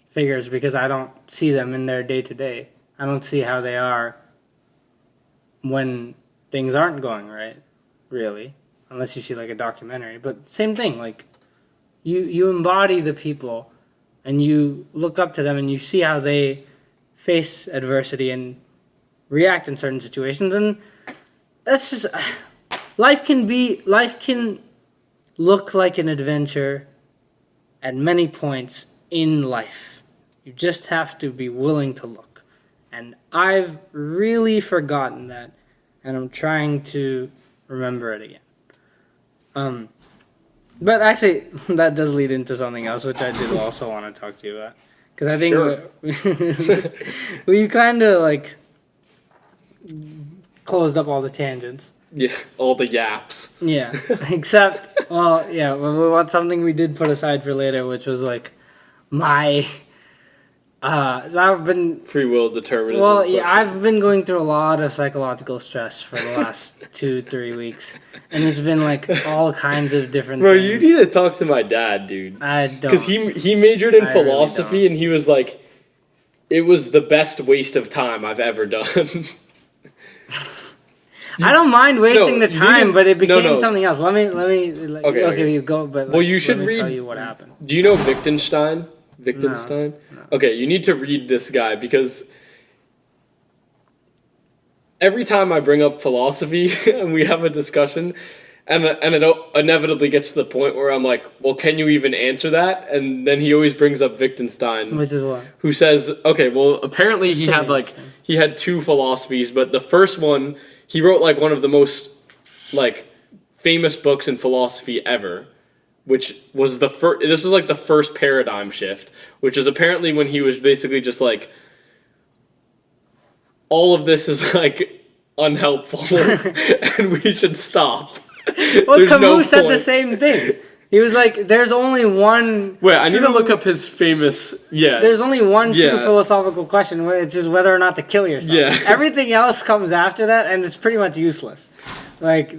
figures because I don't see them in their day-to-day. I don't see how they are when things aren't going right, really, unless you see like a documentary. But same thing, like you embody the people and you look up to them and you see how they face adversity and react in certain situations. And that's just, life can look like an adventure at many points in life. You just have to be willing to look. And I've really forgotten that, and I'm trying to remember it again. But actually, that does lead into something else, which I did also want to talk to you about. Because I think we kind of, like, closed up all the tangents. Yeah, all the yaps. Yeah, except, we want something we did put aside for later, which was, like, my... so I've been... Free will determinism. Well, yeah, I've been going through a lot of psychological stress for the last 2-3 weeks. And it's been, like, all kinds of different Bro, things. you need to talk to my dad, dude. I don't. Because he majored in philosophy, really and he was like, it was the best waste of time I've ever done. I don't mind wasting the time, but it became no. something else. Let me. Okay, you go. But well, you should let me read. Tell you what happened. Do you know Wittgenstein? Wittgenstein. No. Okay, you need to read this guy because every time I bring up philosophy and we have a discussion, and it inevitably gets to the point where I'm like, well, can you even answer that? And then he always brings up Wittgenstein, Which is what? Who says, okay, well, apparently he had two philosophies, but the first one. He wrote, like, one of the most, like, famous books in philosophy ever, which was this was, like, the first paradigm shift, which is apparently when he was basically just, like, all of this is, like, unhelpful, and we should stop. Well, Camus said the same thing. He was like, there's only one... Wait, I need to look up his famous... Yeah. There's only one true philosophical question, which is whether or not to kill yourself. Yeah. Everything else comes after that, and it's pretty much useless. Like,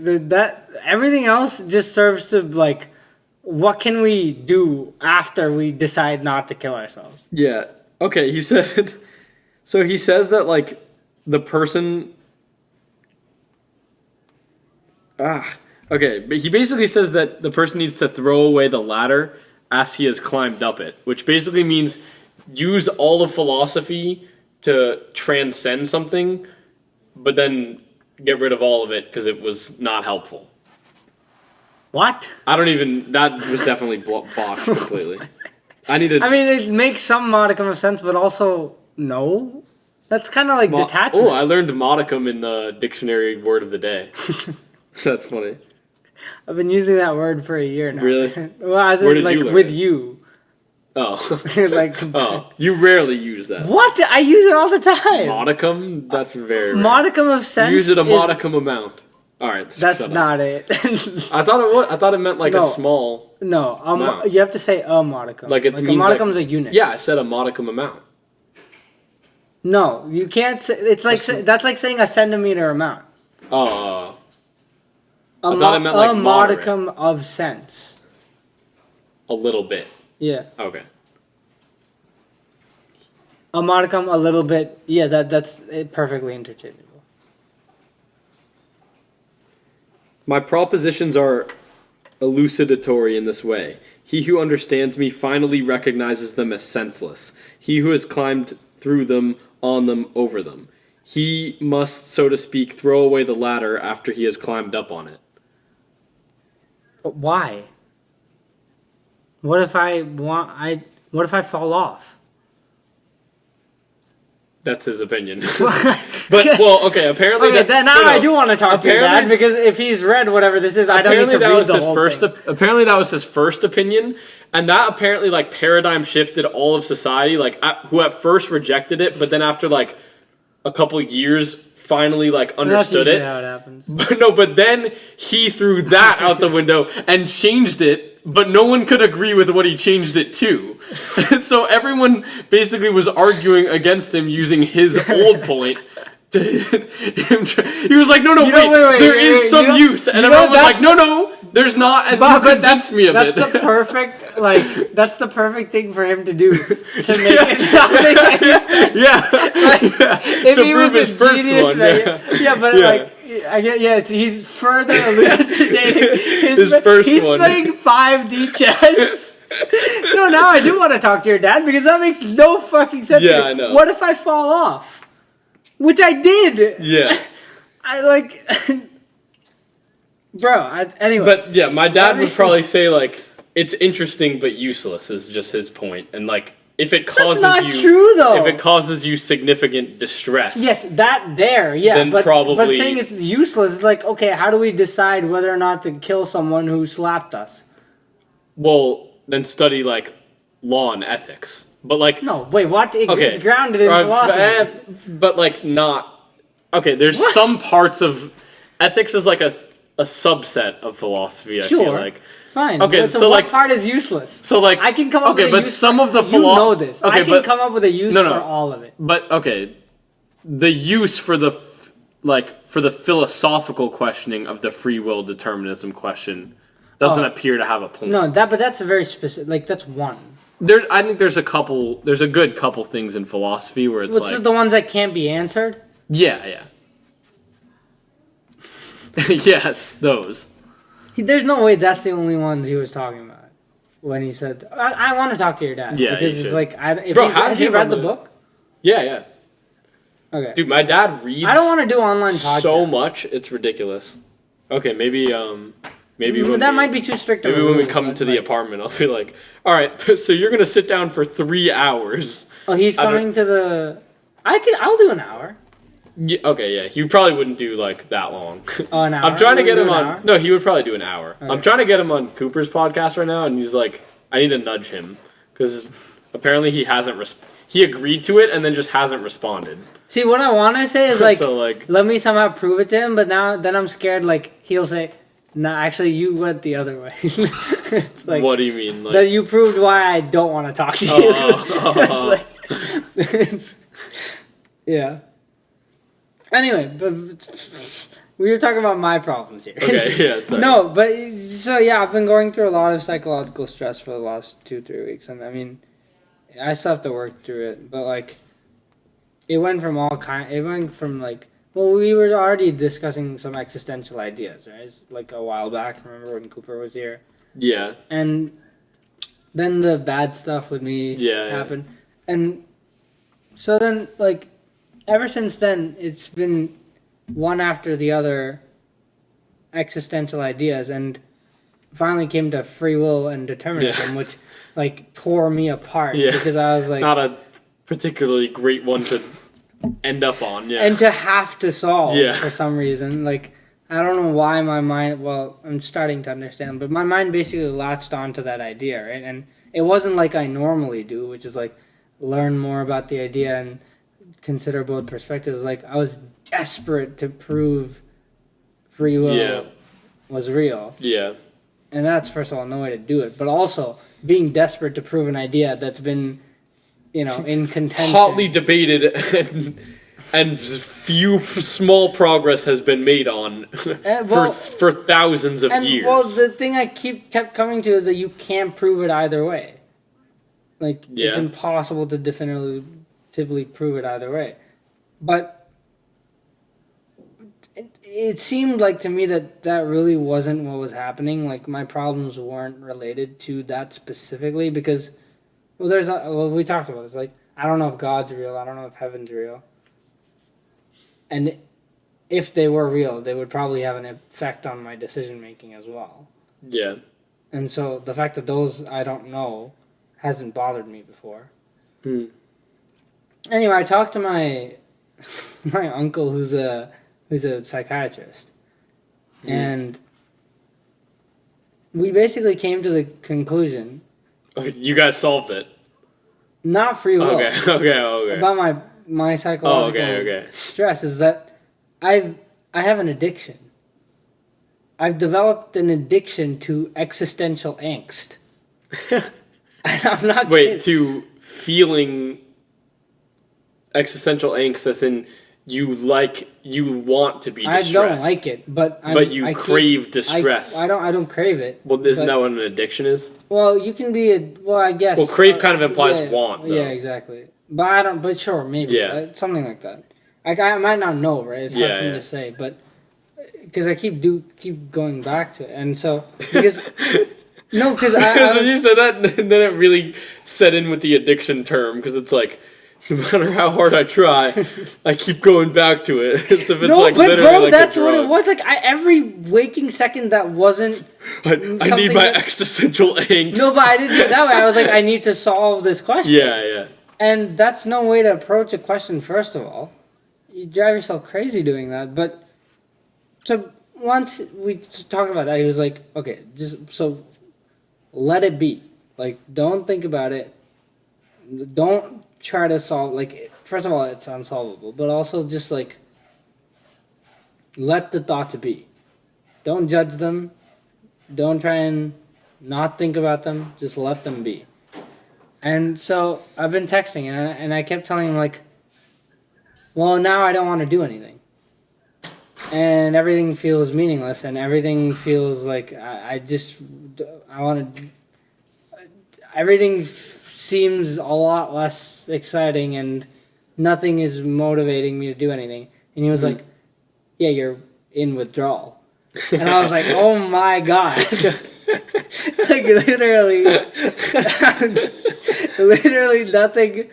everything else just serves to, like, what can we do after we decide not to kill ourselves? Yeah. Okay, he said... So he says that, like, the person... Okay, but he basically says that the person needs to throw away the ladder as he has climbed up it, which basically means use all of philosophy to transcend something, but then get rid of all of it because it was not helpful. What? That was definitely botched completely. I mean, it makes some modicum of sense, but also, no. That's kind of like detachment. Oh, I learned modicum in the dictionary word of the day. That's funny. I've been using that word for a year now. Really? Well, as in, like, with you. Oh. Like, you rarely use that. What? I use it all the time. Modicum? That's very rare. Modicum of sense. Use it a modicum amount. All right. That's not it. I thought it meant like a small. No, you have to say a modicum. Like a modicum is a unit. Yeah, I said a modicum amount. No, you can't say. It's like that's like saying a centimeter amount. Oh. I thought it meant like a modicum of sense. A little bit. Yeah. Okay. A modicum, a little bit. Yeah, that's perfectly interchangeable. My propositions are elucidatory in this way. He who understands me finally recognizes them as senseless. He who has climbed through them, on them, over them. He must, so to speak, throw away the ladder after he has climbed up on it. But why? What if I fall off? That's his opinion. But, well, okay, apparently... Okay, now I do want to talk to your dad, because if he's read whatever this is, I don't need to read the whole thing. Apparently that was his first opinion, and that apparently, like, paradigm shifted all of society, like, who at first rejected it, but then after, like, a couple years, finally, like, understood it. That's how it happens. But then he threw that out the window and changed it, but no one could agree with what he changed it to. So everyone basically was arguing against him using his old point. He was like, no, wait, there is some use. And everyone was like, no, there's not. And you convinced me of it. That's the perfect thing for him to do. To make it not make any sense. Yeah. If he was his first one. He's further elucidating his first one. He's playing 5D chess. No, now I do want to talk to your dad, because that makes no fucking sense. Yeah, I know. What if I fall off? Which I did. Yeah. Anyway. But yeah, my dad would probably say, like, it's interesting but useless is just his point. And, like, if it causes That's not true, though. If it causes you significant distress. Yes, then probably. But saying it's useless is like, okay, how do we decide whether or not to kill someone who slapped us? Well, then study, like, law and ethics. But, like... No, wait, what? It's grounded in philosophy. But, like, not... Okay, there's some parts of... Ethics is, like, a subset of philosophy, I feel like. Fine. Okay, so what part is useless? So, like... I can come up with a use... Okay, but some of the You know this. I can come up with a use for all of it. But, okay, the use for the... for the philosophical questioning of the free will determinism question doesn't appear to have a point. No, but that's a very specific... Like, that's one. I think there's a good couple things in philosophy where it's the ones that can't be answered? Yeah. Yes, those. There's no way that's the only ones he was talking about when he said, I want to talk to your dad. Yeah, because it's like, has he read the book? Yeah. Okay. Dude, my dad reads I don't want to do online podcasts. So much, it's ridiculous. Okay, maybe that might be too strict. Maybe when we come to the apartment, I'll be like, all right, so you're going to sit down for 3 hours. Oh, he's coming to the... I'll do an hour. Yeah, okay, yeah. He probably wouldn't do, like, that long. Oh, an hour? I'm trying to get him on... No, he would probably do an hour. Okay. I'm trying to get him on Cooper's podcast right now, and he's like, I need to nudge him. Because apparently he hasn't... He agreed to it, and then just hasn't responded. See, what I want to say is, like, so, like, let me somehow prove it to him, but then I'm scared, like, he'll say... No, actually, you went the other way. It's like, what do you mean? Like... That you proved why I don't want to talk to you. Yeah. Anyway, but we were talking about my problems here. Okay, yeah. Sorry. No, but so yeah, I've been going through a lot of psychological stress for the last 2-3 weeks, and I mean, I still have to work through it. But like, it went from like. Well, we were already discussing some existential ideas, right? It's like a while back. Remember when Cooper was here? Yeah. And then the bad stuff with me happened. Yeah. And so then, like, ever since then, it's been one after the other existential ideas, and finally came to free will and determinism, which, like, tore me apart. Yeah. Because I was like... Not a particularly great one to... end up on, and to have to solve for some reason. Like, I don't know why my mind, well, I'm starting to understand, but my mind basically latched onto that idea, right? And it wasn't like I normally do, which is like learn more about the idea and consider both perspectives. Like, I was desperate to prove free will was real. Yeah. And that's, first of all, no way to do it. But also, being desperate to prove an idea that's been, in contention. Hotly debated and few small progress has been made on for thousands of years. Well, the thing I kept coming to is that you can't prove it either way. Like, it's impossible to definitively prove it either way. But it seemed like to me that really wasn't what was happening. Like, my problems weren't related to that specifically because, we talked about it. It's like, I don't know if God's real. I don't know if heaven's real. And if they were real, they would probably have an effect on my decision making as well. Yeah. And so the fact that those I don't know hasn't bothered me before. Anyway, I talked to my uncle who's a psychiatrist, and we basically came to the conclusion. You guys solved it. Not free will. Okay. About my psychological stress is that I have an addiction. I've developed an addiction to existential angst. I'm not kidding. To feeling existential angst, as in you want to be distressed. I don't like it, but you crave distress. I don't crave it. Well, isn't that what an addiction is? Well, you can be I guess. Well, crave kind of implies want, though. Yeah, exactly. But sure, maybe. Yeah. Something like that. I might not know, right? It's hard for me to say, but because I keep going back to it, and so because because you said that, and then it really set in with the addiction term, because it's like, no matter how hard I try, I keep going back to it. It's but bro, that's what it was. Like, every waking second that wasn't. I need my existential angst. No, but I didn't do it that way. I was like, I need to solve this question. Yeah. And that's no way to approach a question. First of all, you drive yourself crazy doing that. But so once we talked about that, he was like, okay, so let it be. Like, don't think about it. Don't try to solve, like, first of all, it's unsolvable, but also just, like, let the thoughts be. Don't judge them. Don't try and not think about them. Just let them be. And so I've been texting, and I kept telling him, like, well, now I don't want to do anything. And everything feels meaningless, and everything feels like I want to... Everything seems a lot less exciting, and nothing is motivating me to do anything. And he was like, yeah, you're in withdrawal. And I was like, oh my God. Like, literally nothing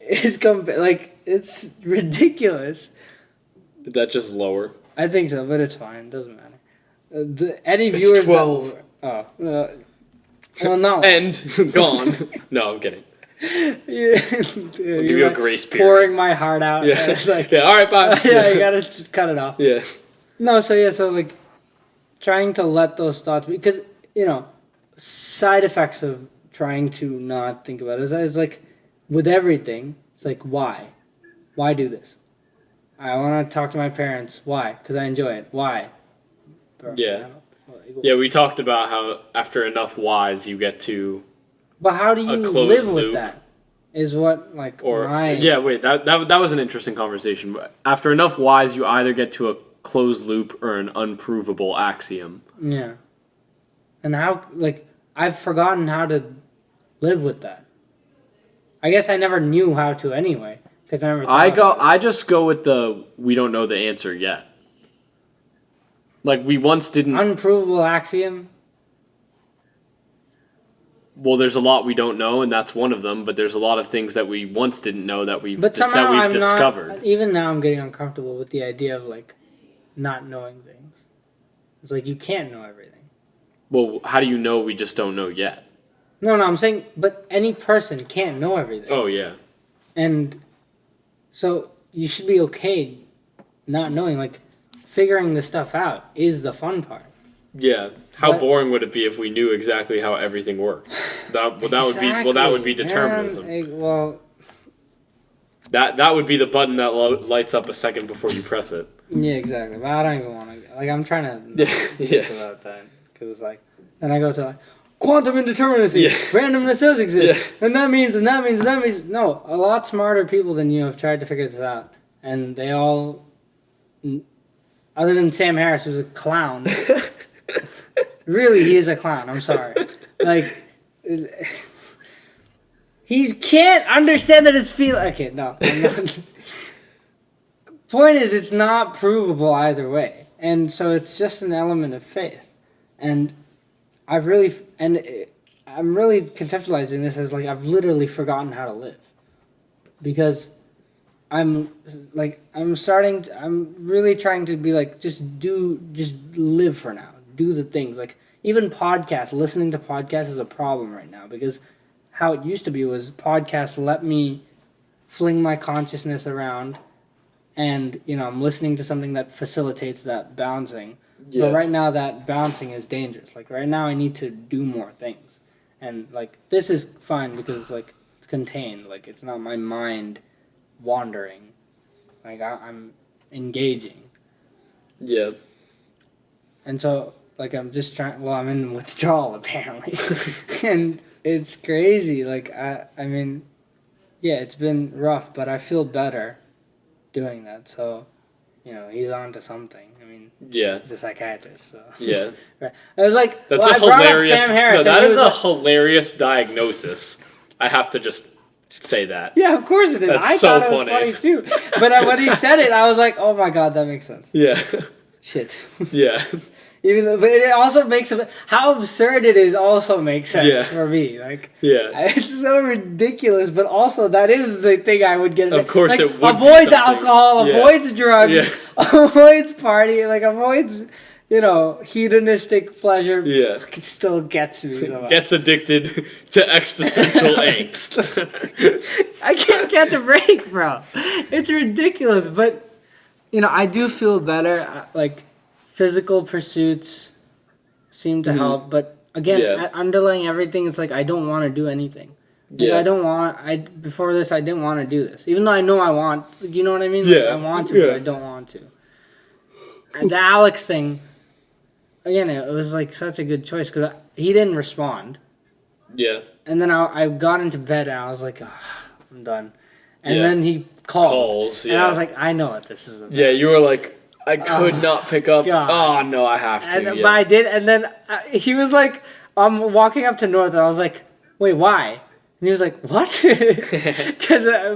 is like, it's ridiculous. Did that just lower? I think so, but it's fine. It doesn't matter. Any viewers... It's 12. Well, no. And gone. No, I'm kidding. Yeah. I'll give you a grace period. Pouring my heart out. Yeah. It's like, yeah, all right, bye. Yeah, you gotta just cut it off. Yeah. No, so like, trying to let those thoughts be, because, side effects of trying to not think about it is like, with everything, it's like, why? Why do this? I want to talk to my parents. Why? Because I enjoy it. Why? Yeah. Yeah, we talked about how after enough whys you get to. But how do you live with that? Is what, like, Yeah, wait, that was an interesting conversation. But after enough whys, you either get to a closed loop or an unprovable axiom. Yeah. And how, like, I've forgotten how to live with that. I guess I never knew how to anyway, because I never thought I just go with the we don't know the answer yet. Like, we once didn't... Unprovable axiom? Well, there's a lot we don't know, and that's one of them, but there's a lot of things that we once didn't know that we've discovered. Even now I'm getting uncomfortable with the idea of, like, not knowing things. It's like, you can't know everything. Well, how do you know we just don't know yet? No, I'm saying, but any person can't know everything. Oh, yeah. And so you should be okay not knowing, like... Figuring this stuff out is the fun part. Yeah. How boring would it be if we knew exactly how everything worked? That would be determinism. That would be the button that lights up a second before you press it. Yeah, exactly. But I don't even want to. Like, I'm trying to think about that, because it's like, and I go to like, quantum indeterminacy, randomness does exist, and that means. No, a lot smarter people than you have tried to figure this out, and they all. Other than Sam Harris, who's a clown. Really, he is a clown. I'm sorry. Like, he can't understand that his feel. Okay, no. I'm not. point is, it's not provable either way. And so it's just an element of faith. And I'm really conceptualizing this as like I've literally forgotten how to live. Because I'm really trying to be like, just live for now. Do the things. Like, even podcasts, listening to podcasts is a problem right now. Because how it used to be was podcasts let me fling my consciousness around, and I'm listening to something that facilitates that bouncing. Yeah. But right now that bouncing is dangerous. Like, right now I need to do more things, and like this is fine because it's like it's contained. Like, it's not my mind wandering. Like, I'm engaging. Yeah. And so like I'm just trying. Well, I'm in withdrawal apparently, and it's crazy. Like I mean. Yeah, it's been rough, but I feel better doing that. So, he's on to something. I mean, he's a psychiatrist. So yeah, right. I was like, that's a hilarious. Sam Harris, no, that is a hilarious diagnosis. I have to just say that. Yeah, of course it is. That's I so thought it was funny too. But when he said it, I was like, oh my god, that makes sense. Yeah. Shit. Yeah. But it also makes how absurd it is also makes sense for me. Like, it's so ridiculous, but also that is the thing I would get. Of course, like, it would avoids alcohol, avoids drugs, avoids party, like avoids hedonistic pleasure. Yeah, it still gets me. Somehow. Gets addicted to existential angst. I can't catch a break, bro. It's ridiculous, but I do feel better. Like. Physical pursuits seem to help, but again, underlying everything, it's like I don't want to do anything. Like, before this, I didn't want to do this, even though I know I want. You know what I mean? Like, I want to, but I don't want to. And the Alex thing, again, it was like such a good choice because he didn't respond. Yeah. And then I got into bed and I was like, I'm done. And then he called. And I was like, I know what this is about. Yeah, you were like. I could not pick up. God. Oh, no, I have to. But I did, and then he was like, I'm walking up to North, and I was like, wait, why? And he was like, what?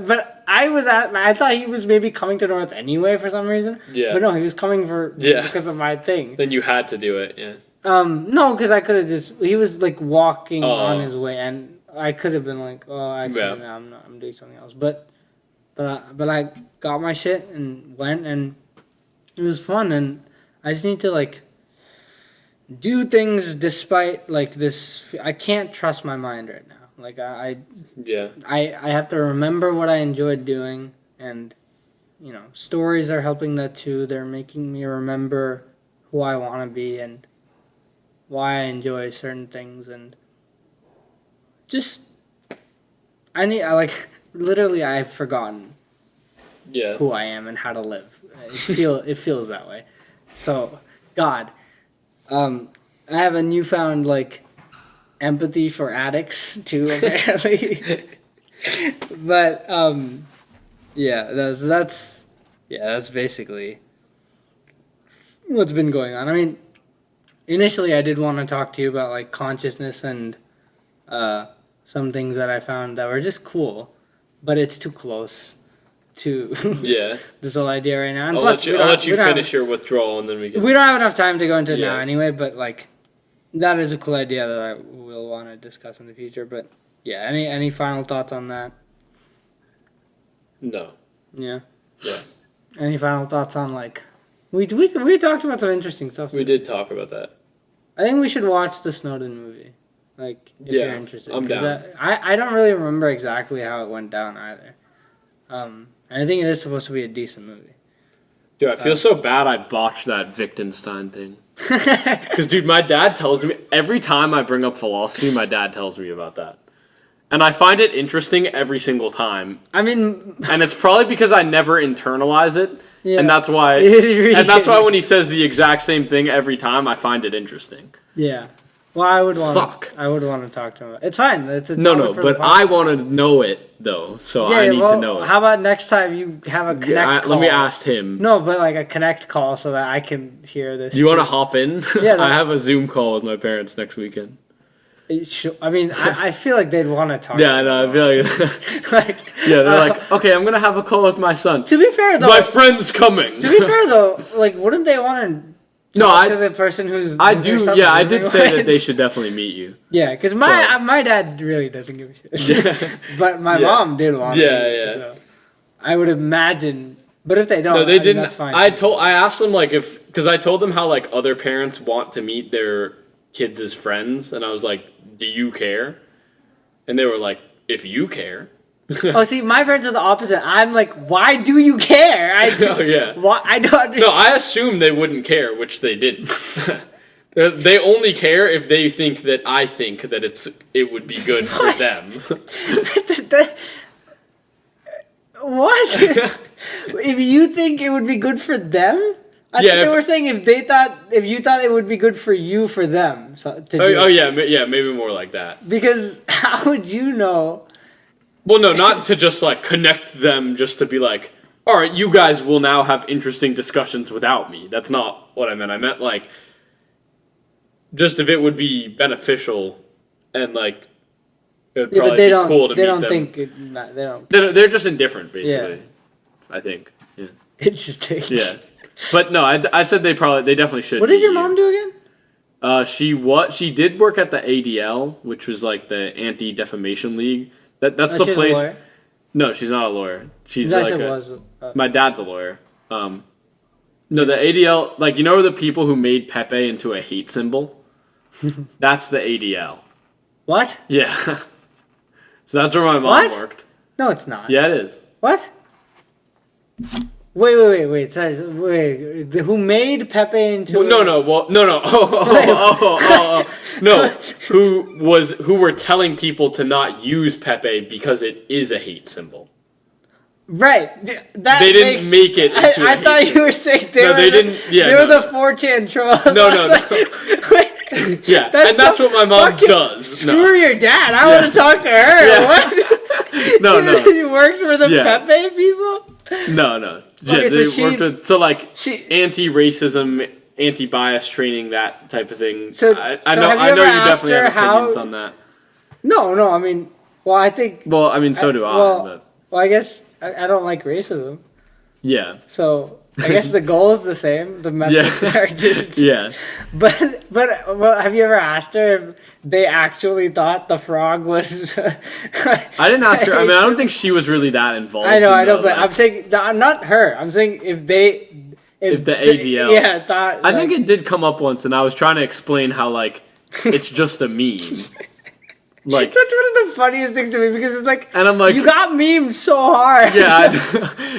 But I thought he was maybe coming to North anyway for some reason. Yeah. But no, he was coming because of my thing. Then you had to do it, No, because I could have he was like walking on his way, and I could have been like, actually, no, I'm doing something else. But I got my shit and went, and it was fun, and I just need to, like, do things despite, like, this. I can't trust my mind right now. Like, I have to remember what I enjoyed doing, and, stories are helping that too. They're making me remember who I want to be and why I enjoy certain things, and just, literally, I've forgotten who I am and how to live. It feels that way. So, God, I have a newfound like empathy for addicts too, apparently. But that's basically what's been going on. I mean, initially I did want to talk to you about like consciousness and some things that I found that were just cool, but it's too close to this whole idea right now. And I'll let you finish your withdrawal, and then we can. We don't have enough time to go into it now anyway, but like that is a cool idea that I will want to discuss in the future. But yeah, any final thoughts on that? No. Yeah. Yeah. Any final thoughts on like we talked about some interesting stuff. We did talk about that. I think we should watch the Snowden movie. Like if you're interested. I'm down. I don't really remember exactly how it went down either. I think it is supposed to be a decent movie. Dude, I feel so bad I botched that Wittgenstein thing. Because, dude, my dad tells me, every time I bring up philosophy, my dad tells me about that. And I find it interesting every single time. I mean... And it's probably because I never internalize it. Yeah. And that's why... when he says the exact same thing every time, I find it interesting. Yeah. Well, I would want to talk to him. It's fine. It's but I want to know it though, so I need to know it. How about next time you have a connect call? Let me ask him. No, but like a connect call so that I can hear this. Do you want to hop in? Yeah. I have a Zoom call with my parents next weekend. I mean, I feel like they'd want to talk. Yeah, to I know. I feel like, yeah, they're like, okay, I'm gonna have a call with my son. To be fair, though, my friend's coming. To be fair, though, like, wouldn't they want to talk to the person who's? I do. Yeah, I did say that they should definitely meet you. Yeah, because my dad really doesn't give a shit. Yeah. But my mom did want to. Yeah. So I would imagine. But if they don't, no, they didn't. That's fine. I asked them like because I told them how like other parents want to meet their kids as friends, and I was like, do you care? And they were like, if you care. Oh, see, my parents are the opposite. I'm like, why do you care? Oh, yeah. Why, I don't understand. No, I assumed they wouldn't care, which they didn't. They only care if they think that I think that it would be good for them. What? If you think it would be good for them? I thought they were saying if you thought it would be good for you, for them. Yeah, maybe more like that. Because how would you know? Well, no, not to just like connect them, just to be like, all right, you guys will now have interesting discussions without me. That's not what I meant. I meant like, just if it would be beneficial and like, it would probably be cool to meet them. They're just indifferent, basically. Yeah. I think. Yeah. Interesting. Yeah. But no, I said they definitely should. What does your mom do again? She did work at the ADL, which was like the Anti-Defamation League. That's the place. A lawyer? No, she's not a lawyer. She's like my dad's a lawyer. No, the ADL, like, you know the people who made Pepe into a hate symbol? That's the ADL. What? Yeah. So that's where my mom worked. No, it's not. Yeah, it is. What? Wait. Sorry, wait. Who made Pepe into? No. No. Who were telling people to not use Pepe because it is a hate symbol. Right. They didn't make it into a hate symbol. I thought you were saying they were the 4chan trolls. No. Yeah, that's what my mom does. Screw your dad. I want to talk to her. Yeah. What? No. You worked for the Pepe people? No. Okay, they worked with anti-racism, anti-bias training, that type of thing. I know you definitely have opinions on that. No. I mean, I think. Well, I mean, so do I. Well, I guess I don't like racism. Yeah. So I guess the goal is the same. The methods are just. Yeah. But have you ever asked her if they actually thought the frog was? I didn't ask her. I mean, I don't think she was really that involved. I know, but I'm saying not her. I'm saying if the ADL. Yeah, thought. I think it did come up once, and I was trying to explain how like it's just a meme. Like, that's one of the funniest things to me, because it's like, and I'm like, you got memed so hard. Yeah,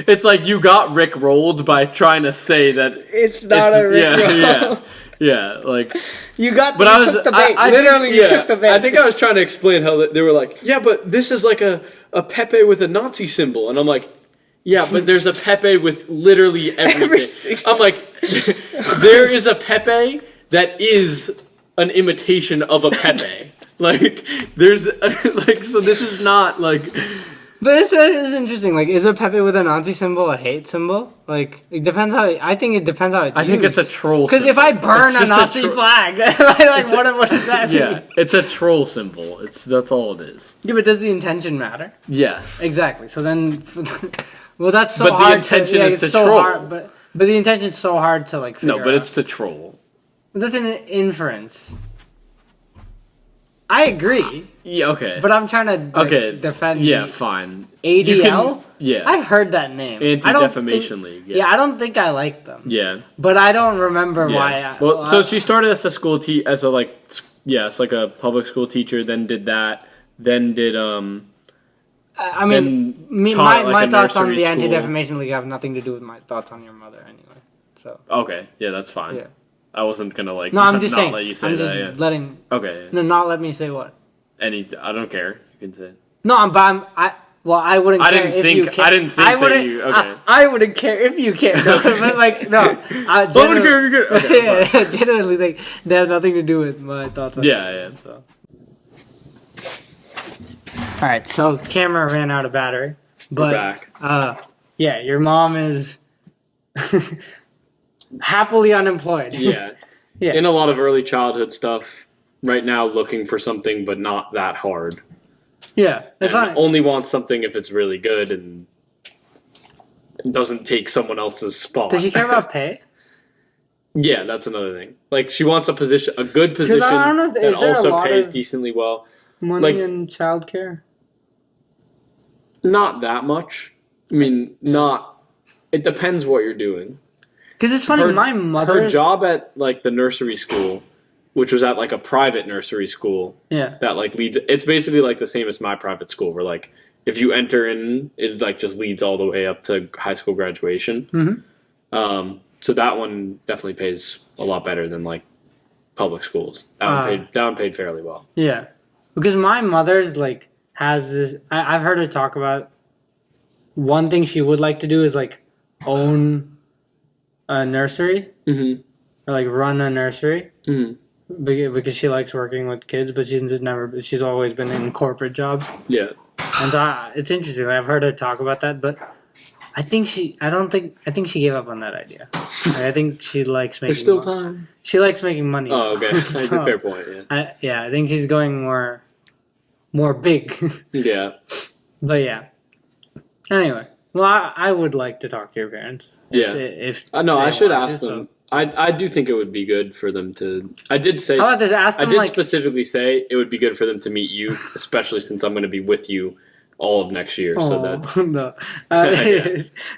it's like you got rickrolled by trying to say that it's not a rickroll. Yeah, like you got. But you took the bait. Literally, you took the bait. I think I was trying to explain how they were like, yeah, but this is like a Pepe with a Nazi symbol, and I'm like, yeah, but there's a Pepe with literally everything. I'm like, there is a Pepe that is an imitation of a Pepe. Like, there's, like, so this is not, like... But this is interesting. Like, is a Pepe with a Nazi symbol a hate symbol? Like, it depends how... I think it depends how it's used. I think it's a troll symbol. Because if I burn a Nazi flag, what does that mean? Yeah, it's a troll symbol. That's all it is. Yeah, but does the intention matter? Yes. Exactly. So then... Well, that's so hard. But the intention is to troll. Hard, but the intention's so hard to, like, figure out. No, but it's to troll. That's an inference. I agree. Yeah, okay. But I'm trying to defend. Yeah, fine. ADL? Yeah. I've heard that name. Anti-Defamation League. Yeah, I don't think I like them. Yeah. But I don't remember why. So she started as a school it's like a public school teacher, then did that, then did I mean, my thoughts on the Anti-Defamation League have nothing to do with my thoughts on your mother anyway. So. Okay, yeah, that's fine. Yeah. I wasn't gonna like. No, I'm just saying. Let you say I'm just that. Yeah. letting. Okay. No, not let me say what. I don't care. You can say. No, I wouldn't care if you care. I didn't think that you. Okay. I wouldn't care if you care. No, but like no. I wouldn't care if you care. Okay, yeah, genuinely, like they have nothing to do with my thoughts on. Yeah. So. All right, so camera ran out of battery, but we're back. Yeah, your mom is. Happily unemployed. Yeah. In a lot of early childhood stuff, right now looking for something, but not that hard. Yeah, it's And not. only wants something if it's really good and doesn't take someone else's spot. Does she care about pay? Yeah, that's another thing. Like, she wants a good position I don't know if, that is there a also lot pays of decently well. money in childcare? Not that much. I mean, not. It depends what you're doing. Because it's funny, her job at like the nursery school, which was at like a private nursery school. Yeah. That like leads. It's basically like the same as my private school, where like if you enter in, it like just leads all the way up to high school graduation. Mm-hmm. So that one definitely pays a lot better than like public schools. That one paid fairly well. Yeah, because my mother's like has this. I've heard her talk about. One thing she would like to do is like own a nursery, or like run a nursery, because she likes working with kids, but she's always been in corporate jobs. Yeah, and so it's interesting. I've heard her talk about that, but I think she gave up on that idea. I think she likes making. There's still time. She likes making money. Oh, okay. So, fair point. Yeah. I think she's going more big. Yeah. But yeah. Anyway, well, I would like to talk to your parents. Yeah. If no, I should ask them. So. I do think it would be good for them to. I did say. How about this? Ask them, I did specifically say it would be good for them to meet you, especially since I'm going to be with you all of next year. So that no,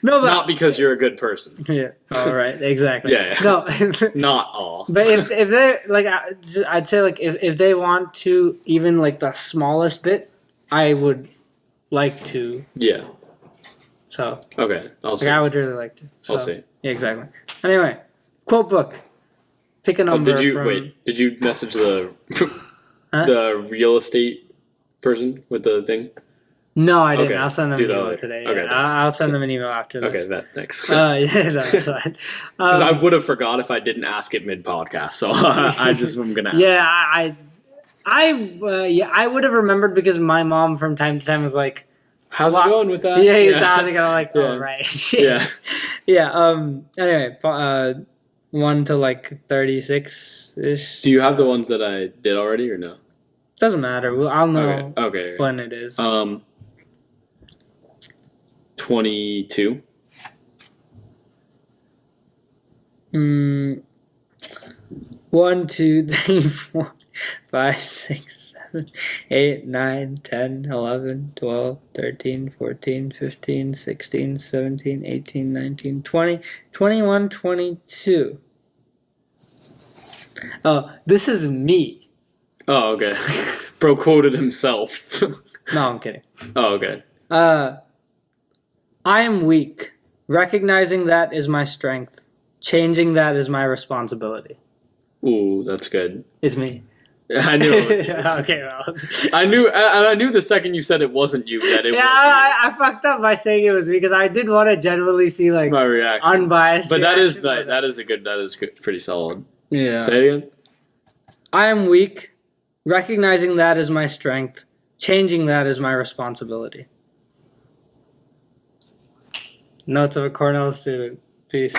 no, but not because you're a good person. Yeah. All right. Exactly. Yeah. No. Not all. But if they like, I'd say like if they want to even like the smallest bit, I would like to. Yeah. So. Okay. I'll see. I would really like to. So, I'll see. Yeah. Exactly. Anyway, quote book. Pick a number. Did you message the the real estate person with the thing? No, I didn't. Okay. I'll send them an email today. Okay, I'll send them an email after this. Okay, thanks. Yeah, that's fine. Because I would have forgot if I didn't ask it mid-podcast, so I'm gonna ask. Yeah, I would have remembered because my mom from time to time was like, "How's it going with that?" Yeah, how's it going? Like, oh, right. Yeah. Yeah. Anyway, 1 to like 36-ish. Do you have the ones that I did already or no? Doesn't matter. I'll know. Okay. When it is. 22. 1, 2, 3, 4, 5, 6, 7, 8, 9, 10, 11, 12, 13, 14, 15, 16, 17, 18, 19, 20, 21, 22. Oh, this is me. Oh, okay. Bro quoted himself. No, I'm kidding. Oh, okay. I am weak. Recognizing that is my strength. Changing that is my responsibility. Ooh, that's good. It's me. I knew it was you. Okay, well. I knew the second you said it wasn't you that it wasn't you. I fucked up by saying it was me because I did want to genuinely see like my reaction. Unbiased. But that is good, pretty solid. Yeah. Say it again. I am weak. Recognizing that is my strength. Changing that is my responsibility. Notes of a Cornell student. Peace.